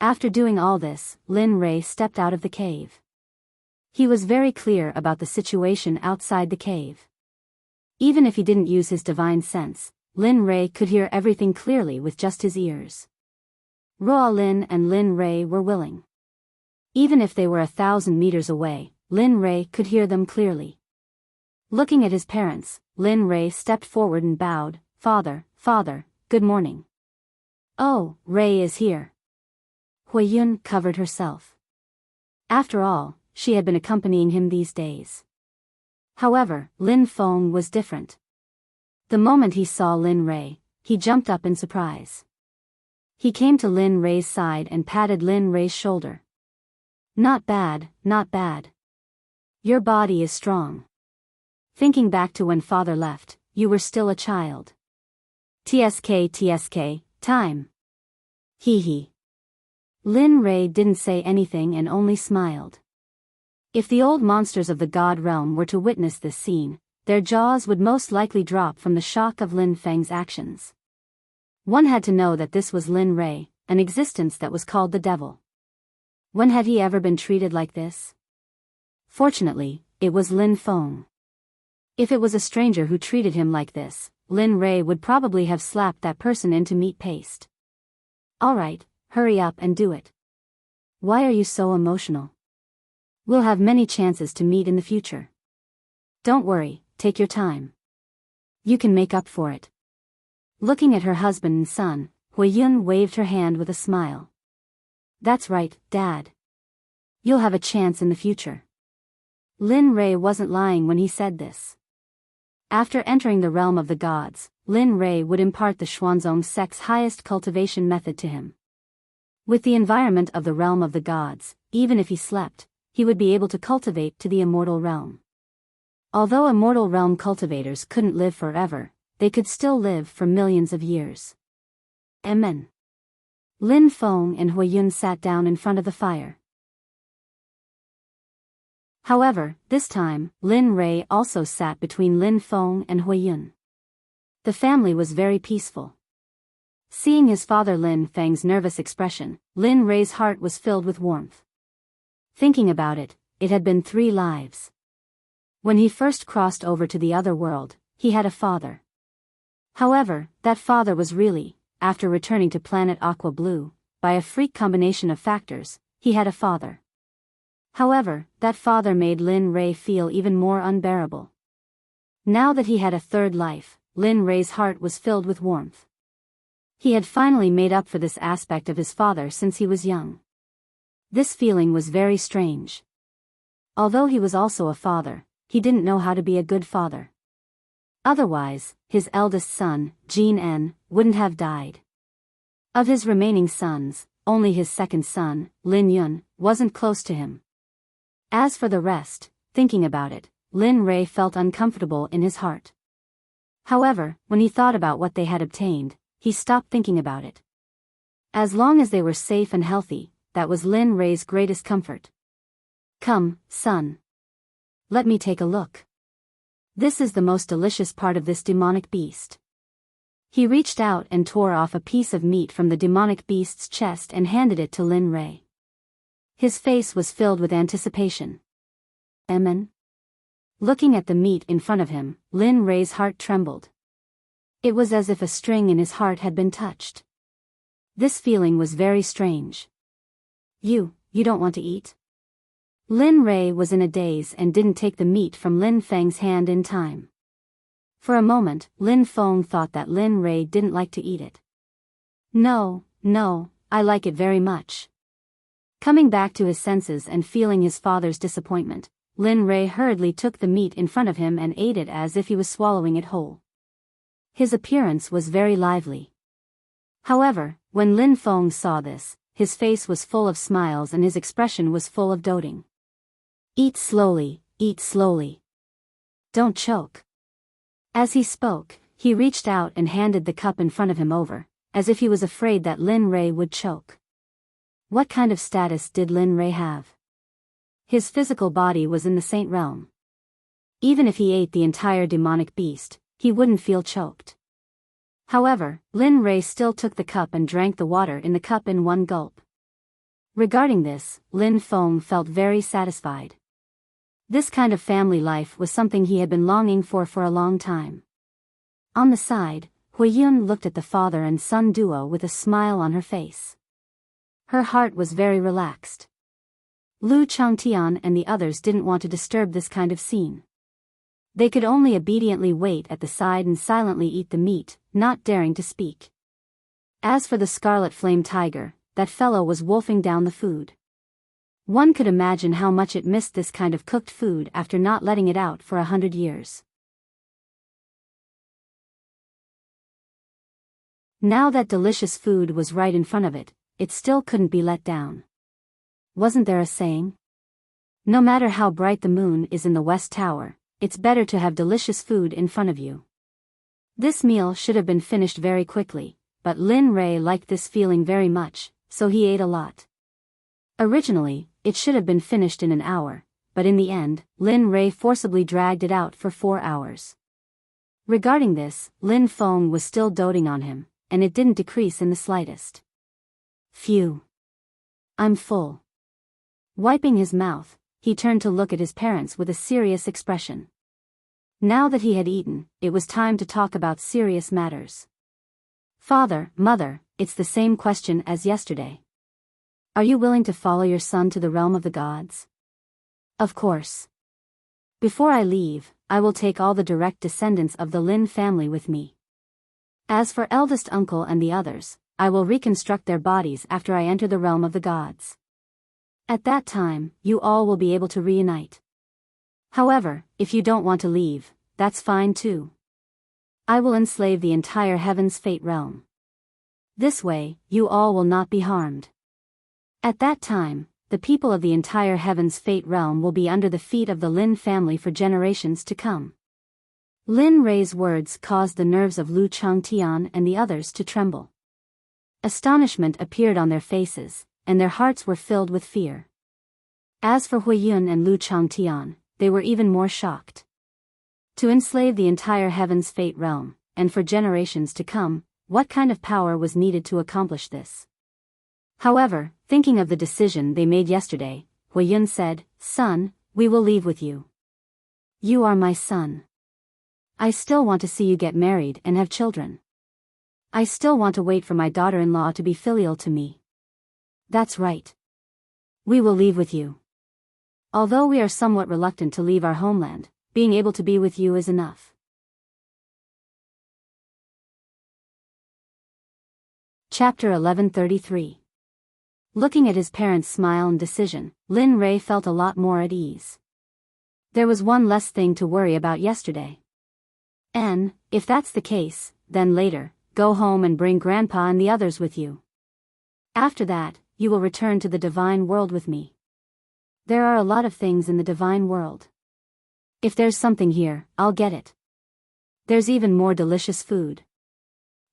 After doing all this, Lin Rei stepped out of the cave. He was very clear about the situation outside the cave. Even if he didn't use his divine sense, Lin Rei could hear everything clearly with just his ears. Ruo Lin and Lin Rei were willing. Even if they were 1,000 meters away, Lin Rei could hear them clearly. Looking at his parents, Lin Rei stepped forward and bowed. Father, good morning. Oh, Rei is here. Huiyun covered herself. After all, she had been accompanying him these days. However, Lin Feng was different. The moment he saw Lin Rei, he jumped up in surprise. He came to Lin Rei's side and patted Lin Rei's shoulder. Not bad. Your body is strong. Thinking back to when father left, you were still a child. TSK, time. Hee. Lin Rei didn't say anything and only smiled. If the old monsters of the god realm were to witness this scene, their jaws would most likely drop from the shock of Lin Feng's actions. One had to know that this was Lin Rei, an existence that was called the devil. When had he ever been treated like this? Fortunately, it was Lin Feng. If it was a stranger who treated him like this, Lin Rei would probably have slapped that person into meat paste. Alright, hurry up and do it. Why are you so emotional? We'll have many chances to meet in the future. Don't worry, take your time. You can make up for it. Looking at her husband and son, Huiyun waved her hand with a smile. That's right, Dad. You'll have a chance in the future. Lin Rei wasn't lying when he said this. After entering the realm of the gods, Lin Rei would impart the Xuanzong sect's highest cultivation method to him. With the environment of the realm of the gods, even if he slept, he would be able to cultivate to the immortal realm. Although immortal realm cultivators couldn't live forever, they could still live for millions of years. Amen. Lin Feng and Huiyun sat down in front of the fire. However, this time, Lin Rei also sat between Lin Feng and Huiyun. The family was very peaceful. Seeing his father Lin Feng's nervous expression, Lin Rei's heart was filled with warmth. Thinking about it, it had been 3 lives. When he first crossed over to the other world, he had a father. However, that father was really, after returning to planet Aqua Blue, by a freak combination of factors, he had a father. However, that father made Lin Rei feel even more unbearable. Now that he had a 3rd life, Lin Rei's heart was filled with warmth. He had finally made up for this aspect of his father since he was young. This feeling was very strange. Although he was also a father, he didn't know how to be a good father. Otherwise, his eldest son, Jin En, wouldn't have died. Of his remaining sons, only his 2nd son, Lin Yun, wasn't close to him. As for the rest, thinking about it, Lin Rei felt uncomfortable in his heart. However, when he thought about what they had obtained, he stopped thinking about it. As long as they were safe and healthy, that was Lin Rei's greatest comfort. Come, son. Let me take a look. This is the most delicious part of this demonic beast. He reached out and tore off a piece of meat from the demonic beast's chest and handed it to Lin Rei. His face was filled with anticipation. Amen. Looking at the meat in front of him, Lin Rei's heart trembled. It was as if a string in his heart had been touched. This feeling was very strange. You don't want to eat? Lin Rei was in a daze and didn't take the meat from Lin Feng's hand in time. For a moment, Lin Feng thought that Lin Rei didn't like to eat it. No, I like it very much. Coming back to his senses and feeling his father's disappointment, Lin Rei hurriedly took the meat in front of him and ate it as if he was swallowing it whole. His appearance was very lively. However, when Lin Feng saw this, his face was full of smiles and his expression was full of doting. Eat slowly. Don't choke. As he spoke, he reached out and handed the cup in front of him over, as if he was afraid that Lin Rei would choke. What kind of status did Lin Rei have? His physical body was in the saint realm. Even if he ate the entire demonic beast, he wouldn't feel choked. However, Lin Rei still took the cup and drank the water in the cup in one gulp. Regarding this, Lin Feng felt very satisfied. This kind of family life was something he had been longing for a long time. On the side, Huiyun looked at the father and son duo with a smile on her face. Her heart was very relaxed. Lu Changtian and the others didn't want to disturb this kind of scene. They could only obediently wait at the side and silently eat the meat, not daring to speak. As for the scarlet flame tiger, that fellow was wolfing down the food. One could imagine how much it missed this kind of cooked food after not letting it out for 100 years. Now that delicious food was right in front of it, it still couldn't be let down. Wasn't there a saying? No matter how bright the moon is in the West Tower, it's better to have delicious food in front of you. This meal should have been finished very quickly, but Lin Rei liked this feeling very much, so he ate a lot. Originally, it should have been finished in an hour, but in the end, Lin Rei forcibly dragged it out for 4 hours. Regarding this, Lin Feng was still doting on him, and it didn't decrease in the slightest. Phew. I'm full. Wiping his mouth, he turned to look at his parents with a serious expression. Now that he had eaten, it was time to talk about serious matters. Father, mother, it's the same question as yesterday. Are you willing to follow your son to the realm of the gods? Of course. Before I leave, I will take all the direct descendants of the Lin family with me. As for eldest uncle and the others, I will reconstruct their bodies after I enter the realm of the gods. At that time, you all will be able to reunite. However, if you don't want to leave, that's fine too. I will enslave the entire Heaven's Fate realm. This way, you all will not be harmed. At that time, the people of the entire Heaven's Fate realm will be under the feet of the Lin family for generations to come. Lin Rei's words caused the nerves of Lu Changtian and the others to tremble. Astonishment appeared on their faces, and their hearts were filled with fear. As for Huiyun and Lu Changtian, they were even more shocked. To enslave the entire Heaven's Fate realm, and for generations to come, what kind of power was needed to accomplish this? However, thinking of the decision they made yesterday, Huiyun said, "Son, we will leave with you. You are my son. I still want to see you get married and have children. I still want to wait for my daughter-in-law to be filial to me." That's right. We will leave with you. Although we are somewhat reluctant to leave our homeland, being able to be with you is enough. Chapter 1133. Looking at his parents' smile and decision, Lin Rei felt a lot more at ease. There was one less thing to worry about yesterday. And, if that's the case, then later, go home and bring Grandpa and the others with you. After that, you will return to the divine world with me. There are a lot of things in the divine world. If there's something here, I'll get it. There's even more delicious food.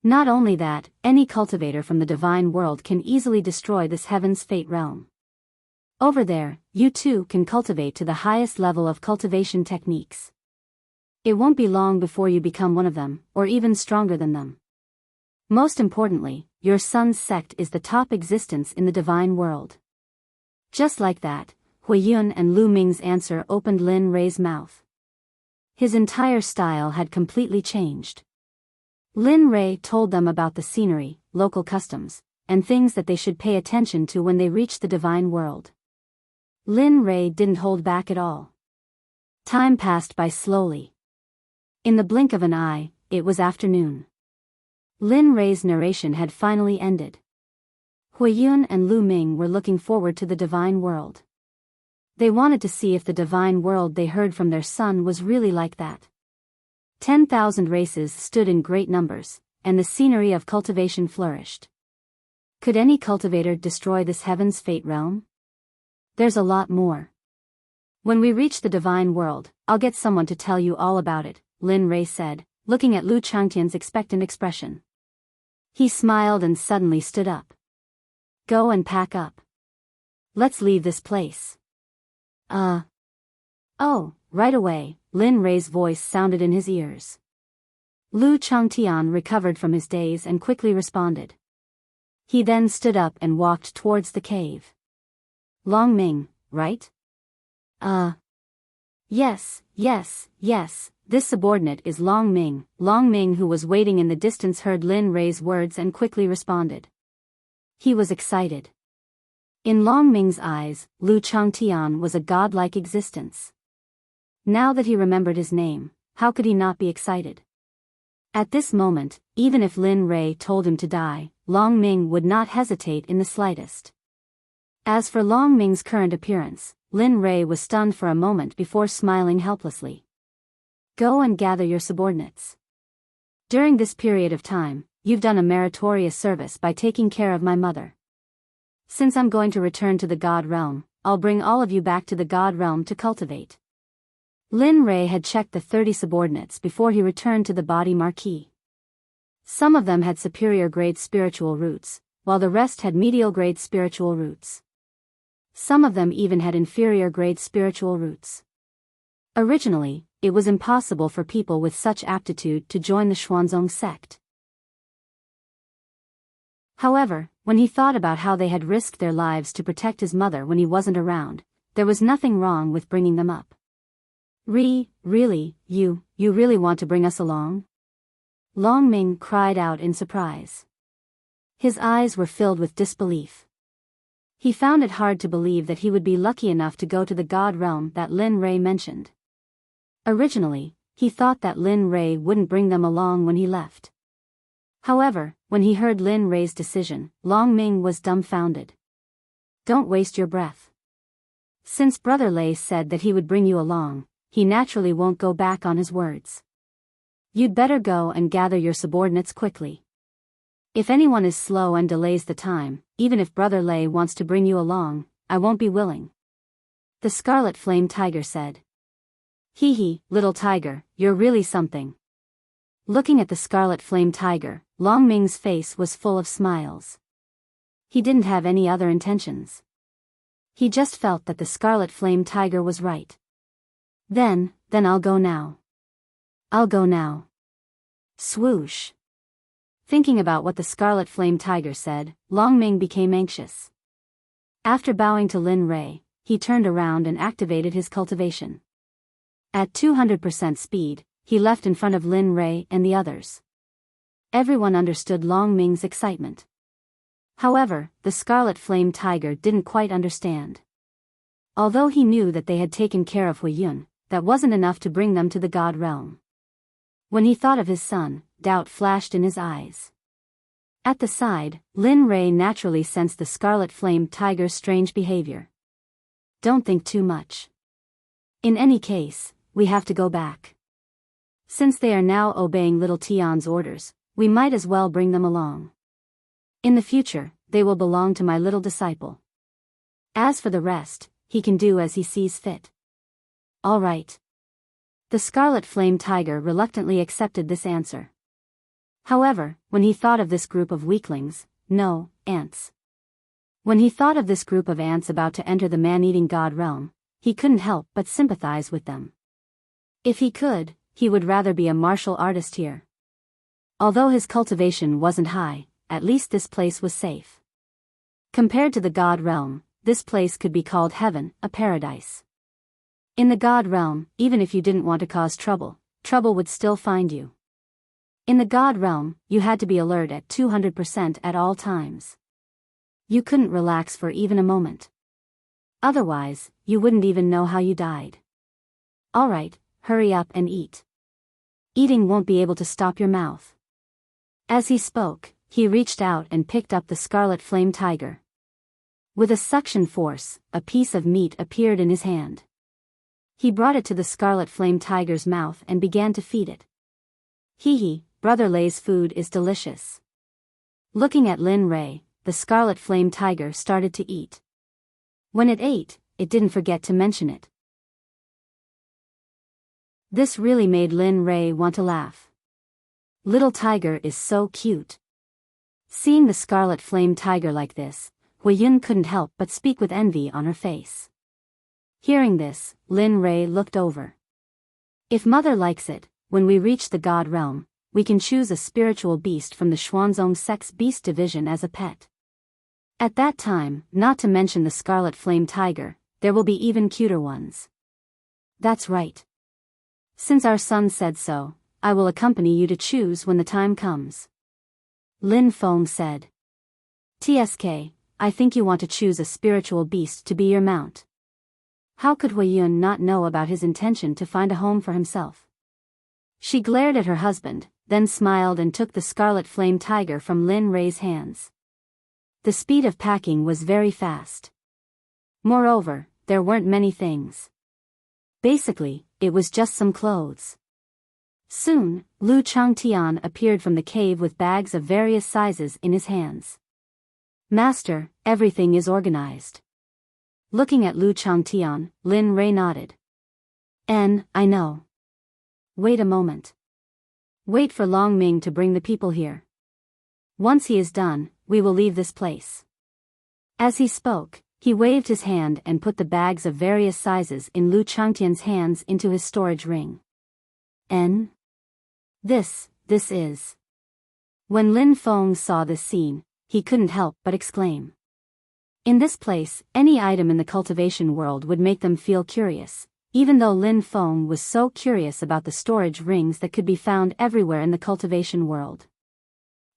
Not only that, any cultivator from the divine world can easily destroy this Heaven's Fate realm. Over there, you too can cultivate to the highest level of cultivation techniques. It won't be long before you become one of them, or even stronger than them. Most importantly, your son's sect is the top existence in the divine world. Just like that, Huiyun and Lu Ming's answer opened Lin Rei's mouth. His entire style had completely changed. Lin Rei told them about the scenery, local customs, and things that they should pay attention to when they reach the divine world. Lin Rei didn't hold back at all. Time passed by slowly. In the blink of an eye, it was afternoon. Lin Rei's narration had finally ended. Huiyun and Lu Ming were looking forward to the divine world. They wanted to see if the divine world they heard from their son was really like that. 10,000 races stood in great numbers, and the scenery of cultivation flourished. Could any cultivator destroy this Heaven's Fate realm? There's a lot more. When we reach the divine world, I'll get someone to tell you all about it, Lin Rei said, looking at Lu Changtian's expectant expression. He smiled and suddenly stood up. Go and pack up. Let's leave this place. Oh, right away, Lin Rei's voice sounded in his ears. Lu Changtian recovered from his daze and quickly responded. He then stood up and walked towards the cave. Long Ming, right? Yes, yes, yes, this subordinate is Long Ming. Long Ming, who was waiting in the distance, heard Lin Rei's words and quickly responded. He was excited. In Long Ming's eyes, Lu Changtian was a godlike existence. Now that he remembered his name, how could he not be excited? At this moment, even if Lin Rei told him to die, Long Ming would not hesitate in the slightest. As for Long Ming's current appearance, Lin Rei was stunned for a moment before smiling helplessly. Go and gather your subordinates. During this period of time, you've done a meritorious service by taking care of my mother. Since I'm going to return to the God Realm, I'll bring all of you back to the God Realm to cultivate. Lin Rei had checked the 30 subordinates before he returned to the body marquee. Some of them had superior grade spiritual roots, while the rest had medial grade spiritual roots. Some of them even had inferior grade spiritual roots. Originally, it was impossible for people with such aptitude to join the Xuanzong sect. However, when he thought about how they had risked their lives to protect his mother when he wasn't around, there was nothing wrong with bringing them up. Really, you really want to bring us along? Long Ming cried out in surprise. His eyes were filled with disbelief. He found it hard to believe that he would be lucky enough to go to the God Realm that Lin Rei mentioned. Originally, he thought that Lin Rei wouldn't bring them along when he left. However, when he heard Lin Rei's decision, Long Ming was dumbfounded. Don't waste your breath. Since Brother Lei said that he would bring you along, he naturally won't go back on his words. You'd better go and gather your subordinates quickly. If anyone is slow and delays the time, even if Brother Lei wants to bring you along, I won't be willing. The Scarlet Flame Tiger said. Hee, little tiger, you're really something. Looking at the Scarlet Flame Tiger, Long Ming's face was full of smiles. He didn't have any other intentions. He just felt that the Scarlet Flame Tiger was right. Then I'll go now. I'll go now. Swoosh. Thinking about what the Scarlet Flame Tiger said, Long Ming became anxious. After bowing to Lin Rei, he turned around and activated his cultivation. At 200% speed, he left in front of Lin Rei and the others. Everyone understood Long Ming's excitement. However, the Scarlet Flame Tiger didn't quite understand. Although he knew that they had taken care of Hui Yun, that wasn't enough to bring them to the God Realm. When he thought of his son, doubt flashed in his eyes. At the side, Lin Rei naturally sensed the Scarlet Flame Tiger's strange behavior. Don't think too much. In any case, we have to go back. Since they are now obeying Little Tian's orders, we might as well bring them along. In the future, they will belong to my little disciple. As for the rest, he can do as he sees fit. All right. The Scarlet Flame Tiger reluctantly accepted this answer. However, when he thought of this group of weaklings, no, ants. When he thought of this group of ants about to enter the man-eating God Realm, he couldn't help but sympathize with them. If he could, he would rather be a martial artist here. Although his cultivation wasn't high, at least this place was safe. Compared to the God Realm, this place could be called heaven, a paradise. In the God Realm, even if you didn't want to cause trouble, trouble would still find you. In the God Realm, you had to be alert at 200% at all times. You couldn't relax for even a moment. Otherwise, you wouldn't even know how you died. Alright, hurry up and eat. Eating won't be able to stop your mouth. As he spoke, he reached out and picked up the Scarlet Flame Tiger. With a suction force, a piece of meat appeared in his hand. He brought it to the Scarlet Flame Tiger's mouth and began to feed it. Hee, Brother Lei's food is delicious. Looking at Lin Rei, the Scarlet Flame Tiger started to eat. When it ate, it didn't forget to mention it. This really made Lin Rei want to laugh. Little tiger is so cute. Seeing the Scarlet Flame Tiger like this, Hui Yun couldn't help but speak with envy on her face. Hearing this, Lin Rei looked over. If Mother likes it, when we reach the God Realm, we can choose a spiritual beast from the Xuanzong Sect's beast division as a pet. At that time, not to mention the Scarlet Flame Tiger, there will be even cuter ones. That's right. Since our son said so, I will accompany you to choose when the time comes. Lin Feng said. TSK, I think you want to choose a spiritual beast to be your mount. How could Huiyun not know about his intention to find a home for himself? She glared at her husband, then smiled and took the scarlet flame tiger from Lin Rei's hands. The speed of packing was very fast. Moreover, there weren't many things. Basically, it was just some clothes. Soon, Lu Changtian appeared from the cave with bags of various sizes in his hands. Master, everything is organized. Looking at Lu Changtian, Lin Rei nodded. I know. Wait a moment. Wait for Long Ming to bring the people here. Once he is done, we will leave this place. As he spoke, he waved his hand and put the bags of various sizes in Lu Changtian's hands into his storage ring. This is. When Lin Feng saw this scene, he couldn't help but exclaim. In this place, any item in the cultivation world would make them feel curious, even though Lin Feng was so curious about the storage rings that could be found everywhere in the cultivation world.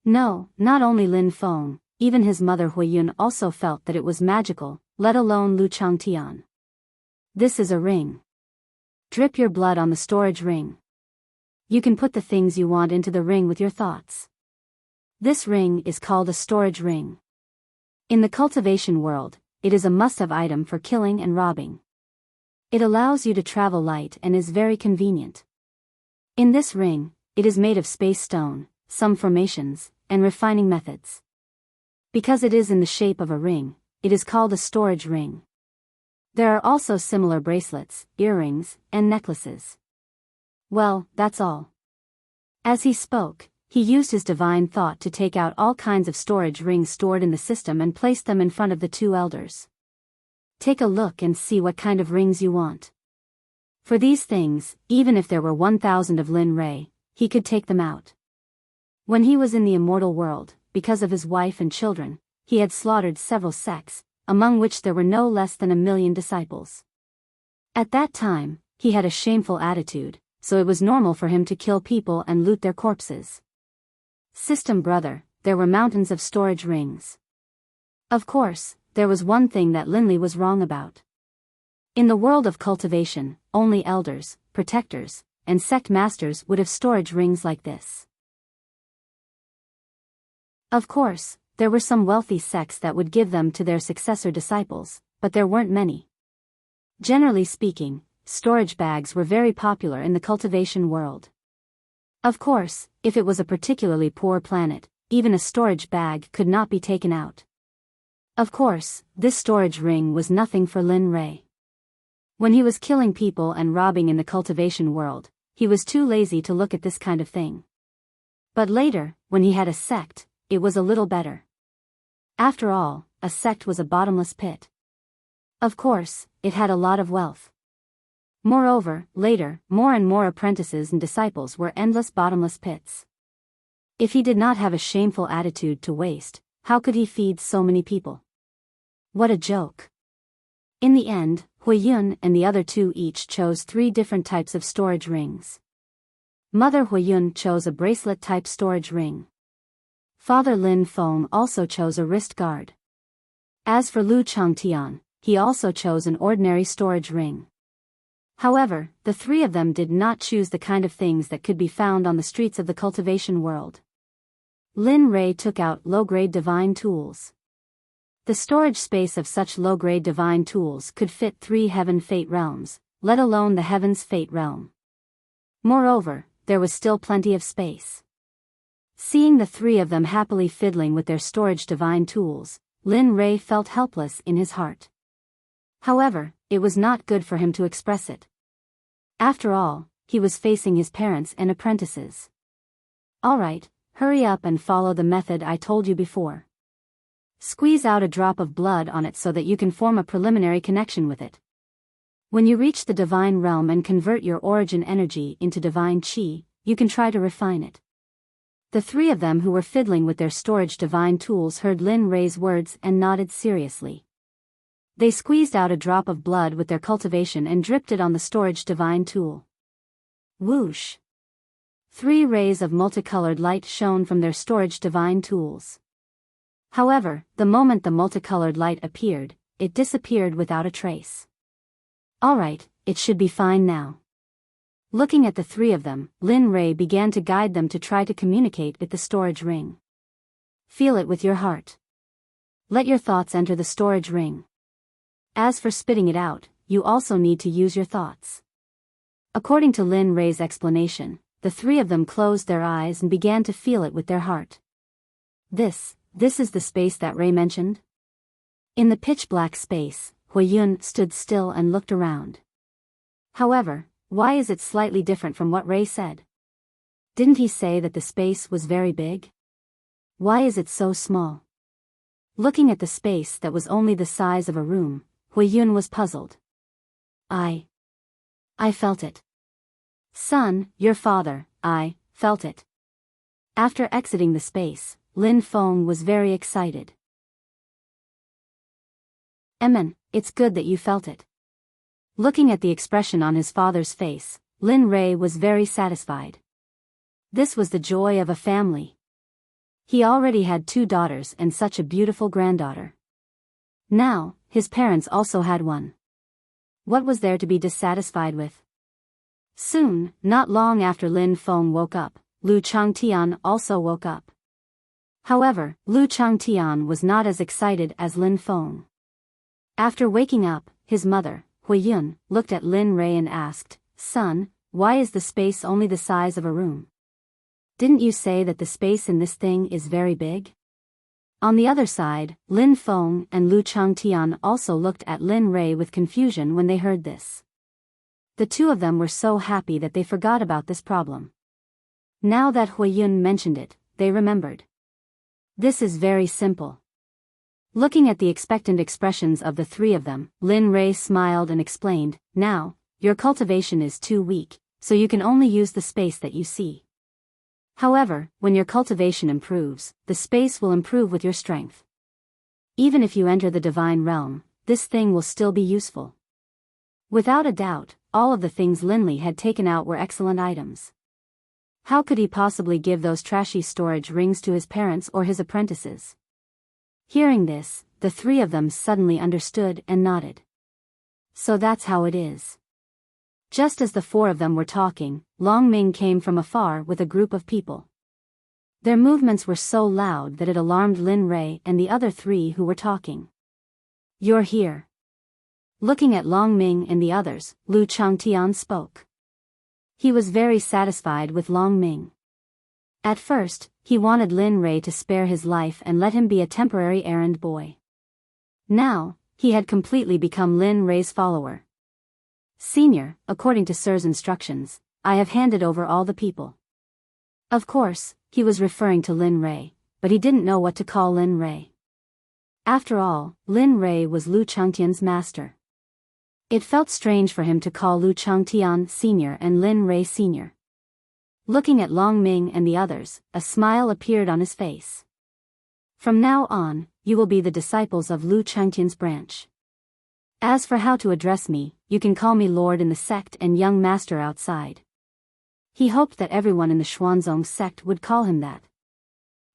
No, not only Lin Feng, even his mother Huiyun also felt that it was magical, let alone Lu Changtian. This is a ring. Drip your blood on the storage ring. You can put the things you want into the ring with your thoughts. This ring is called a storage ring. In the cultivation world, it is a must-have item for killing and robbing. It allows you to travel light and is very convenient. In this ring, it is made of space stone, some formations, and refining methods. Because it is in the shape of a ring, it is called a storage ring. There are also similar bracelets, earrings, and necklaces. Well, that's all. As he spoke, he used his divine thought to take out all kinds of storage rings stored in the system and place them in front of the two elders. Take a look and see what kind of rings you want. For these things, even if there were 1,000 of Lin Rei, he could take them out. When he was in the immortal world, because of his wife and children, he had slaughtered several sects, among which there were no less than 1,000,000 disciples. At that time, he had a shameful attitude, so it was normal for him to kill people and loot their corpses. System brother, there were mountains of storage rings. Of course, there was one thing that Linley was wrong about. In the world of cultivation, only elders, protectors, and sect masters would have storage rings like this. Of course, there were some wealthy sects that would give them to their successor disciples, but there weren't many. Generally speaking, storage bags were very popular in the cultivation world. Of course, if it was a particularly poor planet, even a storage bag could not be taken out. Of course, this storage ring was nothing for Lin Rei. When he was killing people and robbing in the cultivation world, he was too lazy to look at this kind of thing. But later, when he had a sect, it was a little better. After all, a sect was a bottomless pit. Of course, it had a lot of wealth. Moreover, later, more and more apprentices and disciples were endless bottomless pits. If he did not have a shameful attitude to waste, how could he feed so many people? What a joke. In the end, Huiyun and the other two each chose 3 different types of storage rings. Mother Huiyun chose a bracelet-type storage ring. Father Lin Feng also chose a wrist guard. As for Lu Changtian, he also chose an ordinary storage ring. However, the 3 of them did not choose the kind of things that could be found on the streets of the cultivation world. Lin Rei took out low-grade divine tools. The storage space of such low-grade divine tools could fit 3 heaven fate realms, let alone the heaven's fate realm. Moreover, there was still plenty of space. Seeing the 3 of them happily fiddling with their storage divine tools, Lin Rei felt helpless in his heart. However, it was not good for him to express it. After all, he was facing his parents and apprentices. Alright, hurry up and follow the method I told you before. Squeeze out a drop of blood on it so that you can form a preliminary connection with it. When you reach the divine realm and convert your origin energy into divine chi, you can try to refine it. The 3 of them who were fiddling with their storage divine tools heard Lin Rei's words and nodded seriously. They squeezed out a drop of blood with their cultivation and dripped it on the storage divine tool. Whoosh! 3 rays of multicolored light shone from their storage divine tools. However, the moment the multicolored light appeared, it disappeared without a trace. Alright, it should be fine now. Looking at the 3 of them, Lin Ray began to guide them to try to communicate with the storage ring. Feel it with your heart. Let your thoughts enter the storage ring. As for spitting it out, you also need to use your thoughts. According to Lin Ray's explanation, the 3 of them closed their eyes and began to feel it with their heart. This is the space that Ray mentioned? In the pitch-black space, Huiyun stood still and looked around. However, why is it slightly different from what Ray said? Didn't he say that the space was very big? Why is it so small? Looking at the space that was only the size of a room, Huiyun was puzzled. I felt it. Son, your father, I felt it. After exiting the space, Lin Feng was very excited. Emin, it's good that you felt it. Looking at the expression on his father's face, Lin Ray was very satisfied. This was the joy of a family. He already had 2 daughters and such a beautiful granddaughter. Now, his parents also had one. What was there to be dissatisfied with? Soon, not long after Lin Feng woke up, Lu Changtian also woke up. However, Lu Changtian was not as excited as Lin Feng. After waking up, his mother, Huiyun, looked at Lin Ray and asked, "Son, why is the space only the size of a room? Didn't you say that the space in this thing is very big?" On the other side, Lin Feng and Lu Changtian also looked at Lin Ray with confusion when they heard this. The 2 of them were so happy that they forgot about this problem. Now that Huiyun mentioned it, they remembered. This is very simple. Looking at the expectant expressions of the 3 of them, Lin Ray smiled and explained, "Now, your cultivation is too weak, so you can only use the space that you see. However, when your cultivation improves, the space will improve with your strength. Even if you enter the divine realm, this thing will still be useful." Without a doubt, all of the things Linley had taken out were excellent items. How could he possibly give those trashy storage rings to his parents or his apprentices? Hearing this, the 3 of them suddenly understood and nodded. So that's how it is. Just as the 4 of them were talking, Long Ming came from afar with a group of people. Their movements were so loud that it alarmed Lin Ray and the other 3 who were talking. "You're here." Looking at Long Ming and the others, Lu Changtian spoke. He was very satisfied with Long Ming. At first, he wanted Lin Ray to spare his life and let him be a temporary errand boy. Now, he had completely become Lin Ray's follower. "Senior, according to Sir's instructions, I have handed over all the people." Of course, he was referring to Lin Ray, but he didn't know what to call Lin Ray. After all, Lin Ray was Lu Changtian's master. It felt strange for him to call Lu Changtian Senior and Lin Ray Senior. Looking at Long Ming and the others, a smile appeared on his face. "From now on, you will be the disciples of Lu Changtian's branch. As for how to address me, you can call me Lord in the sect and young master outside." He hoped that everyone in the Xuanzong sect would call him that.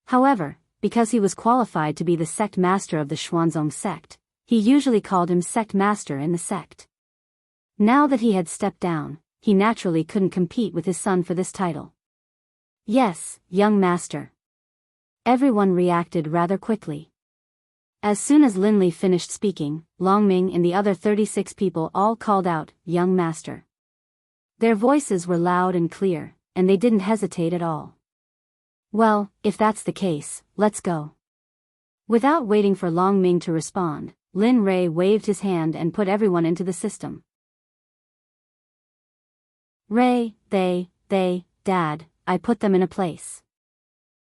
However, because he was qualified to be the sect master of the Xuanzong sect, he usually called him sect master in the sect. Now that he had stepped down, he naturally couldn't compete with his son for this title. "Yes, young master." Everyone reacted rather quickly. As soon as Linley finished speaking, Long Ming and the other 36 people all called out, "Young master." Their voices were loud and clear, and they didn't hesitate at all. "Well, if that's the case, let's go." Without waiting for Long Ming to respond, Lin Ray waved his hand and put everyone into the system. "Ray, Dad, I put them in a place.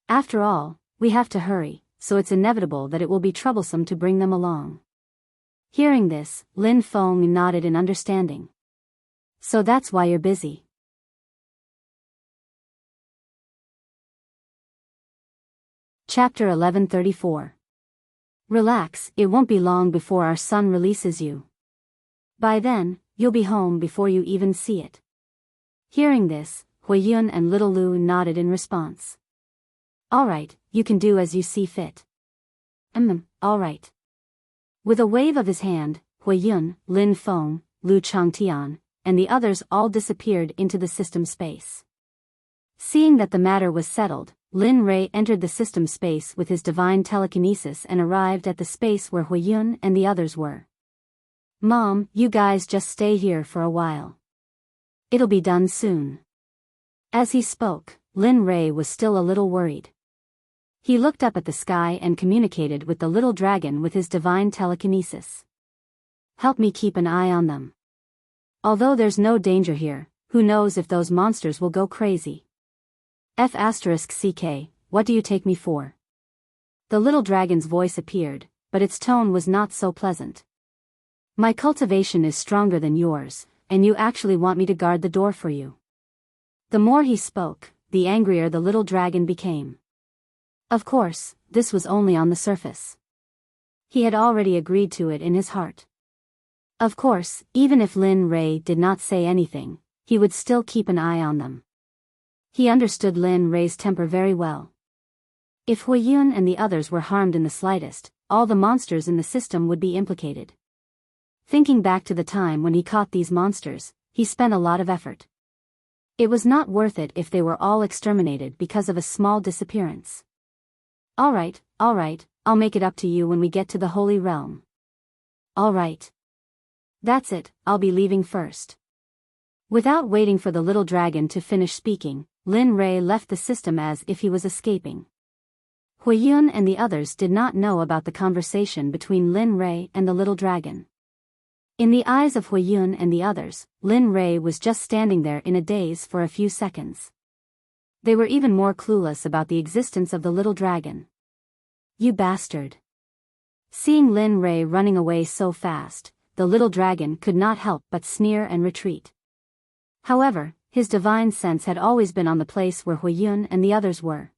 After all, we have to hurry, so it's inevitable that it will be troublesome to bring them along." Hearing this, Lin Feng nodded in understanding. "So that's why you're busy." Chapter 1134. Relax, it won't be long before our sun releases you. By then, you'll be home before you even see it. Hearing this, Huiyun and little Lu nodded in response. All right, you can do as you see fit. All right. With a wave of his hand, Huiyun, Lin Feng, Lu Changtian, and the others all disappeared into the system space. Seeing that the matter was settled, Lin Rei entered the system space with his divine telekinesis and arrived at the space where Huiyun and the others were. Mom, you guys just stay here for a while. It'll be done soon. As he spoke, Lin Rei was still a little worried. He looked up at the sky and communicated with the little dragon with his divine telekinesis. Help me keep an eye on them. Although there's no danger here, who knows if those monsters will go crazy. F***CK, what do you take me for? The little dragon's voice appeared, but its tone was not so pleasant. My cultivation is stronger than yours, and you actually want me to guard the door for you. The more he spoke, the angrier the little dragon became. Of course, this was only on the surface. He had already agreed to it in his heart. Of course, even if Lin Rei did not say anything, he would still keep an eye on them. He understood Lin Rei's temper very well. If Huiyun and the others were harmed in the slightest, all the monsters in the system would be implicated. Thinking back to the time when he caught these monsters, he spent a lot of effort. It was not worth it if they were all exterminated because of a small disappearance. All right, I'll make it up to you when we get to the Holy Realm. All right. That's it, I'll be leaving first. Without waiting for the little dragon to finish speaking, Lin Rei left the system as if he was escaping. Huiyun and the others did not know about the conversation between Lin Rei and the little dragon. In the eyes of Huiyun and the others, Lin Rei was just standing there in a daze for a few seconds. They were even more clueless about the existence of the little dragon. You bastard. Seeing Lin Rei running away so fast, the little dragon could not help but sneer and retreat. However, his divine sense had always been on the place where Huiyun and the others were.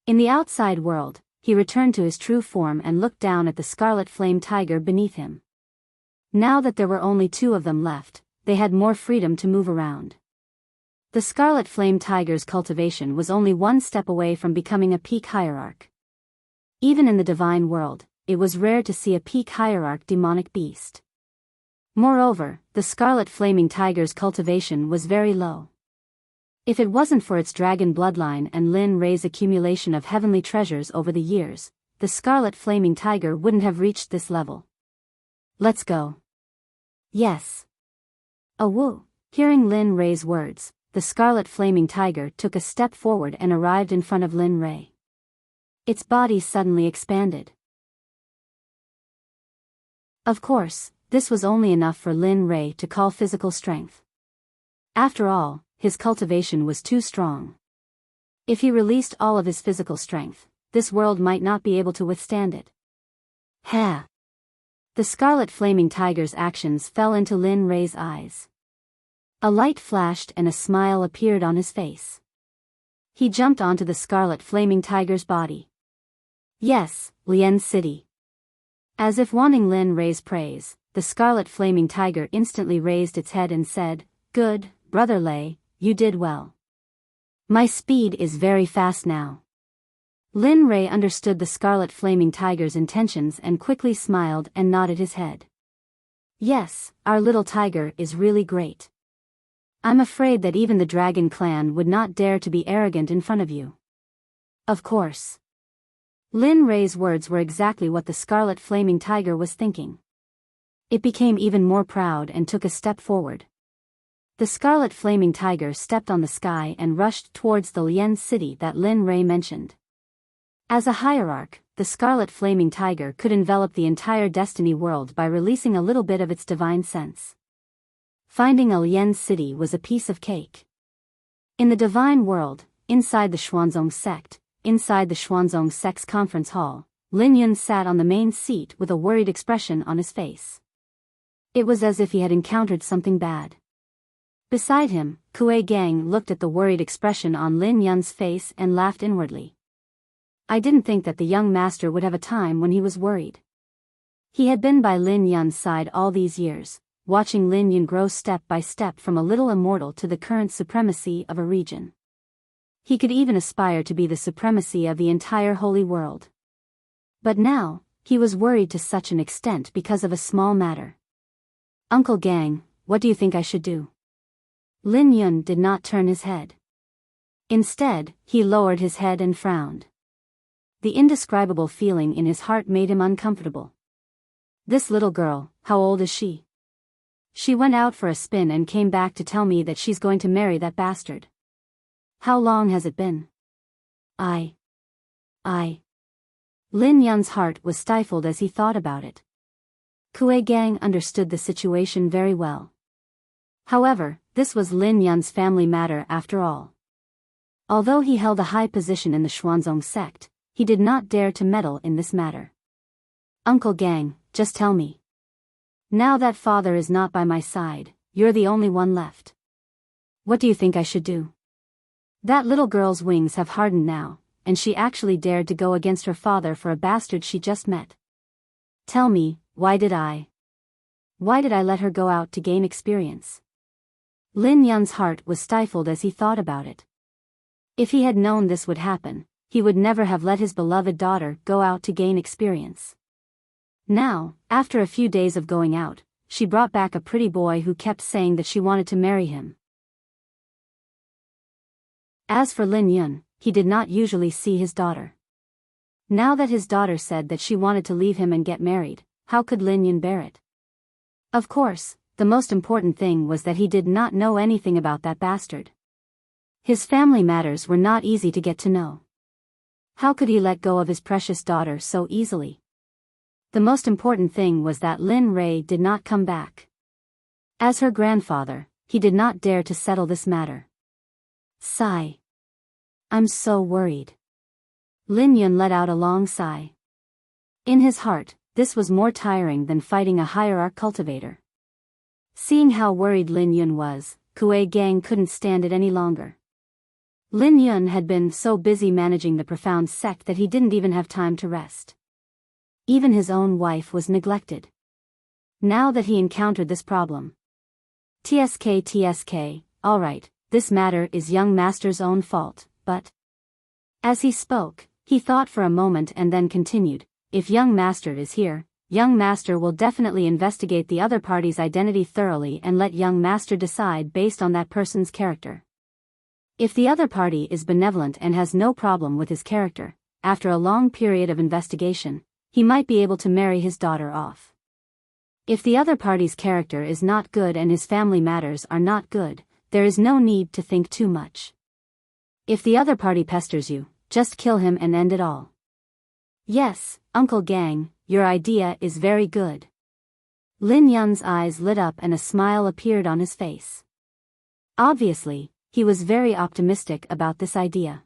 In the outside world, he returned to his true form and looked down at the scarlet flame tiger beneath him. Now that there were only 2 of them left, they had more freedom to move around. The scarlet flame tiger's cultivation was only 1 step away from becoming a peak hierarch. Even in the divine world, it was rare to see a peak hierarch demonic beast. Moreover, the scarlet flaming tiger's cultivation was very low. If it wasn't for its dragon bloodline and Lin Rei's accumulation of heavenly treasures over the years, the scarlet flaming tiger wouldn't have reached this level. Let's go. Yes. Woo. Hearing Lin Rei's words, the scarlet flaming tiger took a step forward and arrived in front of Lin Rei. Its body suddenly expanded. Of course, this was only enough for Lin Rei to call physical strength. After all, his cultivation was too strong. If he released all of his physical strength, this world might not be able to withstand it. Ha! The scarlet flaming tiger's actions fell into Lin Rei's eyes. A light flashed and a smile appeared on his face. He jumped onto the scarlet flaming tiger's body. Yes, Lian City. As if wanting Lin Rei's praise, the scarlet flaming tiger instantly raised its head and said, "Good, Brother Lei, you did well. My speed is very fast now." Lin Rei understood the scarlet flaming tiger's intentions and quickly smiled and nodded his head. Yes, our little tiger is really great. I'm afraid that even the dragon clan would not dare to be arrogant in front of you. Of course. Lin Rei's words were exactly what the scarlet flaming tiger was thinking. It became even more proud and took a step forward. The scarlet flaming tiger stepped on the sky and rushed towards the Lian city that Lin Rei mentioned. As a hierarch, the scarlet flaming tiger could envelop the entire destiny world by releasing a little bit of its divine sense. Finding a Lian city was a piece of cake. In the divine world, inside the Xuanzong Sect's conference hall, Lin Yun sat on the main seat with a worried expression on his face. It was as if he had encountered something bad. Beside him, Kuei Gang looked at the worried expression on Lin Yun's face and laughed inwardly. I didn't think that the young master would have a time when he was worried. He had been by Lin Yun's side all these years, watching Lin Yun grow step by step from a little immortal to the current supremacy of a region. He could even aspire to be the supremacy of the entire holy world. But now, he was worried to such an extent because of a small matter. Uncle Gang, what do you think I should do? Lin Yun did not turn his head. Instead, he lowered his head and frowned. The indescribable feeling in his heart made him uncomfortable. This little girl, how old is she? She went out for a spin and came back to tell me that she's going to marry that bastard. How long has it been? I. Lin Yun's heart was stifled as he thought about it. Kue Gang understood the situation very well. However, this was Lin Yun's family matter after all. Although he held a high position in the Xuanzong sect, he did not dare to meddle in this matter. Uncle Gang, just tell me. Now that father is not by my side, you're the only one left. What do you think I should do? That little girl's wings have hardened now, and she actually dared to go against her father for a bastard she just met. Tell me, why did I let her go out to gain experience? Lin Yun's heart was stifled as he thought about it. If he had known this would happen, he would never have let his beloved daughter go out to gain experience. Now, after a few days of going out, she brought back a pretty boy who kept saying that she wanted to marry him. As for Lin Yun, he did not usually see his daughter. Now that his daughter said that she wanted to leave him and get married, how could Lin Yun bear it? Of course, the most important thing was that he did not know anything about that bastard. His family matters were not easy to get to know. How could he let go of his precious daughter so easily? The most important thing was that Lin Rui did not come back. As her grandfather, he did not dare to settle this matter. Sigh. I'm so worried. Lin Yun let out a long sigh. In his heart, this was more tiring than fighting a hierarch cultivator. Seeing how worried Lin Yun was, Kue Gang couldn't stand it any longer. Lin Yun had been so busy managing the profound sect that he didn't even have time to rest. Even his own wife was neglected. Now that he encountered this problem. TSK, alright, this matter is young master's own fault, but... As he spoke, he thought for a moment and then continued, if young master is here, young master will definitely investigate the other party's identity thoroughly and let young master decide based on that person's character. If the other party is benevolent and has no problem with his character, after a long period of investigation, he might be able to marry his daughter off. If the other party's character is not good and his family matters are not good, there is no need to think too much. If the other party pesters you, just kill him and end it all. Yes, Uncle Gang, your idea is very good. Lin Yun's eyes lit up and a smile appeared on his face. Obviously, he was very optimistic about this idea.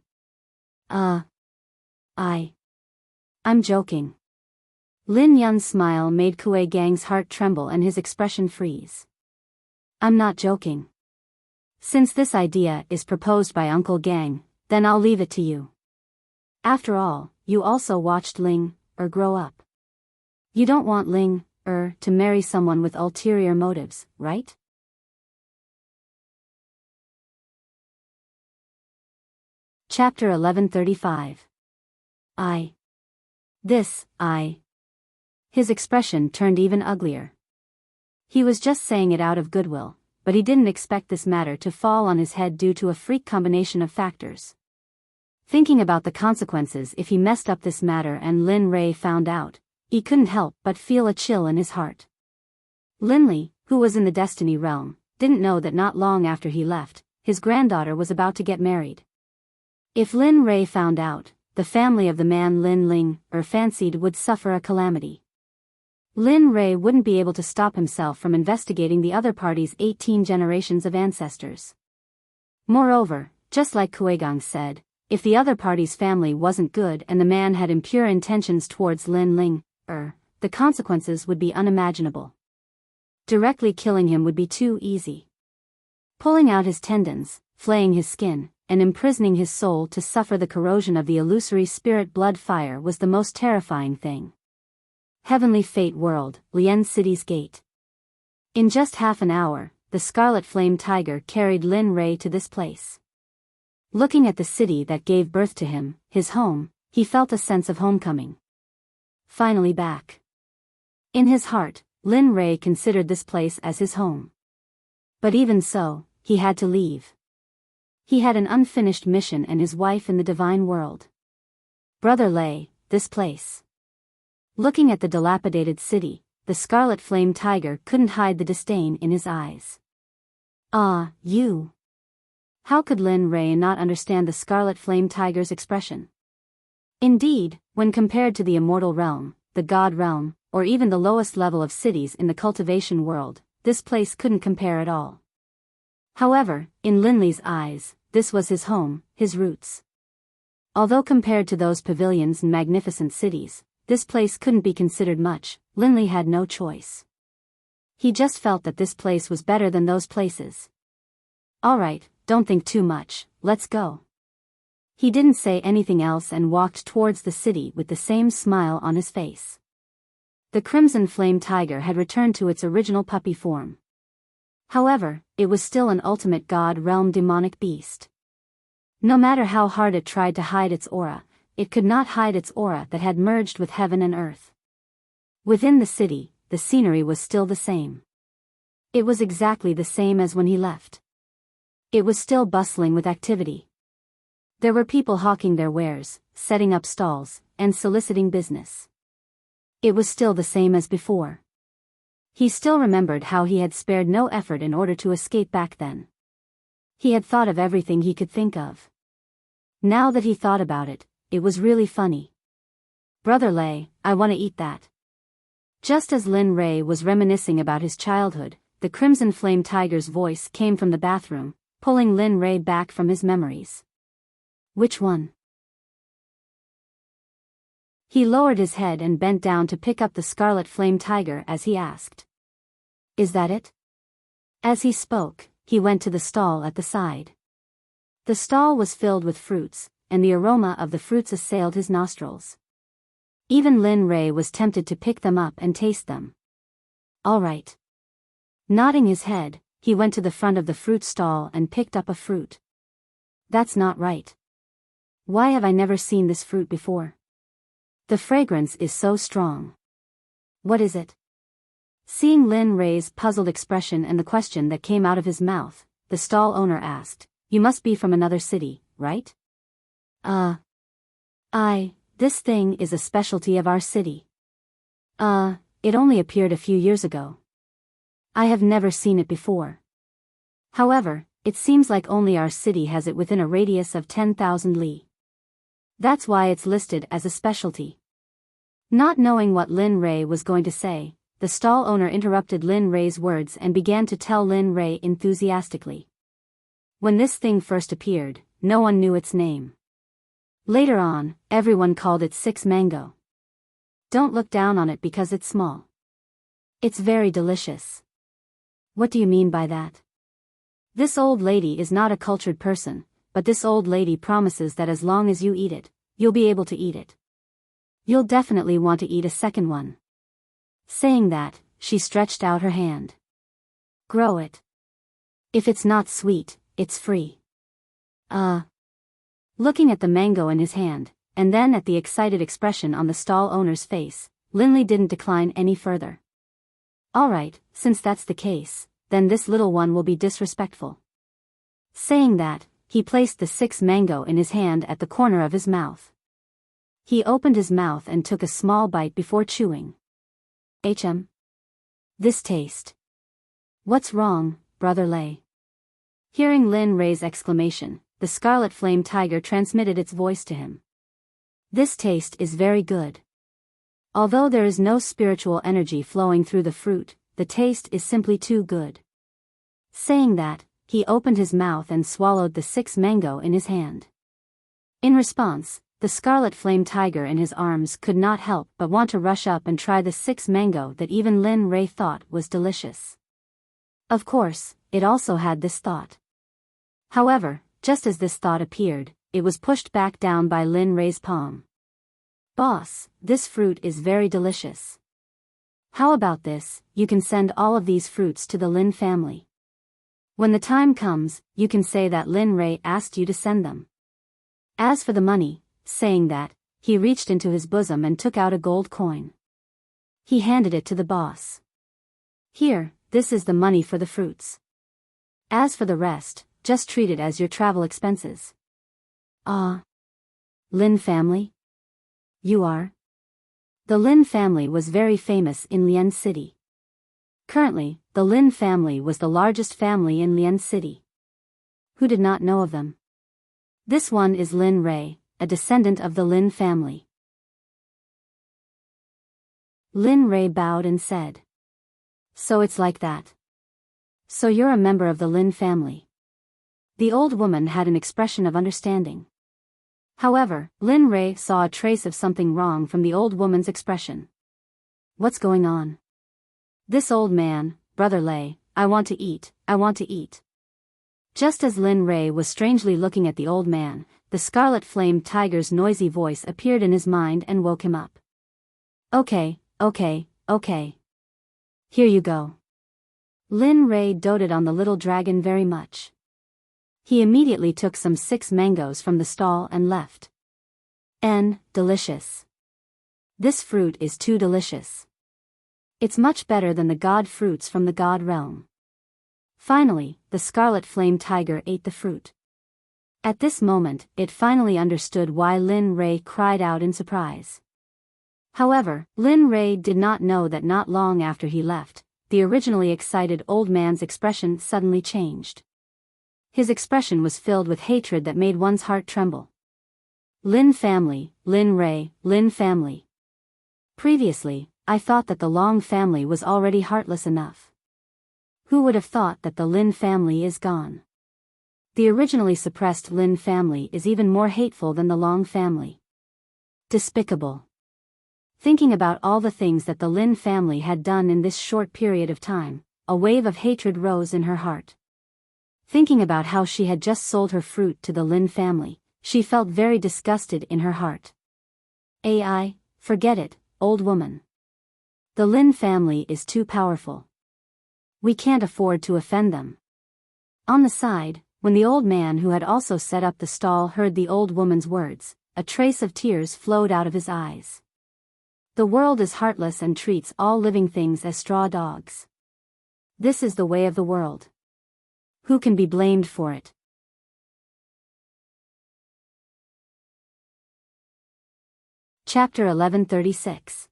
I'm joking. Lin Yun's smile made Kue Gang's heart tremble and his expression freeze. I'm not joking. Since this idea is proposed by Uncle Gang, then I'll leave it to you. After all, you also watched Ling grow up. You don't want Ling to marry someone with ulterior motives, right? Chapter 1135. His expression turned even uglier. He was just saying it out of goodwill, but he didn't expect this matter to fall on his head due to a freak combination of factors. Thinking about the consequences if he messed up this matter and Lin Rui found out, he couldn't help but feel a chill in his heart. Linley, who was in the Destiny realm, didn't know that not long after he left, his granddaughter was about to get married. If Lin Rui found out, the family of the man Lin Ling fancied would suffer a calamity. Lin Rui wouldn't be able to stop himself from investigating the other party's 18 generations of ancestors. Moreover, just like Kuegang said, if the other party's family wasn't good and the man had impure intentions towards Lin Ling, the consequences would be unimaginable. Directly killing him would be too easy. Pulling out his tendons, flaying his skin, and imprisoning his soul to suffer the corrosion of the illusory spirit blood fire was the most terrifying thing. Heavenly Fate World, Lien City's Gate. In just half an hour, the Scarlet Flame Tiger carried Lin Rei to this place. Looking at the city that gave birth to him, his home, he felt a sense of homecoming. Finally back. In his heart, Lin Rei considered this place as his home. But even so, he had to leave. He had an unfinished mission and his wife in the divine world. Brother Lei, this place. Looking at the dilapidated city, the Scarlet Flame Tiger couldn't hide the disdain in his eyes. Ah, you. How could Lin Rei not understand the Scarlet Flame Tiger's expression? Indeed, when compared to the immortal realm, the god realm, or even the lowest level of cities in the cultivation world, this place couldn't compare at all. However, in Linley's eyes, this was his home, his roots. Although compared to those pavilions and magnificent cities, this place couldn't be considered much. Linley had no choice. He just felt that this place was better than those places. Alright, don't think too much, let's go. He didn't say anything else and walked towards the city with the same smile on his face. The Crimson Flame Tiger had returned to its original puppy form. However, it was still an ultimate god realm demonic beast. No matter how hard it tried to hide its aura, it could not hide its aura that had merged with heaven and earth. Within the city, the scenery was still the same. It was exactly the same as when he left. It was still bustling with activity. There were people hawking their wares, setting up stalls, and soliciting business. It was still the same as before. He still remembered how he had spared no effort in order to escape back then. He had thought of everything he could think of. Now that he thought about it, it was really funny. Brother Lei, I want to eat that. Just as Lin Rei was reminiscing about his childhood, the Crimson Flame Tiger's voice came from the bathroom, pulling Lin Rei back from his memories. Which one? He lowered his head and bent down to pick up the Scarlet Flame Tiger as he asked. Is that it? As he spoke, he went to the stall at the side. The stall was filled with fruits, and the aroma of the fruits assailed his nostrils. Even Lin Rei was tempted to pick them up and taste them. All right. Nodding his head, he went to the front of the fruit stall and picked up a fruit. That's not right. Why have I never seen this fruit before? The fragrance is so strong. What is it? Seeing Lin Rei's puzzled expression and the question that came out of his mouth, the stall owner asked, You must be from another city, right? This thing is a specialty of our city. It only appeared a few years ago. I have never seen it before. However, it seems like only our city has it within a radius of 10,000 li. That's why it's listed as a specialty. Not knowing what Lin Rei was going to say, the stall owner interrupted Lin Rei's words and began to tell Lin Rei enthusiastically. When this thing first appeared, no one knew its name. Later on, everyone called it Six Mango. Don't look down on it because it's small. It's very delicious. What do you mean by that? This old lady is not a cultured person, but this old lady promises that as long as you eat it, you'll be able to eat it. You'll definitely want to eat a second one. Saying that, she stretched out her hand. Grow it. If it's not sweet, it's free. Looking at the mango in his hand, and then at the excited expression on the stall owner's face, Linley didn't decline any further. Alright, since that's the case, then this little one will be disrespectful. Saying that, he placed the 6 mango in his hand at the corner of his mouth. He opened his mouth and took a small bite before chewing. This taste. What's wrong, Brother Lei? Hearing Lin Rei's exclamation, the Scarlet Flame Tiger transmitted its voice to him. This taste is very good. Although there is no spiritual energy flowing through the fruit, the taste is simply too good. Saying that, he opened his mouth and swallowed the 6 mango in his hand. In response, the Scarlet Flame Tiger in his arms could not help but want to rush up and try the 6 mango that even Lin Rei thought was delicious. Of course, it also had this thought. However, just as this thought appeared, it was pushed back down by Lin Rei's palm. "Boss, this fruit is very delicious. How about this, you can send all of these fruits to the Lin family. When the time comes, you can say that Lin Rei asked you to send them." As for the money, saying that, he reached into his bosom and took out a gold coin. He handed it to the boss. "Here, this is the money for the fruits. As for the rest, just treat it as your travel expenses." "Ah. Lin family? You are?" The Lin family was very famous in Lian City. Currently, the Lin family was the largest family in Lian City. Who did not know of them? This one is Lin Rei, a descendant of the Lin family. Lin Rei bowed and said, "So it's like that. So you're a member of the Lin family." The old woman had an expression of understanding. However, Lin Rei saw a trace of something wrong from the old woman's expression. "What's going on?" "This old man, Brother Lei, I want to eat, I want to eat." Just as Lin Rei was strangely looking at the old man, the scarlet-flamed tiger's noisy voice appeared in his mind and woke him up. Okay. Here you go." Lin Rei doted on the little dragon very much. He immediately took some 6 mangoes from the stall and left. Delicious. This fruit is too delicious. It's much better than the god fruits from the god realm. Finally, the scarlet flame tiger ate the fruit. At this moment, it finally understood why Lin Rei cried out in surprise. However, Lin Rei did not know that not long after he left, the originally excited old man's expression suddenly changed. His expression was filled with hatred that made one's heart tremble. "Lin family, Lin Rei, Lin family. Previously, I thought that the Long family was already heartless enough. Who would have thought that the Lin family is gone? The originally suppressed Lin family is even more hateful than the Long family. Despicable." Thinking about all the things that the Lin family had done in this short period of time, a wave of hatred rose in her heart. Thinking about how she had just sold her fruit to the Lin family, she felt very disgusted in her heart. Forget it, old woman. The Lin family is too powerful. We can't afford to offend them." On the side, when the old man who had also set up the stall heard the old woman's words, a trace of tears flowed out of his eyes. The world is heartless and treats all living things as straw dogs. This is the way of the world. Who can be blamed for it? Chapter 1136.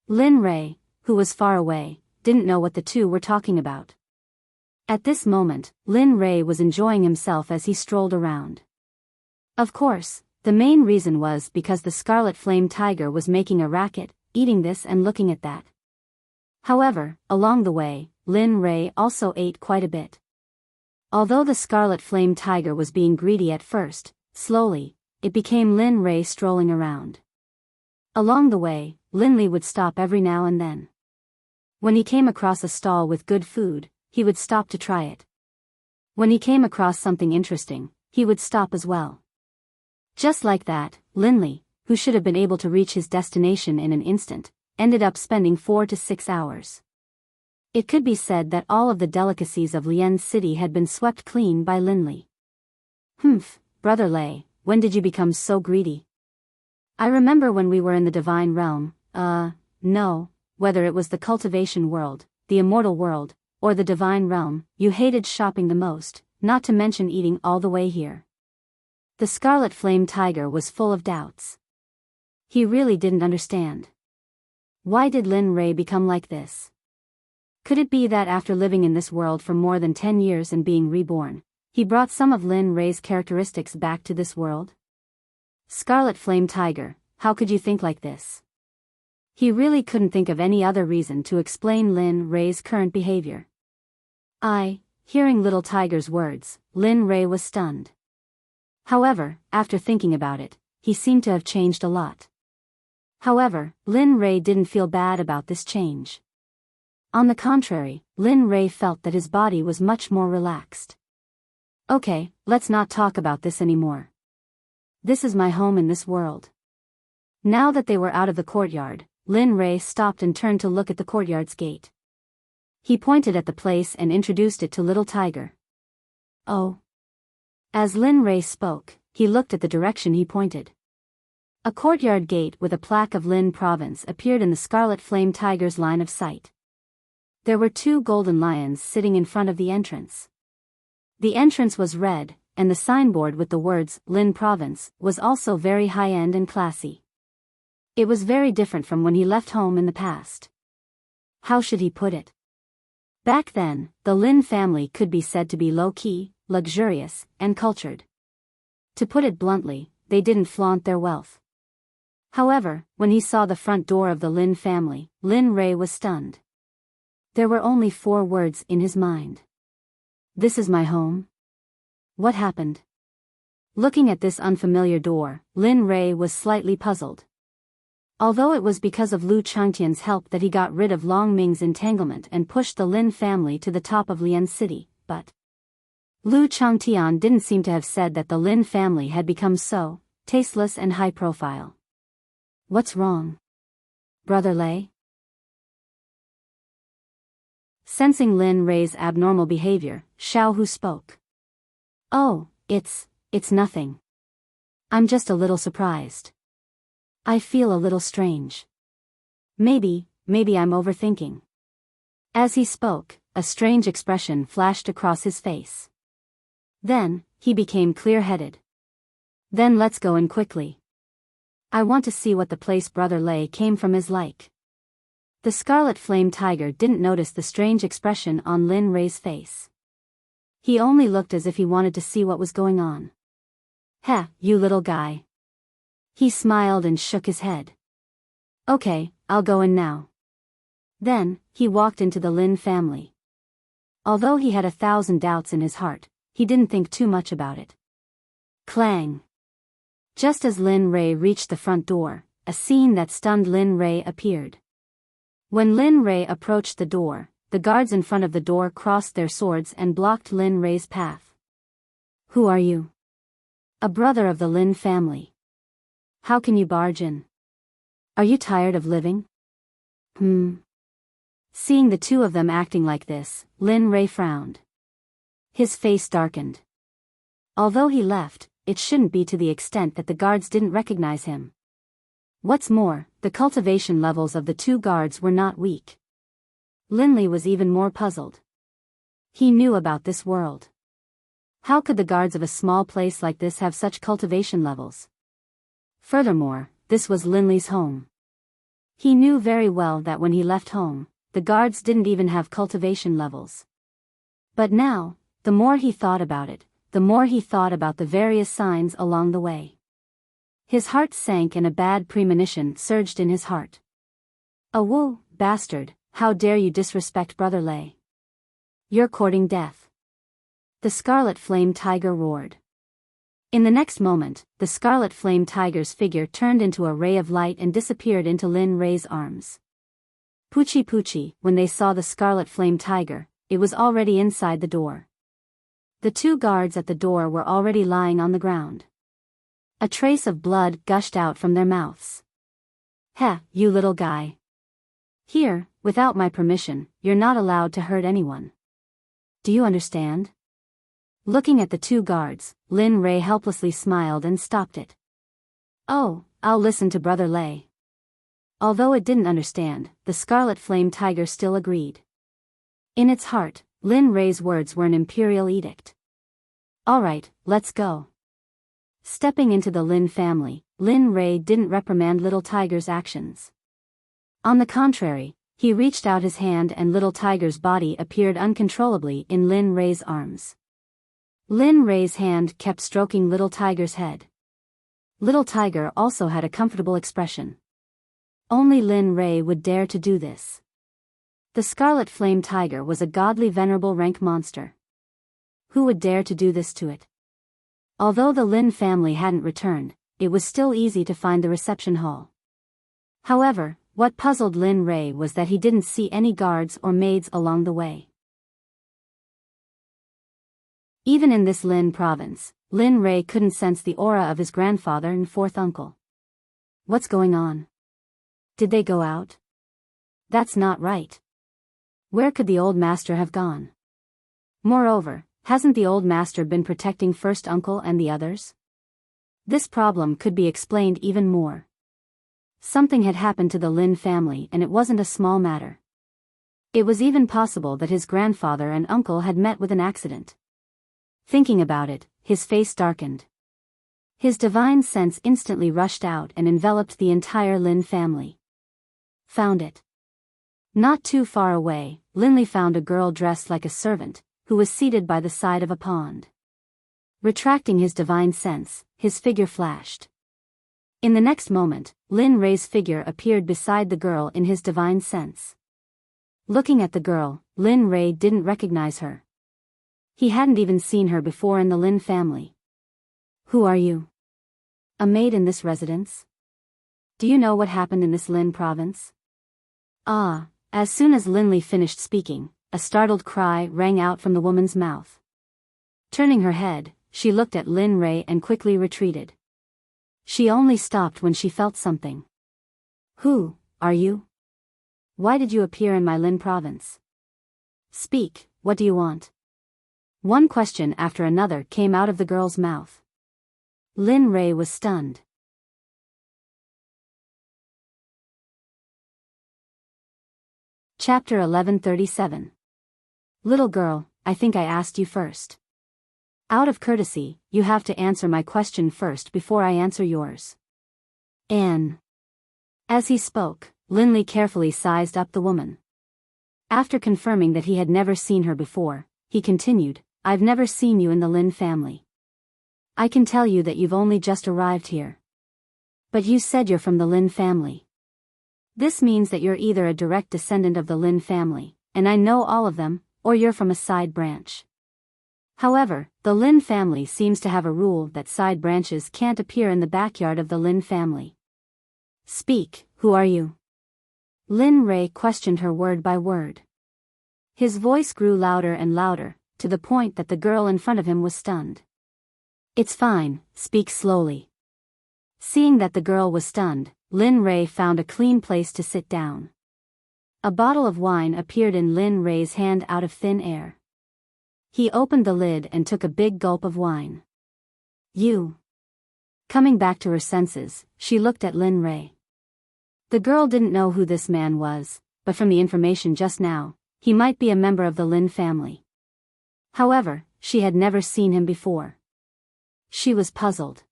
Lin Rei, who was far away, didn't know what the two were talking about. At this moment, Lin Rei was enjoying himself as he strolled around. Of course, the main reason was because the scarlet flame tiger was making a racket, eating this and looking at that. However, along the way, Lin Rei also ate quite a bit. Although the scarlet flame tiger was being greedy at first, slowly, it became Lin Rei strolling around. Along the way, Lin Li would stop every now and then. When he came across a stall with good food, he would stop to try it. When he came across something interesting, he would stop as well. Just like that, Lin Li, who should have been able to reach his destination in an instant, ended up spending 4 to 6 hours. It could be said that all of the delicacies of Lian City had been swept clean by Lin Li. Brother Lei, when did you become so greedy? I remember when we were in the divine realm, no, whether it was the cultivation world, the immortal world, or the divine realm, you hated shopping the most, not to mention eating all the way here. The scarlet flame tiger was full of doubts. He really didn't understand. Why did Lin Rei become like this? Could it be that after living in this world for more than 10 years and being reborn, he brought some of Lin Rei's characteristics back to this world? Scarlet Flame Tiger, how could you think like this? He really couldn't think of any other reason to explain Lin Rei's current behavior. Hearing Little Tiger's words, Lin Rei was stunned. However, after thinking about it, he seemed to have changed a lot. However, Lin Rei didn't feel bad about this change. On the contrary, Lin Rei felt that his body was much more relaxed. Okay, let's not talk about this anymore. This is my home in this world. Now that they were out of the courtyard, Lin Rei stopped and turned to look at the courtyard's gate. He pointed at the place and introduced it to Little Tiger. Oh. As Lin Rei spoke, he looked at the direction he pointed. A courtyard gate with a plaque of Lin Province appeared in the Scarlet Flame Tiger's line of sight. There were 2 golden lions sitting in front of the entrance. The entrance was red, and the signboard with the words Lin Province was also very high-end and classy. It was very different from when he left home in the past. How should he put it? Back then, the Lin family could be said to be low-key, luxurious, and cultured. To put it bluntly, they didn't flaunt their wealth. However, when he saw the front door of the Lin family, Lin Rei was stunned. There were only 4 words in his mind. This is my home? What happened? Looking at this unfamiliar door, Lin Rei was slightly puzzled. Although it was because of Lu Changtian's help that he got rid of Long Ming's entanglement and pushed the Lin family to the top of Lian City, but Lu Changtian didn't seem to have said that the Lin family had become so tasteless and high profile. What's wrong? Brother Lei? Sensing Lin Rei's abnormal behavior, Xiao Hu spoke. Oh, it's nothing. I'm just a little surprised. I feel a little strange. Maybe I'm overthinking. As he spoke, a strange expression flashed across his face. Then, he became clear-headed. Then let's go in quickly. I want to see what the place Brother Lei came from is like. The Scarlet Flame Tiger didn't notice the strange expression on Lin Rei's face. He only looked as if he wanted to see what was going on. Heh, you little guy. He smiled and shook his head. Okay, I'll go in now. Then, he walked into the Lin family. Although he had 1,000 doubts in his heart, he didn't think too much about it. Clang! Just as Lin Rei reached the front door, a scene that stunned Lin Rei appeared. When Lin Rei approached the door, the guards in front of the door crossed their swords and blocked Lin Rei's path. Who are you? A brother of the Lin family. How can you barge in? Are you tired of living? Seeing the 2 of them acting like this, Lin Rei frowned. His face darkened. Although he left, it shouldn't be to the extent that the guards didn't recognize him. What's more, the cultivation levels of the 2 guards were not weak. Lin Li was even more puzzled. He knew about this world. How could the guards of a small place like this have such cultivation levels? Furthermore, this was Lin Li's home. He knew very well that when he left home, the guards didn't even have cultivation levels. But now, the more he thought about it, the more he thought about the various signs along the way. His heart sank and a bad premonition surged in his heart. "Oh, whoa, bastard, how dare you disrespect Brother Lei? You're courting death." The Scarlet Flame Tiger roared. In the next moment, the Scarlet Flame Tiger's figure turned into a ray of light and disappeared into Lin Rei's arms. Puchi, when they saw the Scarlet Flame Tiger, it was already inside the door. The 2 guards at the door were already lying on the ground. A trace of blood gushed out from their mouths. Heh, you little guy. Here, without my permission, you're not allowed to hurt anyone. Do you understand? Looking at the 2 guards, Lin Rei helplessly smiled and stopped it. Oh, I'll listen to Brother Lei. Although it didn't understand, the Scarlet Flame Tiger still agreed. In its heart, Lin Rei's words were an imperial edict. Alright, let's go. Stepping into the Lin family, Lin Rei didn't reprimand Little Tiger's actions. On the contrary, he reached out his hand and Little Tiger's body appeared uncontrollably in Lin Rei's arms. Lin Rei's hand kept stroking Little Tiger's head. Little Tiger also had a comfortable expression. Only Lin Rei would dare to do this. The Scarlet Flame Tiger was a godly venerable rank monster. Who would dare to do this to it? Although the Lin family hadn't returned, it was still easy to find the reception hall. However, what puzzled Lin Rei was that he didn't see any guards or maids along the way. Even in this Lin province, Lin Rei couldn't sense the aura of his grandfather and fourth uncle. What's going on? Did they go out? That's not right. Where could the old master have gone? Moreover, hasn't the old master been protecting first uncle and the others? This problem could be explained even more. Something had happened to the Lin family and it wasn't a small matter. It was even possible that his grandfather and uncle had met with an accident. Thinking about it, his face darkened. His divine sense instantly rushed out and enveloped the entire Lin family. Found it. Not too far away, Linley found a girl dressed like a servant, who was seated by the side of a pond. Retracting his divine sense, his figure flashed. In the next moment, Lin Rei's figure appeared beside the girl in his divine sense. Looking at the girl, Lin Rei didn't recognize her. He hadn't even seen her before in the Lin family. Who are you? A maid in this residence? Do you know what happened in this Lin province? Ah, as soon as Linley finished speaking, a startled cry rang out from the woman's mouth. Turning her head, she looked at Lin Rei and quickly retreated. She only stopped when she felt something. Who are you? Why did you appear in my Lin province? Speak, what do you want? One question after another came out of the girl's mouth. Lin Rei was stunned. Chapter 1137. Little girl, I think I asked you first. Out of courtesy, you have to answer my question first before I answer yours. Anne. As he spoke, Linley carefully sized up the woman. After confirming that he had never seen her before, he continued, I've never seen you in the Lin family. I can tell you that you've only just arrived here. But you said you're from the Lin family. This means that you're either a direct descendant of the Lin family, and I know all of them, or you're from a side branch. However, the Lin family seems to have a rule that side branches can't appear in the backyard of the Lin family. Speak, who are you? Lin Rei questioned her word by word. His voice grew louder and louder, to the point that the girl in front of him was stunned. It's fine, speak slowly. Seeing that the girl was stunned, Lin Rei found a clean place to sit down. A bottle of wine appeared in Lin Rei's hand out of thin air. He opened the lid and took a big gulp of wine. You. Coming back to her senses, she looked at Lin Rei. The girl didn't know who this man was, but from the information just now, he might be a member of the Lin family. However, she had never seen him before. She was puzzled.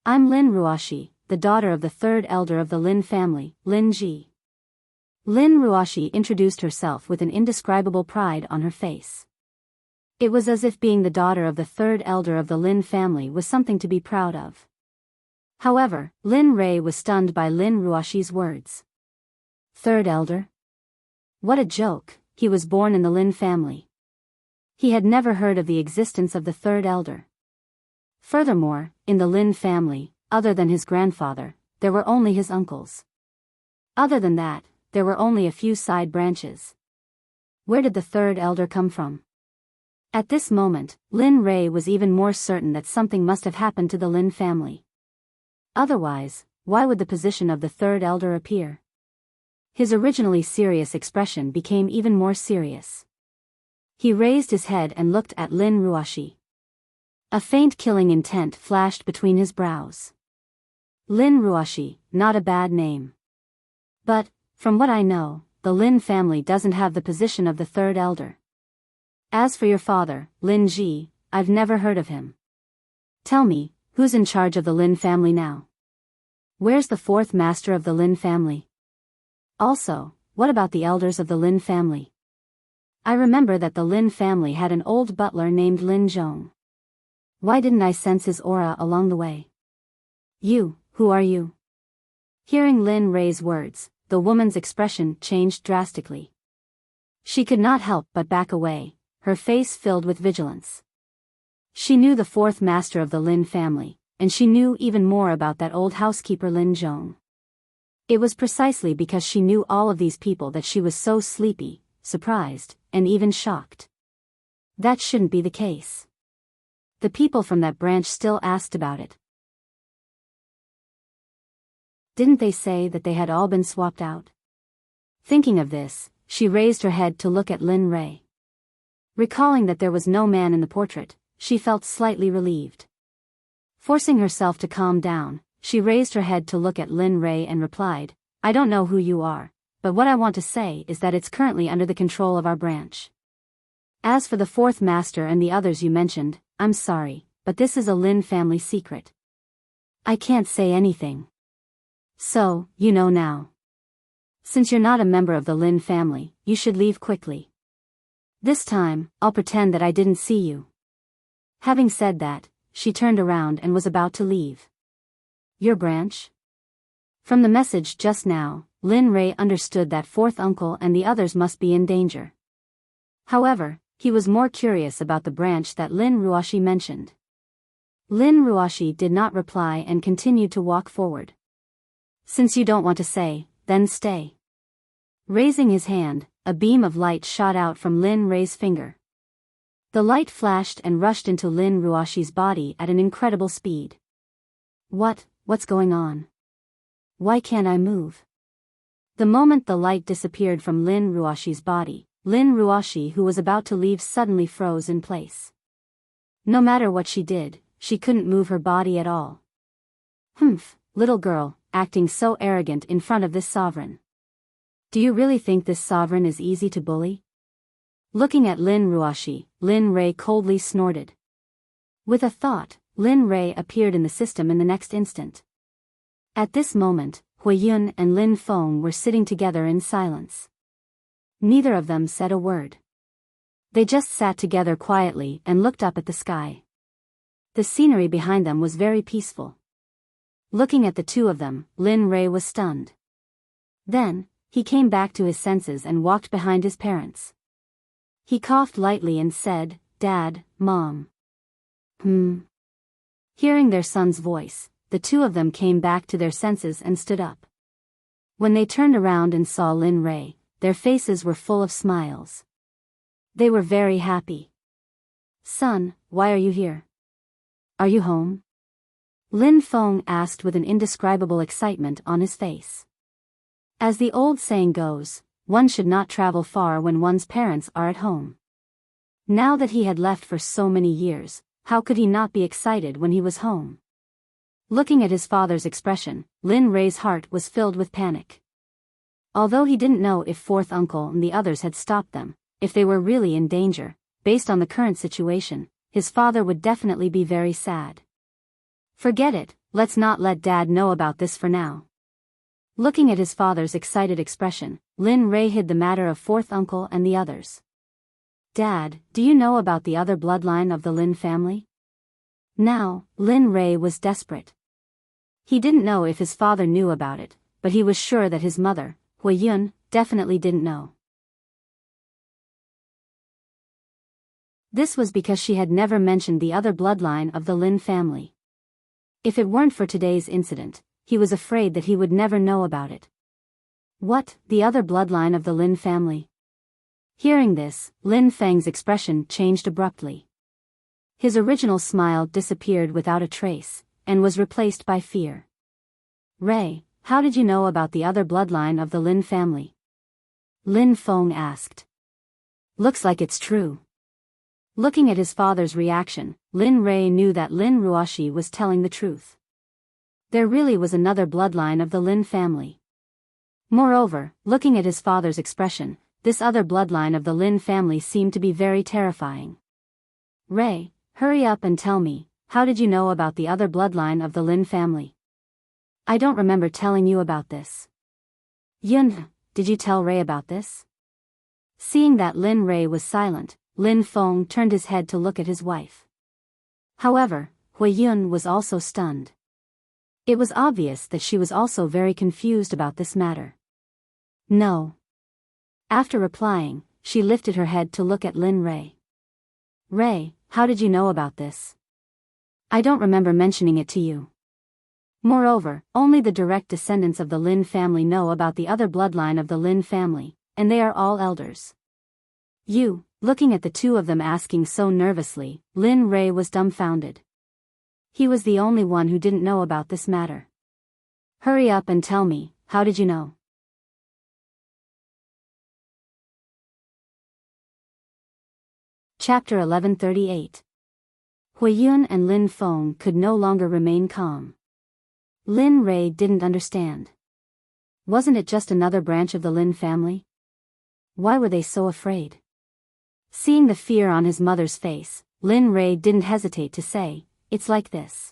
I'm Lin Ruoshi, the daughter of the third elder of the Lin family, Lin Ji. Lin Ruoshi introduced herself with an indescribable pride on her face. It was as if being the daughter of the third elder of the Lin family was something to be proud of. However, Lin Rei was stunned by Lin Ruoshi's words. Third elder? What a joke, he was born in the Lin family. He had never heard of the existence of the third elder. Furthermore, in the Lin family, other than his grandfather, there were only his uncles. Other than that, there were only a few side branches. Where did the third elder come from? At this moment, Lin Rei was even more certain that something must have happened to the Lin family. Otherwise, why would the position of the third elder appear? His originally serious expression became even more serious. He raised his head and looked at Lin Ruoshi. A faint killing intent flashed between his brows. Lin Ruoshi, not a bad name. But, from what I know, the Lin family doesn't have the position of the third elder. As for your father, Lin Ji, I've never heard of him. Tell me, who's in charge of the Lin family now? Where's the fourth master of the Lin family? Also, what about the elders of the Lin family? I remember that the Lin family had an old butler named Lin Zhong. Why didn't I sense his aura along the way? You, who are you? Hearing Lin Rei's words, the woman's expression changed drastically. She could not help but back away, her face filled with vigilance. She knew the fourth master of the Lin family, and she knew even more about that old housekeeper Lin Zhong. It was precisely because she knew all of these people that she was so sleepy, surprised, and even shocked. That shouldn't be the case. the people from that branch still asked about it. Didn't they say that they had all been swapped out? Thinking of this, she raised her head to look at Lin Ray. Recalling that there was no man in the portrait, she felt slightly relieved. Forcing herself to calm down, she raised her head to look at Lin Ray and replied, I don't know who you are, but what I want to say is that it's currently under the control of our branch. As for the fourth master and the others you mentioned, I'm sorry, but this is a Lin family secret. I can't say anything. So, you know now. Since you're not a member of the Lin family, you should leave quickly. This time, I'll pretend that I didn't see you. Having said that, she turned around and was about to leave. Your branch? From the message just now, Lin Ray understood that fourth uncle and the others must be in danger. However, he was more curious about the branch that Lin Ruoshi mentioned. Lin Ruoshi did not reply and continued to walk forward. Since you don't want to say, then stay. Raising his hand, a beam of light shot out from Lin Ray's finger. The light flashed and rushed into Lin Ruoshi's body at an incredible speed. What's going on? Why can't I move? The moment the light disappeared from Lin Ruoshi's body, Lin Ruoshi, who was about to leave, suddenly froze in place. No matter what she did, she couldn't move her body at all. Humph, little girl, acting so arrogant in front of this sovereign. Do you really think this sovereign is easy to bully? Looking at Lin Ruoshi, Lin Ray coldly snorted. With a thought, Lin Ray appeared in the system in the next instant. At this moment, Hui Yun and Lin Feng were sitting together in silence. Neither of them said a word. They just sat together quietly and looked up at the sky. The scenery behind them was very peaceful. Looking at the two of them, Lin Ray was stunned. Then, he came back to his senses and walked behind his parents. He coughed lightly and said, Dad, Mom. Hearing their son's voice, the two of them came back to their senses and stood up. When they turned around and saw Lin Ray, their faces were full of smiles. They were very happy. Son, why are you here? Are you home? Lin Feng asked with an indescribable excitement on his face. As the old saying goes, one should not travel far when one's parents are at home. Now that he had left for so many years, how could he not be excited when he was home? Looking at his father's expression, Lin Ray's heart was filled with panic. Although he didn't know if fourth uncle and the others had stopped them, if they were really in danger, based on the current situation, his father would definitely be very sad. Forget it, let's not let Dad know about this for now. Looking at his father's excited expression, Lin Ray hid the matter of fourth uncle and the others. Dad, do you know about the other bloodline of the Lin family? Now, Lin Ray was desperate. He didn't know if his father knew about it, but he was sure that his mother, Hui Yun, definitely didn't know. This was because she had never mentioned the other bloodline of the Lin family. If it weren't for today's incident, he was afraid that he would never know about it. What, the other bloodline of the Lin family? Hearing this, Lin Feng's expression changed abruptly. His original smile disappeared without a trace, and was replaced by fear. Ray, how did you know about the other bloodline of the Lin family? Lin Feng asked. Looks like it's true. Looking at his father's reaction, Lin Ray knew that Lin Ruoshi was telling the truth. There really was another bloodline of the Lin family. Moreover, looking at his father's expression, this other bloodline of the Lin family seemed to be very terrifying. Ray, hurry up and tell me, how did you know about the other bloodline of the Lin family? I don't remember telling you about this. Yun, did you tell Ray about this? Seeing that Lin Ray was silent, Lin Feng turned his head to look at his wife. However, Hui Yun was also stunned. It was obvious that she was also very confused about this matter. No. After replying, she lifted her head to look at Lin Ray. Ray, how did you know about this? I don't remember mentioning it to you. Moreover, only the direct descendants of the Lin family know about the other bloodline of the Lin family, and they are all elders. You Looking at the two of them asking so nervously, Lin Rei was dumbfounded. He was the only one who didn't know about this matter. Hurry up and tell me, how did you know? Chapter 1138. Huiyun and Lin Feng could no longer remain calm. Lin Rei didn't understand. Wasn't it just another branch of the Lin family? Why were they so afraid? Seeing the fear on his mother's face, Lin Rei didn't hesitate to say, "It's like this.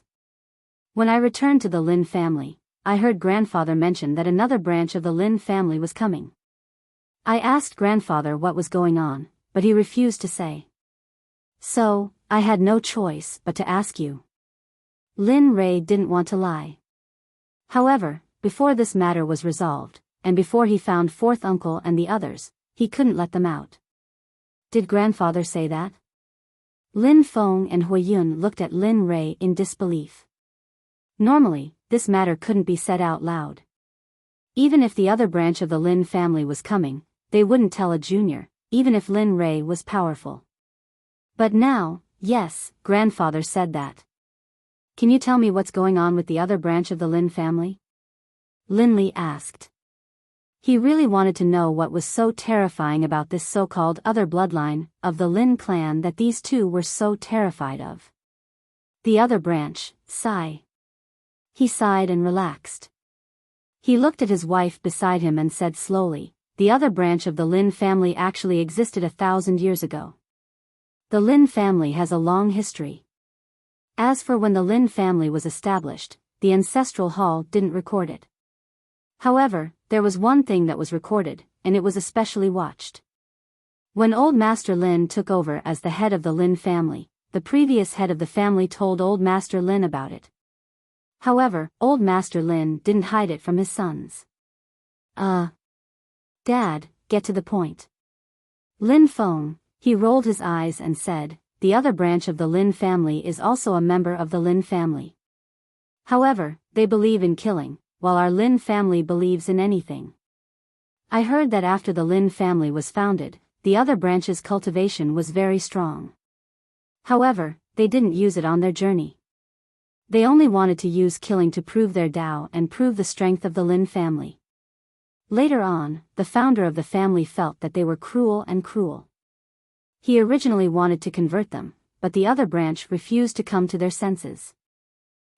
When I returned to the Lin family, I heard grandfather mention that another branch of the Lin family was coming. I asked grandfather what was going on, but he refused to say. So, I had no choice but to ask you." Lin Rei didn't want to lie. However, before this matter was resolved, and before he found fourth uncle and the others, he couldn't let them out. Did grandfather say that? Lin Feng and Huiyun looked at Lin Rei in disbelief. Normally, this matter couldn't be said out loud. Even if the other branch of the Lin family was coming, they wouldn't tell a junior, even if Lin Rei was powerful. But now, yes, grandfather said that. Can you tell me what's going on with the other branch of the Lin family? Lin Li asked. He really wanted to know what was so terrifying about this so-called other bloodline of the Lin clan that these two were so terrified of. The other branch, sigh. He sighed and relaxed. He looked at his wife beside him and said slowly, "The other branch of the Lin family actually existed 1,000 years ago. The Lin family has a long history. As for when the Lin family was established, the ancestral hall didn't record it. However, there was one thing that was recorded, and it was especially watched. When Old Master Lin took over as the head of the Lin family, the previous head of the family told Old Master Lin about it. However, Old Master Lin didn't hide it from his sons." Dad, get to the point. Lin Feng, he rolled his eyes and said, "The other branch of the Lin family is also a member of the Lin family. However, they believe in killing, while our Lin family believes in anything. I heard that after the Lin family was founded, the other branch's cultivation was very strong. However, they didn't use it on their journey. They only wanted to use killing to prove their Tao and prove the strength of the Lin family. Later on, the founder of the family felt that they were cruel. He originally wanted to convert them, but the other branch refused to come to their senses.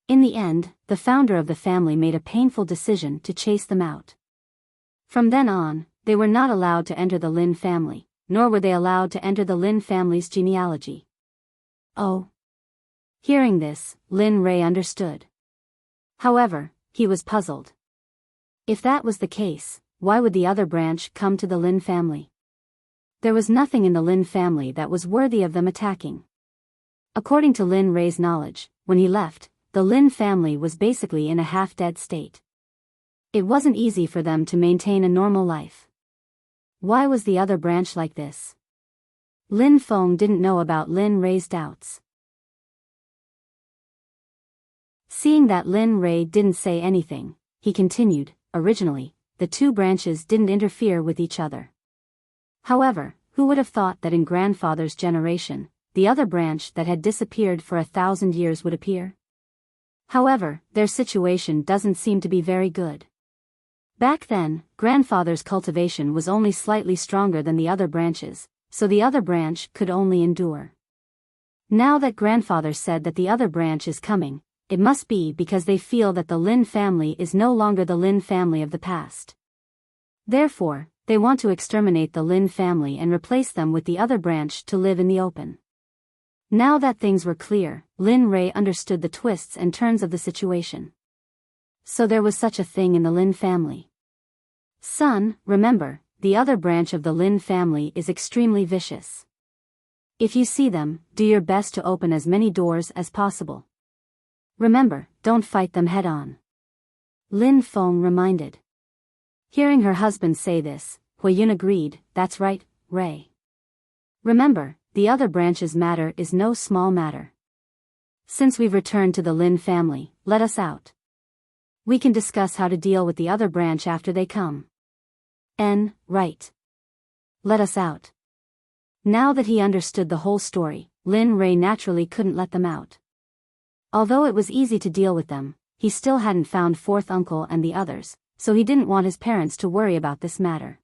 In the end, the founder of the family made a painful decision to chase them out. From then on, they were not allowed to enter the Lin family, nor were they allowed to enter the Lin family's genealogy." Oh. Hearing this, Lin Rei understood. However, he was puzzled. If that was the case, why would the other branch come to the Lin family? There was nothing in the Lin family that was worthy of them attacking. According to Lin Rei's knowledge, when he left, the Lin family was basically in a half-dead state. It wasn't easy for them to maintain a normal life. Why was the other branch like this? Lin Feng didn't know about Lin Rei's doubts. Seeing that Lin Rei didn't say anything, he continued, "Originally, the two branches didn't interfere with each other. However, who would have thought that in grandfather's generation, the other branch that had disappeared for 1,000 years would appear? However, their situation doesn't seem to be very good. Back then, grandfather's cultivation was only slightly stronger than the other branches, so the other branch could only endure. Now that grandfather said that the other branch is coming, it must be because they feel that the Lin family is no longer the Lin family of the past. Therefore, they want to exterminate the Lin family and replace them with the other branch to live in the open." Now that things were clear, Lin Rei understood the twists and turns of the situation. So there was such a thing in the Lin family. "Son, remember, the other branch of the Lin family is extremely vicious. If you see them, do your best to open as many doors as possible. Remember, don't fight them head-on," Lin Feng reminded. Hearing her husband say this, Huiyun agreed, "That's right, Rei. Remember, the other branch's matter is no small matter. Since we've returned to the Lin family, let us out. We can discuss how to deal with the other branch after they come." Right. Let us out. Now that he understood the whole story, Lin Ray naturally couldn't let them out. Although it was easy to deal with them, he still hadn't found fourth uncle and the others, so he didn't want his parents to worry about this matter.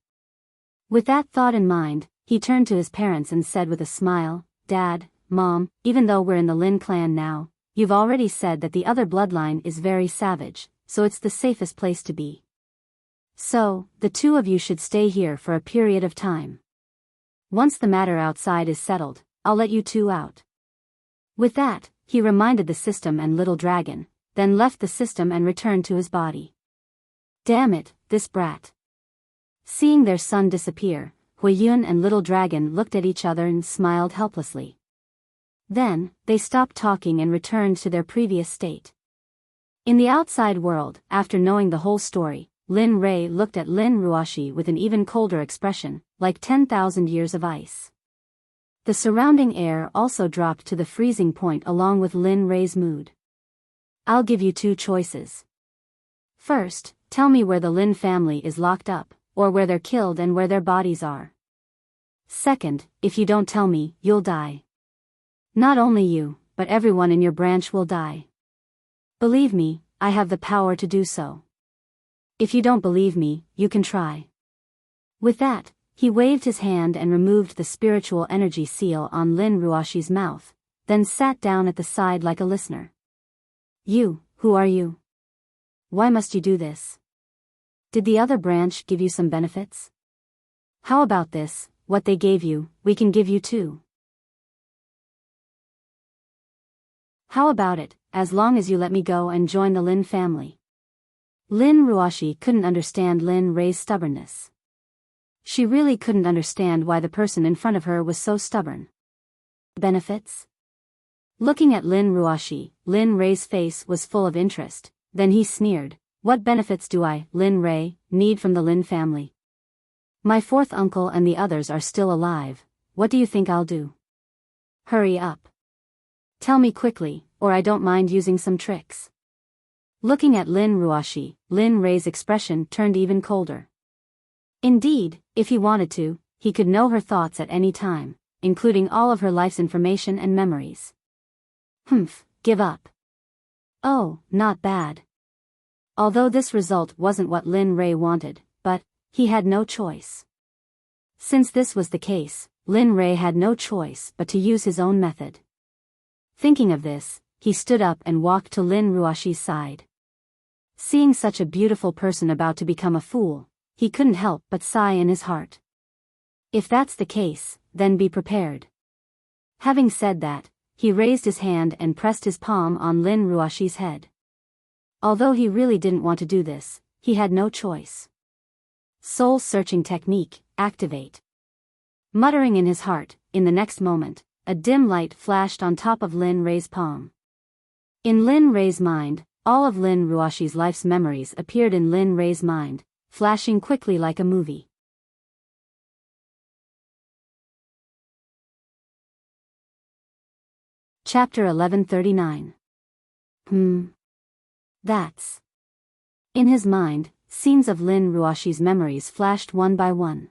With that thought in mind, he turned to his parents and said with a smile, "Dad, Mom, even though we're in the Lin clan now, you've already said that the other bloodline is very savage, so it's the safest place to be. So, the two of you should stay here for a period of time. Once the matter outside is settled, I'll let you two out." With that, he reminded the system and little dragon, then left the system and returned to his body. Damn it, this brat. Seeing their son disappear, Huiyun and little dragon looked at each other and smiled helplessly. Then, they stopped talking and returned to their previous state. In the outside world, after knowing the whole story, Lin Ray looked at Lin Ruoshi with an even colder expression, like 10,000 years of ice. The surrounding air also dropped to the freezing point along with Lin Ray's mood. "I'll give you two choices. First, tell me where the Lin family is locked up, or where they're killed and where their bodies are. Second, if you don't tell me, you'll die. Not only you, but everyone in your branch will die. Believe me, I have the power to do so. If you don't believe me, you can try." With that, he waved his hand and removed the spiritual energy seal on Lin Ruoshi's mouth, then sat down at the side like a listener. "You, who are you? Why must you do this? Did the other branch give you some benefits? How about this, what they gave you, we can give you too. How about it, as long as you let me go and join the Lin family?" Lin Ruoshi couldn't understand Lin Ray's stubbornness. She really couldn't understand why the person in front of her was so stubborn. Benefits? Looking at Lin Ruoshi, Lin Ray's face was full of interest, then he sneered, "What benefits do I, Lin Ray, need from the Lin family? My fourth uncle and the others are still alive, what do you think I'll do? Hurry up. Tell me quickly, or I don't mind using some tricks." Looking at Lin Ruoshi, Lin Ray's expression turned even colder. Indeed, if he wanted to, he could know her thoughts at any time, including all of her life's information and memories. Give up. Oh, not bad. Although this result wasn't what Lin Ray wanted, but he had no choice. Since this was the case, Lin Ray had no choice but to use his own method. Thinking of this, he stood up and walked to Lin Ruoshi's side. Seeing such a beautiful person about to become a fool, he couldn't help but sigh in his heart. If that's the case, then be prepared. Having said that, he raised his hand and pressed his palm on Lin Ruoshi's head. Although he really didn't want to do this, he had no choice. Soul-searching technique, activate. Muttering in his heart, in the next moment, a dim light flashed on top of Lin Ray's palm. In Lin Ray's mind, all of Lin Ruoshi's life's memories appeared in Lin Ray's mind, flashing quickly like a movie. Chapter 1139. That's. In his mind, scenes of Lin Ruoshi's memories flashed one by one.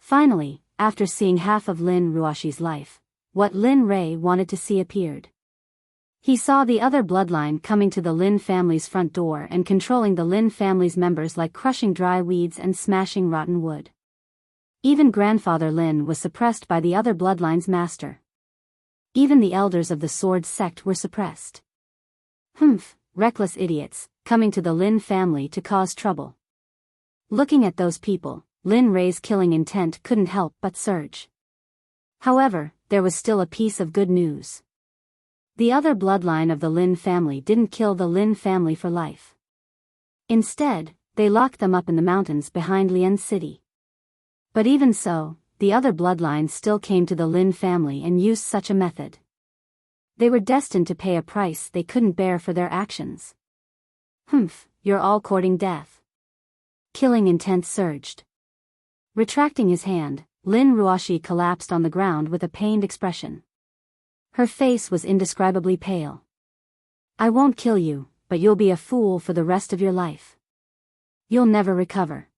Finally, after seeing half of Lin Ruoshi's life, what Lin Ray wanted to see appeared. He saw the other bloodline coming to the Lin family's front door and controlling the Lin family's members like crushing dry weeds and smashing rotten wood. Even grandfather Lin was suppressed by the other bloodline's master. Even the elders of the Sword Sect were suppressed. Reckless idiots, coming to the Lin family to cause trouble. Looking at those people, Lin Ray's killing intent couldn't help but surge. However, there was still a piece of good news. The other bloodline of the Lin family didn't kill the Lin family for life. Instead, they locked them up in the mountains behind Lian City. But even so, the other bloodlines still came to the Lin family and used such a method. They were destined to pay a price they couldn't bear for their actions. You're all courting death. Killing intent surged. Retracting his hand, Lin Ruoshi collapsed on the ground with a pained expression. Her face was indescribably pale. "I won't kill you, but you'll be a fool for the rest of your life. You'll never recover.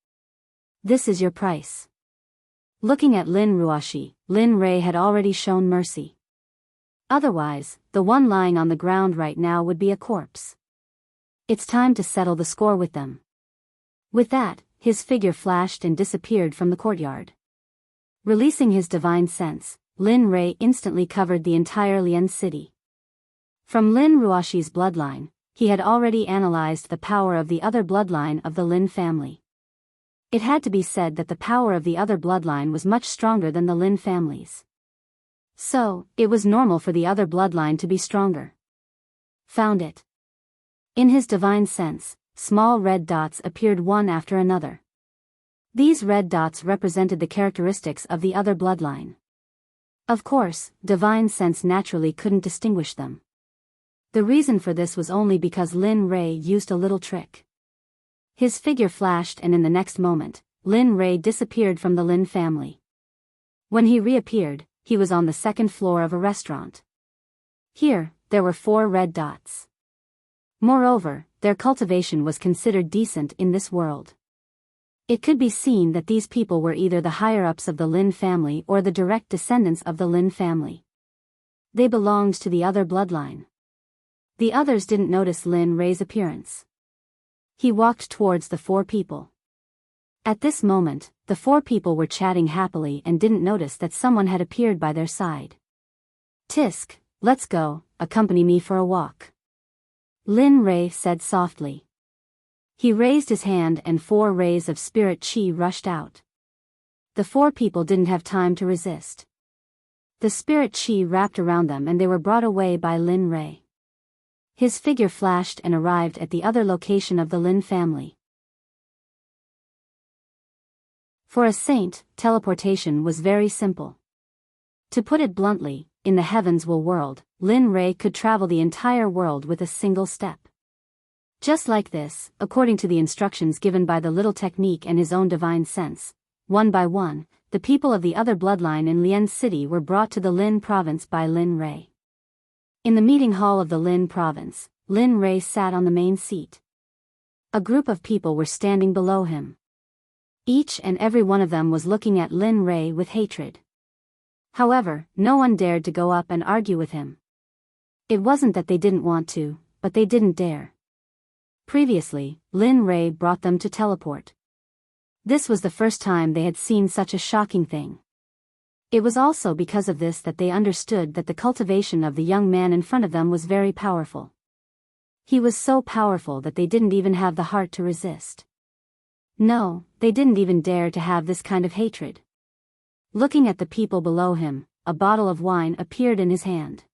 This is your price." Looking at Lin Ruoshi, Lin Rei had already shown mercy. Otherwise, the one lying on the ground right now would be a corpse. It's time to settle the score with them. With that, his figure flashed and disappeared from the courtyard. Releasing his divine sense, Lin Rei instantly covered the entire Lian city. From Lin Ruoshi's bloodline, he had already analyzed the power of the other bloodline of the Lin family. It had to be said that the power of the other bloodline was much stronger than the Lin family's. So, it was normal for the other bloodline to be stronger. Found it. In his divine sense, small red dots appeared one after another. These red dots represented the characteristics of the other bloodline. Of course, divine sense naturally couldn't distinguish them. The reason for this was only because Lin Rei used a little trick. His figure flashed and in the next moment, Lin Rei disappeared from the Lin family. When he reappeared, he was on the second floor of a restaurant. Here, there were 4 red dots. Moreover, their cultivation was considered decent in this world. It could be seen that these people were either the higher-ups of the Lin family or the direct descendants of the Lin family. They belonged to the other bloodline. The others didn't notice Lin Rei's appearance. He walked towards the 4 people. At this moment, the 4 people were chatting happily and didn't notice that someone had appeared by their side. "Tisk, let's go, accompany me for a walk," Lin Rei said softly. He raised his hand and 4 rays of spirit chi rushed out. The 4 people didn't have time to resist. The spirit chi wrapped around them and they were brought away by Lin Rei. His figure flashed and arrived at the other location of the Lin family. For a saint, teleportation was very simple. To put it bluntly, in the Heavenswell world, Lin Rei could travel the entire world with a single step. Just like this, according to the instructions given by the little technique and his own divine sense, one by one, the people of the other bloodline in Lian City were brought to the Lin province by Lin Rei. In the meeting hall of the Lin province, Lin Rei sat on the main seat. A group of people were standing below him. Each and every one of them was looking at Lin Rei with hatred. However, no one dared to go up and argue with him. It wasn't that they didn't want to, but they didn't dare. Previously, Lin Rei brought them to teleport. This was the first time they had seen such a shocking thing. It was also because of this that they understood that the cultivation of the young man in front of them was very powerful. He was so powerful that they didn't even have the heart to resist. No, they didn't even dare to have this kind of hatred. Looking at the people below him, a bottle of wine appeared in his hand.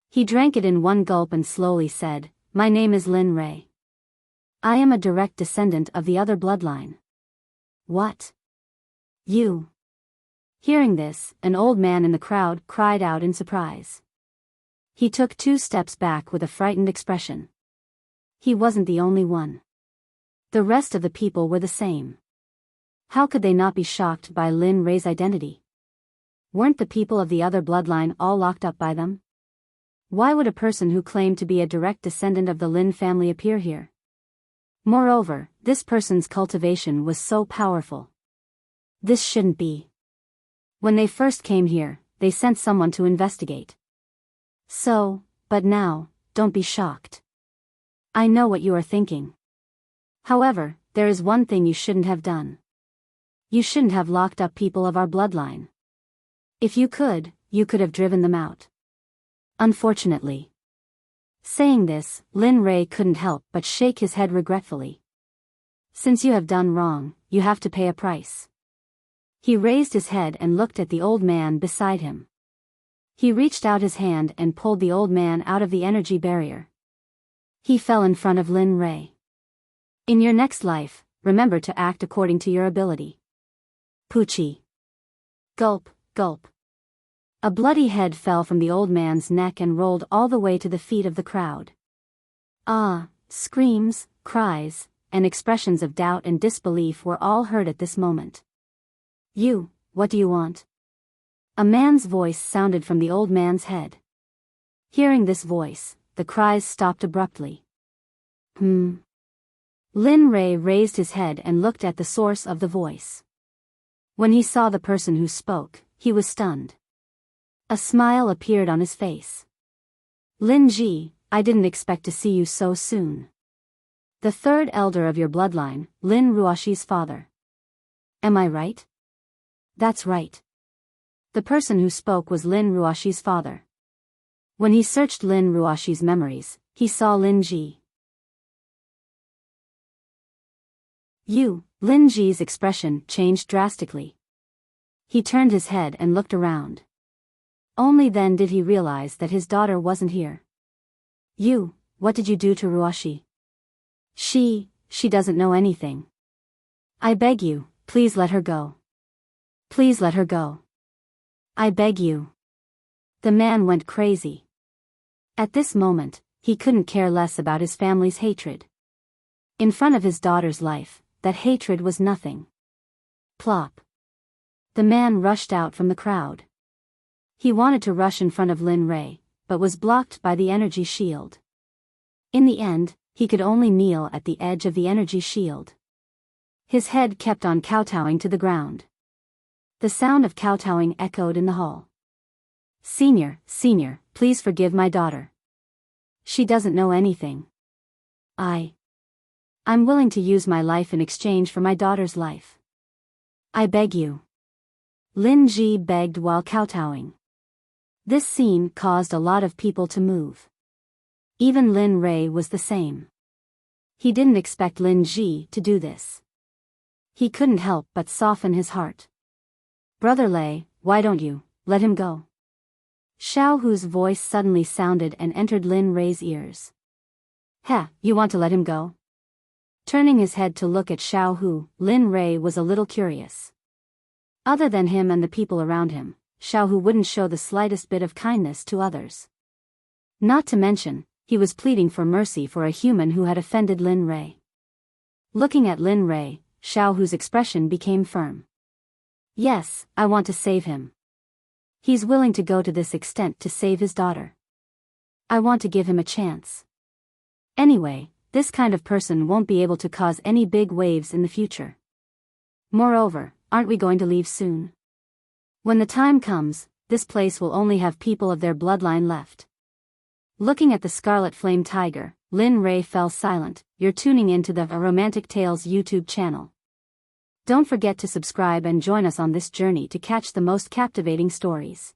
He drank it in one gulp and slowly said, "My name is Lin Rei. I am a direct descendant of the other bloodline." "What? You?" Hearing this, an old man in the crowd cried out in surprise. He took 2 steps back with a frightened expression. He wasn't the only one. The rest of the people were the same. How could they not be shocked by Lin Rei's identity? Weren't the people of the other bloodline all locked up by them? Why would a person who claimed to be a direct descendant of the Lin family appear here? Moreover, this person's cultivation was so powerful. This shouldn't be. When they first came here, they sent someone to investigate. But now, don't be shocked. I know what you are thinking. However, there is one thing you shouldn't have done. You shouldn't have locked up people of our bloodline. If you could have driven them out. Unfortunately. Saying this, Lin Rei couldn't help but shake his head regretfully. Since you have done wrong, you have to pay a price. He raised his head and looked at the old man beside him. He reached out his hand and pulled the old man out of the energy barrier. He fell in front of Lin Rei. In your next life, remember to act according to your ability. Poochie. Gulp, gulp. A bloody head fell from the old man's neck and rolled all the way to the feet of the crowd. Ah, screams, cries, and expressions of doubt and disbelief were all heard at this moment. What do you want? A man's voice sounded from the old man's head. Hearing this voice, the cries stopped abruptly. Lin Rei raised his head and looked at the source of the voice. When he saw the person who spoke, he was stunned. A smile appeared on his face. Lin Ji, I didn't expect to see you so soon. The third elder of your bloodline, Lin Ruoshi's father. Am I right? That's right. The person who spoke was Lin Ruoshi's father. When he searched Lin Ruoshi's memories, he saw Lin Ji. Lin Ji's expression changed drastically. He turned his head and looked around. Only then did he realize that his daughter wasn't here. What did you do to Ruoshi? She doesn't know anything. I beg you, please let her go. Please let her go. I beg you. The man went crazy. At this moment, he couldn't care less about his family's hatred. In front of his daughter's life, that hatred was nothing. Plop. The man rushed out from the crowd. He wanted to rush in front of Lin Rei, but was blocked by the energy shield. In the end, he could only kneel at the edge of the energy shield. His head kept on kowtowing to the ground. The sound of kowtowing echoed in the hall. Senior, please forgive my daughter. She doesn't know anything. I'm willing to use my life in exchange for my daughter's life. I beg you. Lin Ji begged while kowtowing. This scene caused a lot of people to move. Even Lin Rei was the same. He didn't expect Lin Ji to do this. He couldn't help but soften his heart. Brother Lei, why don't you let him go? Xiao Hu's voice suddenly sounded and entered Lin Rei's ears. You want to let him go? Turning his head to look at Xiao Hu, Lin Rei was a little curious. Other than him and the people around him, Xiao Hu wouldn't show the slightest bit of kindness to others. Not to mention, he was pleading for mercy for a human who had offended Lin Rei. Looking at Lin Rei, Xiao Hu's expression became firm. Yes, I want to save him. He's willing to go to this extent to save his daughter. I want to give him a chance. Anyway, this kind of person won't be able to cause any big waves in the future. Moreover, aren't we going to leave soon? When the time comes, this place will only have people of their bloodline left. Looking at the Scarlet Flame Tiger, Lin Rei fell silent. You're tuning into the Romantic Tales YouTube channel. Don't forget to subscribe and join us on this journey to catch the most captivating stories.